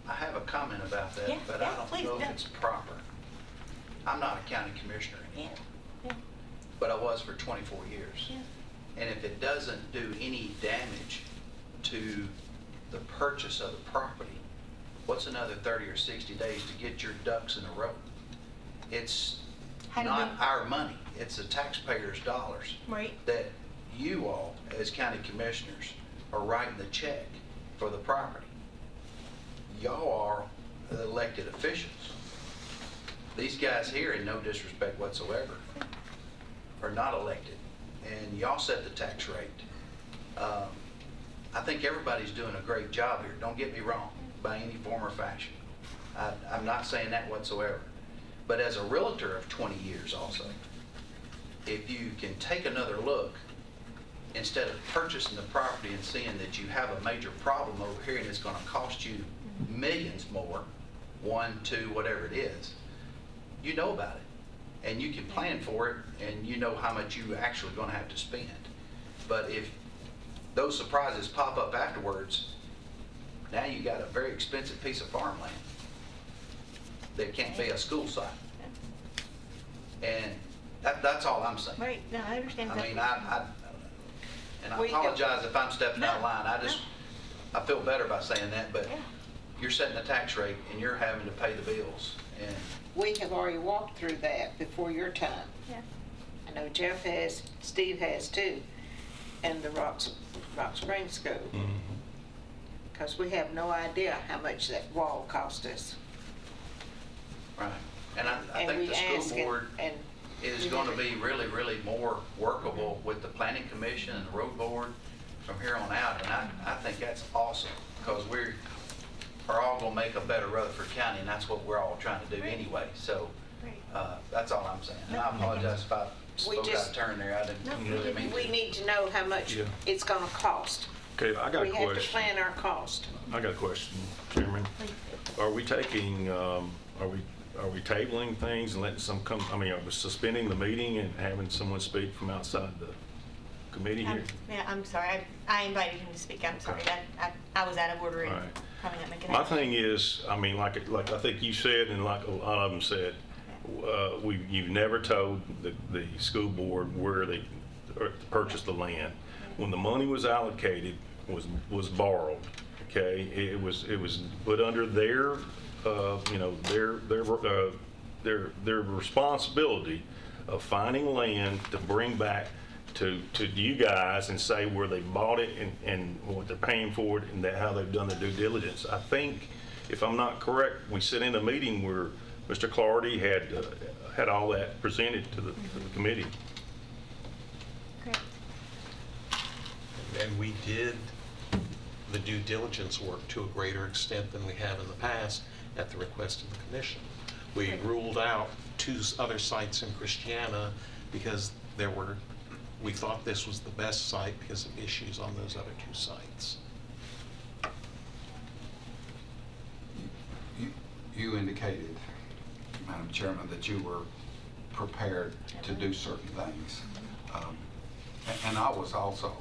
I have a comment about that, Yeah, but yeah, I don't please, know no. if it's proper. I'm not a county commissioner anymore, Yeah. but I was for 24 years. Yeah. And if it doesn't do any damage to the purchase of the property, what's another 30 or 60 days to get your ducks in a row? It's How do not we- our money, it's the taxpayers' dollars Right. that you all, as county commissioners, are writing the check for the property. Y'all are the elected officials. These guys here, in no disrespect whatsoever, are not elected, and y'all set the tax rate. I think everybody's doing a great job here, don't get me wrong, by any form or fashion. I'm not saying that whatsoever. But as a realtor of 20 years also, if you can take another look, instead of purchasing the property and seeing that you have a major problem over here and it's going to cost you millions more, 1, 2, whatever it is, you know about it. And you can plan for it and you know how much you actually going to have to spend. But if those surprises pop up afterwards, now you got a very expensive piece of farmland that can't be a school site. And that's all I'm saying. Right. No, I understand. I that. mean, I apologize if I'm stepping out of line. I feel better by saying that, but you're setting the tax rate and you're having to pay the bills. And We have already walked through that before your time. Yeah. I know Jeff has, Steve has too, and the Rock Springs School. Because we have no idea how much that wall cost us. right. And I think we the ask school it, board, and is going to be really, really more workable with the planning commission and the road board from here on out. And I think that's awesome, because we are all going to make a better Rutherford County, and that's what we're all trying to do anyway. So that's all I'm saying. And I apologize if I spoke out of turn there. I didn't really mean to. We need to know how much it's gonna cost. Okay, I got a We have to question. plan our cost. I got a question, Chairman. Are we taking, are we tabling things and letting some come, I mean, are we suspending the meeting and having someone speak from outside the committee here? Yeah, I'm sorry. I invited him to speak. I'm sorry. I was out of order and All right. probably not making My thing is, I mean, like I think you said, and like a lot of them said, you've never told the school board where they purchased the land. When the money was allocated, was borrowed, okay? It was put under their, you know, their responsibility of finding land to bring back to you guys and say where they bought it and what they're paying for it and how they've done their due diligence. I think, if I'm not correct, we sit in a meeting where Mr. Clardy had all that presented to the committee. And we did the due diligence work to a greater extent than we have in the past at the request of the commission. We ruled out 2 other sites in Christiana because we thought this was the best site because of issues on those other 2 sites. You indicated, Madam Chairman, that you were prepared to do certain things. And I was also.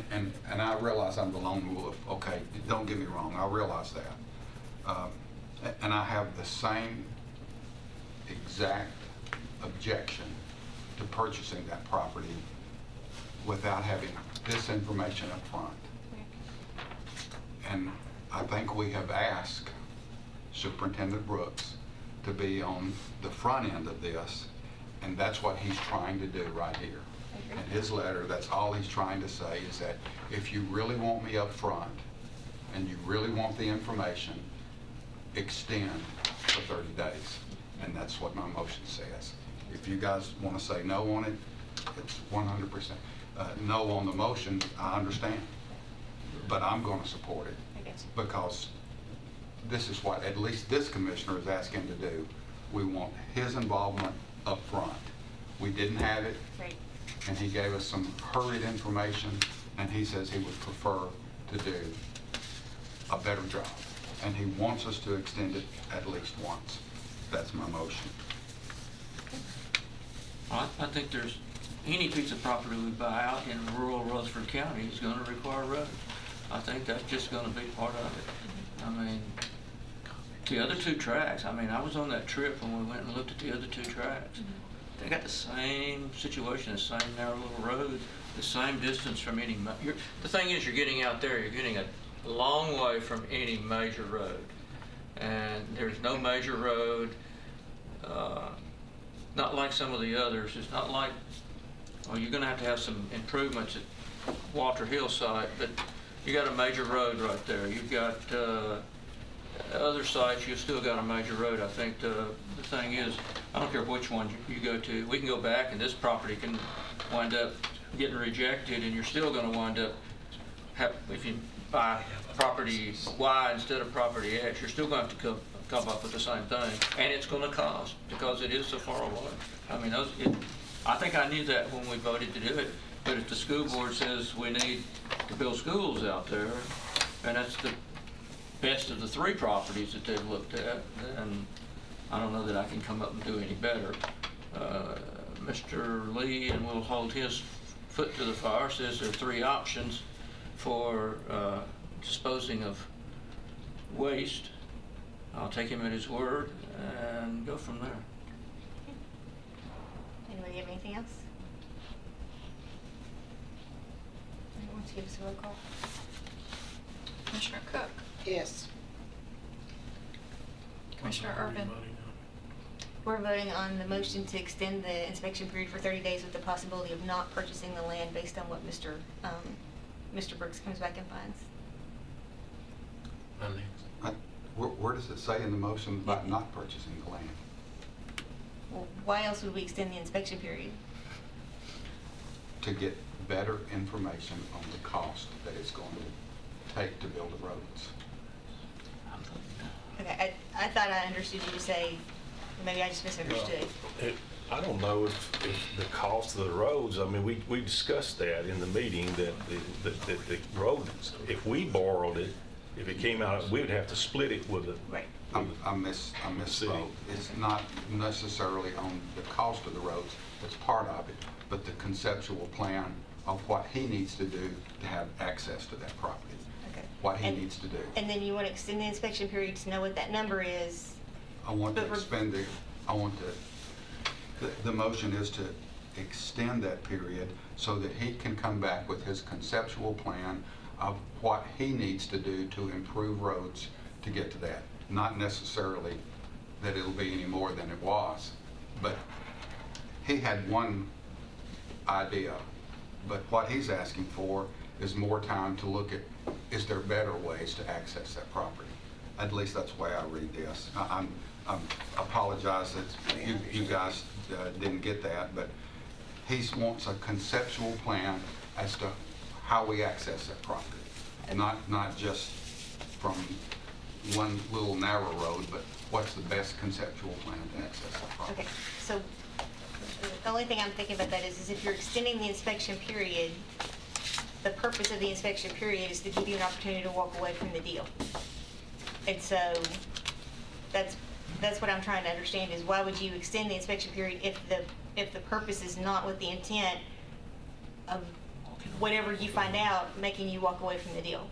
And I realize I'm the lone wolf. Okay, don't get me wrong, I realize that. And I have the same exact objection to purchasing that property without having this information up front. And I think we have asked Superintendent Brooks to be on the front end of this, and that's what he's trying to do right here. In his letter, that's all he's trying to say, is that if you really want me up front and you really want the information, extend for 30 days. And that's what my motion says. If you guys want to say no on it, it's 100%. No on the motion, I understand. But I'm going to support it because this is what at least this commissioner is asking to do. We want his involvement up front. We didn't have it. Right. And he gave us some hurried information, and he says he would prefer to do a better job. And he wants us to extend it at least once. That's my motion. I think there's, any piece of property we buy out in rural Rutherford County is going to require roads. I think that's just going to be part of it. I mean, the other 2 tracks, I mean, I was on that trip when we went and looked at the other 2 tracks. They got the same situation, the same narrow little road, the same distance from any, the thing is, you're getting out there, you're getting a long way from any major road. And there's no major road, not like some of the others. It's not like, well, you're gonna have to have some improvements at Walter Hill site, but you got a major road right there. You've got other sites, you've still got a major road. I think the thing is, I don't care which one you go to, we can go back and this property can wind up getting rejected, and you're still going to wind up, if you buy property Y instead of property X, you're still going to have to come up with the same thing, and it's going to cost because it is so far away. I mean, I think I knew that when we voted to do it, but if the school board says we need to build schools out there, and that's the best of the 3 properties that they've looked at, then I don't know that I can come up and do any better. Mr. Lee, and will hold his foot to the fire, says there are 3 options for disposing of waste. I'll take him at his word and go from there. Anybody have anything else? Anyone want to give us a roll call? Commissioner Cook, Yes. Commissioner Urban, We're voting on the motion to extend the inspection period for 30 days with the possibility of not purchasing the land based on what Mr. Brooks comes back and finds. Where does it say in the motion about not purchasing the land? Well, why else would we extend the inspection period? To get better information on the cost that it's going to take to build the roads. Okay, I thought I understood you to say, maybe I just misunderstood. I don't know if the cost of the roads, I mean, we discussed that in the meeting, that the roads, if we borrowed it, if it came out, we would have to split it with it. Right. I misspoke. It's not necessarily on the cost of the roads, it's part of it, but the conceptual plan of what he needs to do to have access to that property. Okay. What he needs to do. And then you want to extend the inspection period to know what that number is? I want to But we're- expend the, I want to, the motion is to extend that period so that he can come back with his conceptual plan of what he needs to do to improve roads to get to that. Not necessarily that it'll be any more than it was, but he had one idea, but what he's asking for is more time to look at, is there better ways to access that property? At least that's the way I read this. I apologize that you guys didn't get that, but he wants a conceptual plan as to how we access that property. Not just from one little narrow road, but what's the best conceptual plan to access that property. Okay, so the only thing I'm thinking about that is if you're extending the inspection period, the purpose of the inspection period is to give you an opportunity to walk away from the deal. And so that's what I'm trying to understand is why would you extend the inspection period if the purpose is not with the intent of whatever you find out making you walk away from the deal?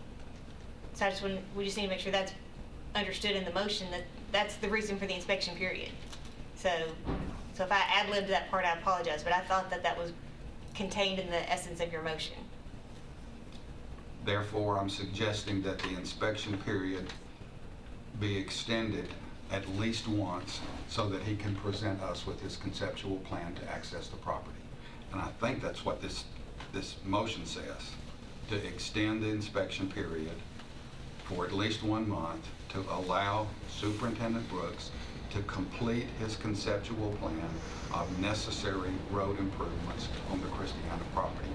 So we just need to make sure that's understood in the motion, that that's the reason for the inspection period. So if I ad-libbed that part, I apologize, but I thought that was contained in the essence of your motion. Therefore, I'm suggesting that the inspection period be extended at least once so that he can present us with his conceptual plan to access the property. And I think that's what this motion says, to extend the inspection period for at least 1 month to allow Superintendent Brooks to complete his conceptual plan of necessary road improvements on the Christiana property.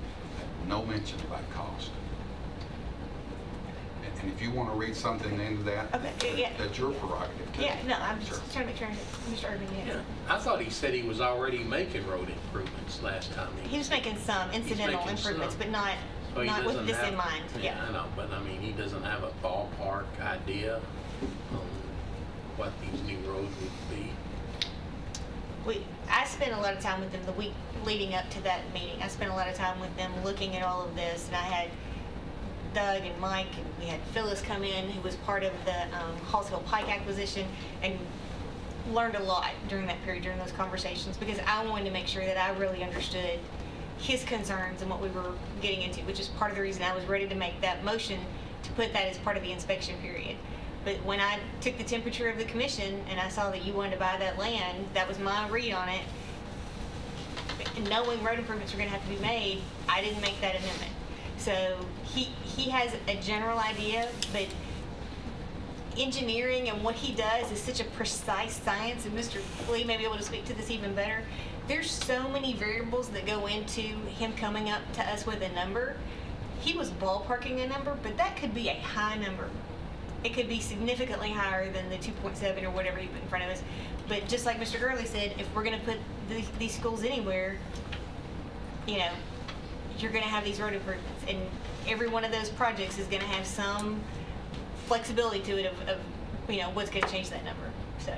No mention about cost. And if you want to read something into that, Okay, yeah. that's your prerogative too. Yeah, no, I'm just trying to make sure, Mr. Urban, Yeah, I thought he said he was already making road improvements last time. He was making some incidental making improvements, some. but not So he with doesn't this have- in mind. Yeah, I know, but I mean, he doesn't have a ballpark idea on what these new roads would be. I spent a lot of time with them the week leading up to that meeting. I spent a lot of time with them looking at all of this, and I had Doug and Mike, and we had Phyllis come in, who was part of the Hallsville Pike acquisition, and learned a lot during that period, during those conversations, because I wanted to make sure that I really understood his concerns and what we were getting into, which is part of the reason I was ready to make that motion to put that as part of the inspection period. But when I took the temperature of the commission and I saw that you wanted to buy that land, that was my read on it. And knowing road improvements were going to have to be made, I didn't make that amendment. So he has a general idea, but engineering and what he does is such a precise science, and Mr. Lee may be able to speak to this even better. There's so many variables that go into him coming up to us with a number. He was ballparking a number, but that could be a high number. It could be significantly higher than the 2.7 or whatever he put in front of us. But just like Mr. Gurley said, if we're going to put these schools anywhere, you know, you're going to have these road improvements. And every one of those projects is going to have some flexibility to it of you know, what's going to change that number. So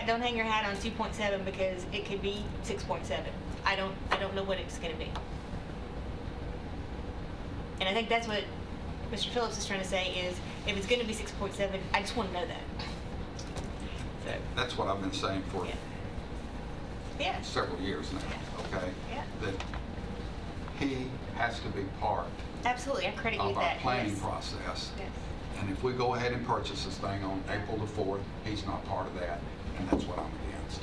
don't hang your hat on 2.7 because it could be 6.7. I don't know what it's going to be. And I think that's what Mr. Phillips is trying to say is, if it's going to be 6.7, I just want to know that. So, That's what I've been saying for yeah. several years now, okay? Yeah. That he has to be part Absolutely, I credit you of with our that. planning Yes. process. Yes. And if we go ahead and purchase this thing on April the 4th, he's not part of that, and that's what I'm against.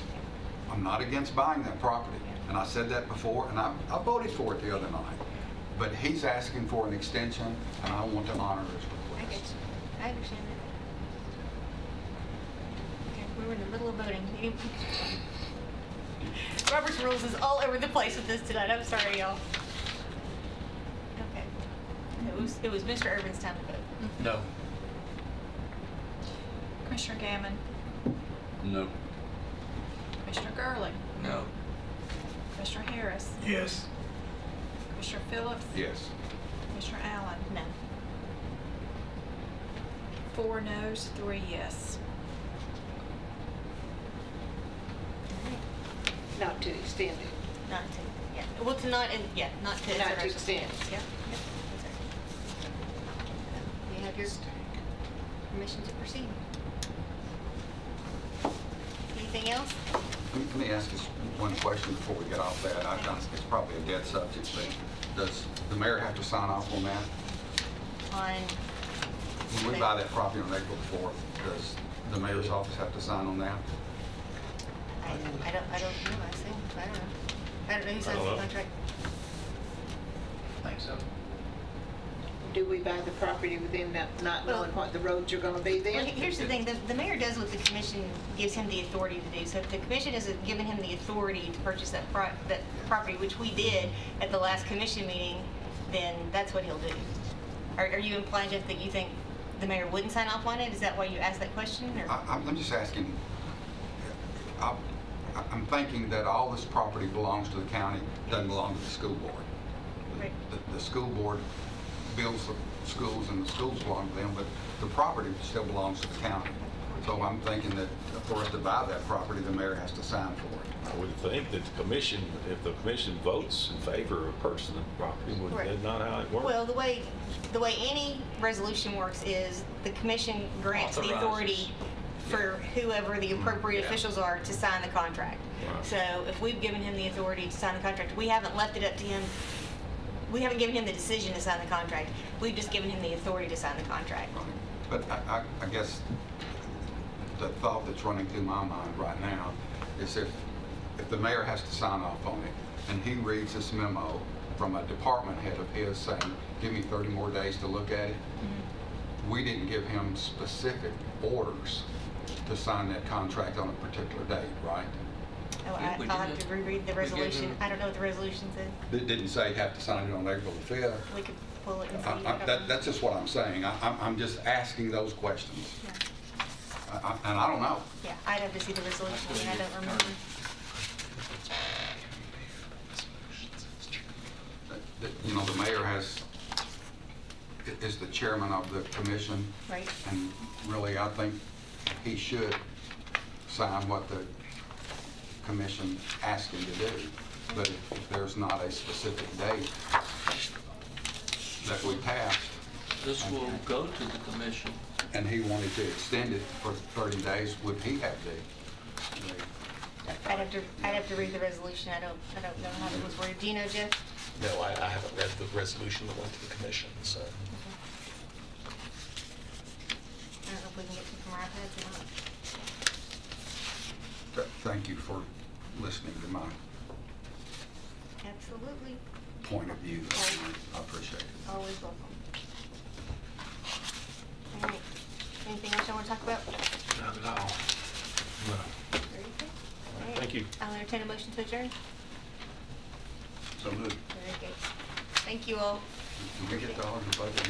I'm not against buying that property, and I said that before, and I voted for it the other night. But he's asking for an extension, and I want to honor his I get request. you. I understand that. Okay. We were in the middle of voting. Robert's rules is all over the place with this tonight. I'm sorry, y'all. Okay. It was Mr. Urban's time to vote. No. Commissioner Gammon, No. Commissioner Gurley, No. Commissioner Harris, Yes. Commissioner Phillips, Yes. Commissioner Allen. No. 4 noes, 3 yes. Not to extend it. Not to, yeah. Well, to not, not to. Not to extend. Yeah. That's right. You have your permission to proceed. Anything else? Let me ask you one question before we get off that. It's probably a dead subject, but does the mayor have to sign off on that? On, When we buy that property on April 4th, does the mayor's office have to sign on that? I don't know, I don't know, I don't know. I don't know who signs the contract. I think so. Do we buy the property within not Well- knowing what the roads are gonna be Well, then? here's the thing, the mayor does what the commission gives him the authority to do. So if the commission has given him the authority to purchase that property, which we did at the last commission meeting, then that's what he'll do. Are you implying, Jeff, that you think the mayor wouldn't sign off on it? Is that why you asked that question, or? I'm just asking, I'm thinking that all this property belongs to the county, doesn't belong to the school board. Right. The school board builds the schools and the schools belong to them, but the property still belongs to the county. So I'm thinking that for us to buy that property, the mayor has to sign for it. I would think that the commission, if the commission votes in favor of purchasing the property, would Correct. that not how it works? Well, the way any resolution works is the commission grants the Authorizes. authority for whoever the appropriate officials are to sign the contract. Right. So if we've given him the authority to sign the contract, we haven't left it up to him. We haven't given him the decision to sign the contract. We've just given him the authority to sign the contract. But I guess the thought that's running through my mind right now is if the mayor has to sign off on it, and he reads this memo from a department head of his saying, give me 30 more days to look at it, we didn't give him specific orders to sign that contract on a particular date, right? Oh, Yeah, we I'll have did. to reread the We gave resolution. him- I don't know what the resolution said. It didn't say have to sign it on April the 5th. We could pull it and see. I don't know. That's just what I'm saying. I'm just asking those questions. Yeah. And I don't know. Yeah, I'd have to see the resolution, and I don't remember. You know, the mayor is the chairman of the commission. Right. And really, I think he should sign what the commission asked him to do. But if there's not a specific date that we passed, This will go to the commission. and he wanted to extend it for 30 days, would he have the I'd have to read the resolution. I don't know how it was worded. Do you know, Jeff? No, I haven't read the resolution that went to the commission, so. I don't know if we can get to from our iPads or not. Thank you for listening to my Absolutely. point of view. I appreciate it. Always welcome. All right. Anything else you want to talk about? Not at all. Very good. All right. Thank you. I'll entertain a motion to adjourn. So good. Very good. Thank you all. Did we get to all the budget?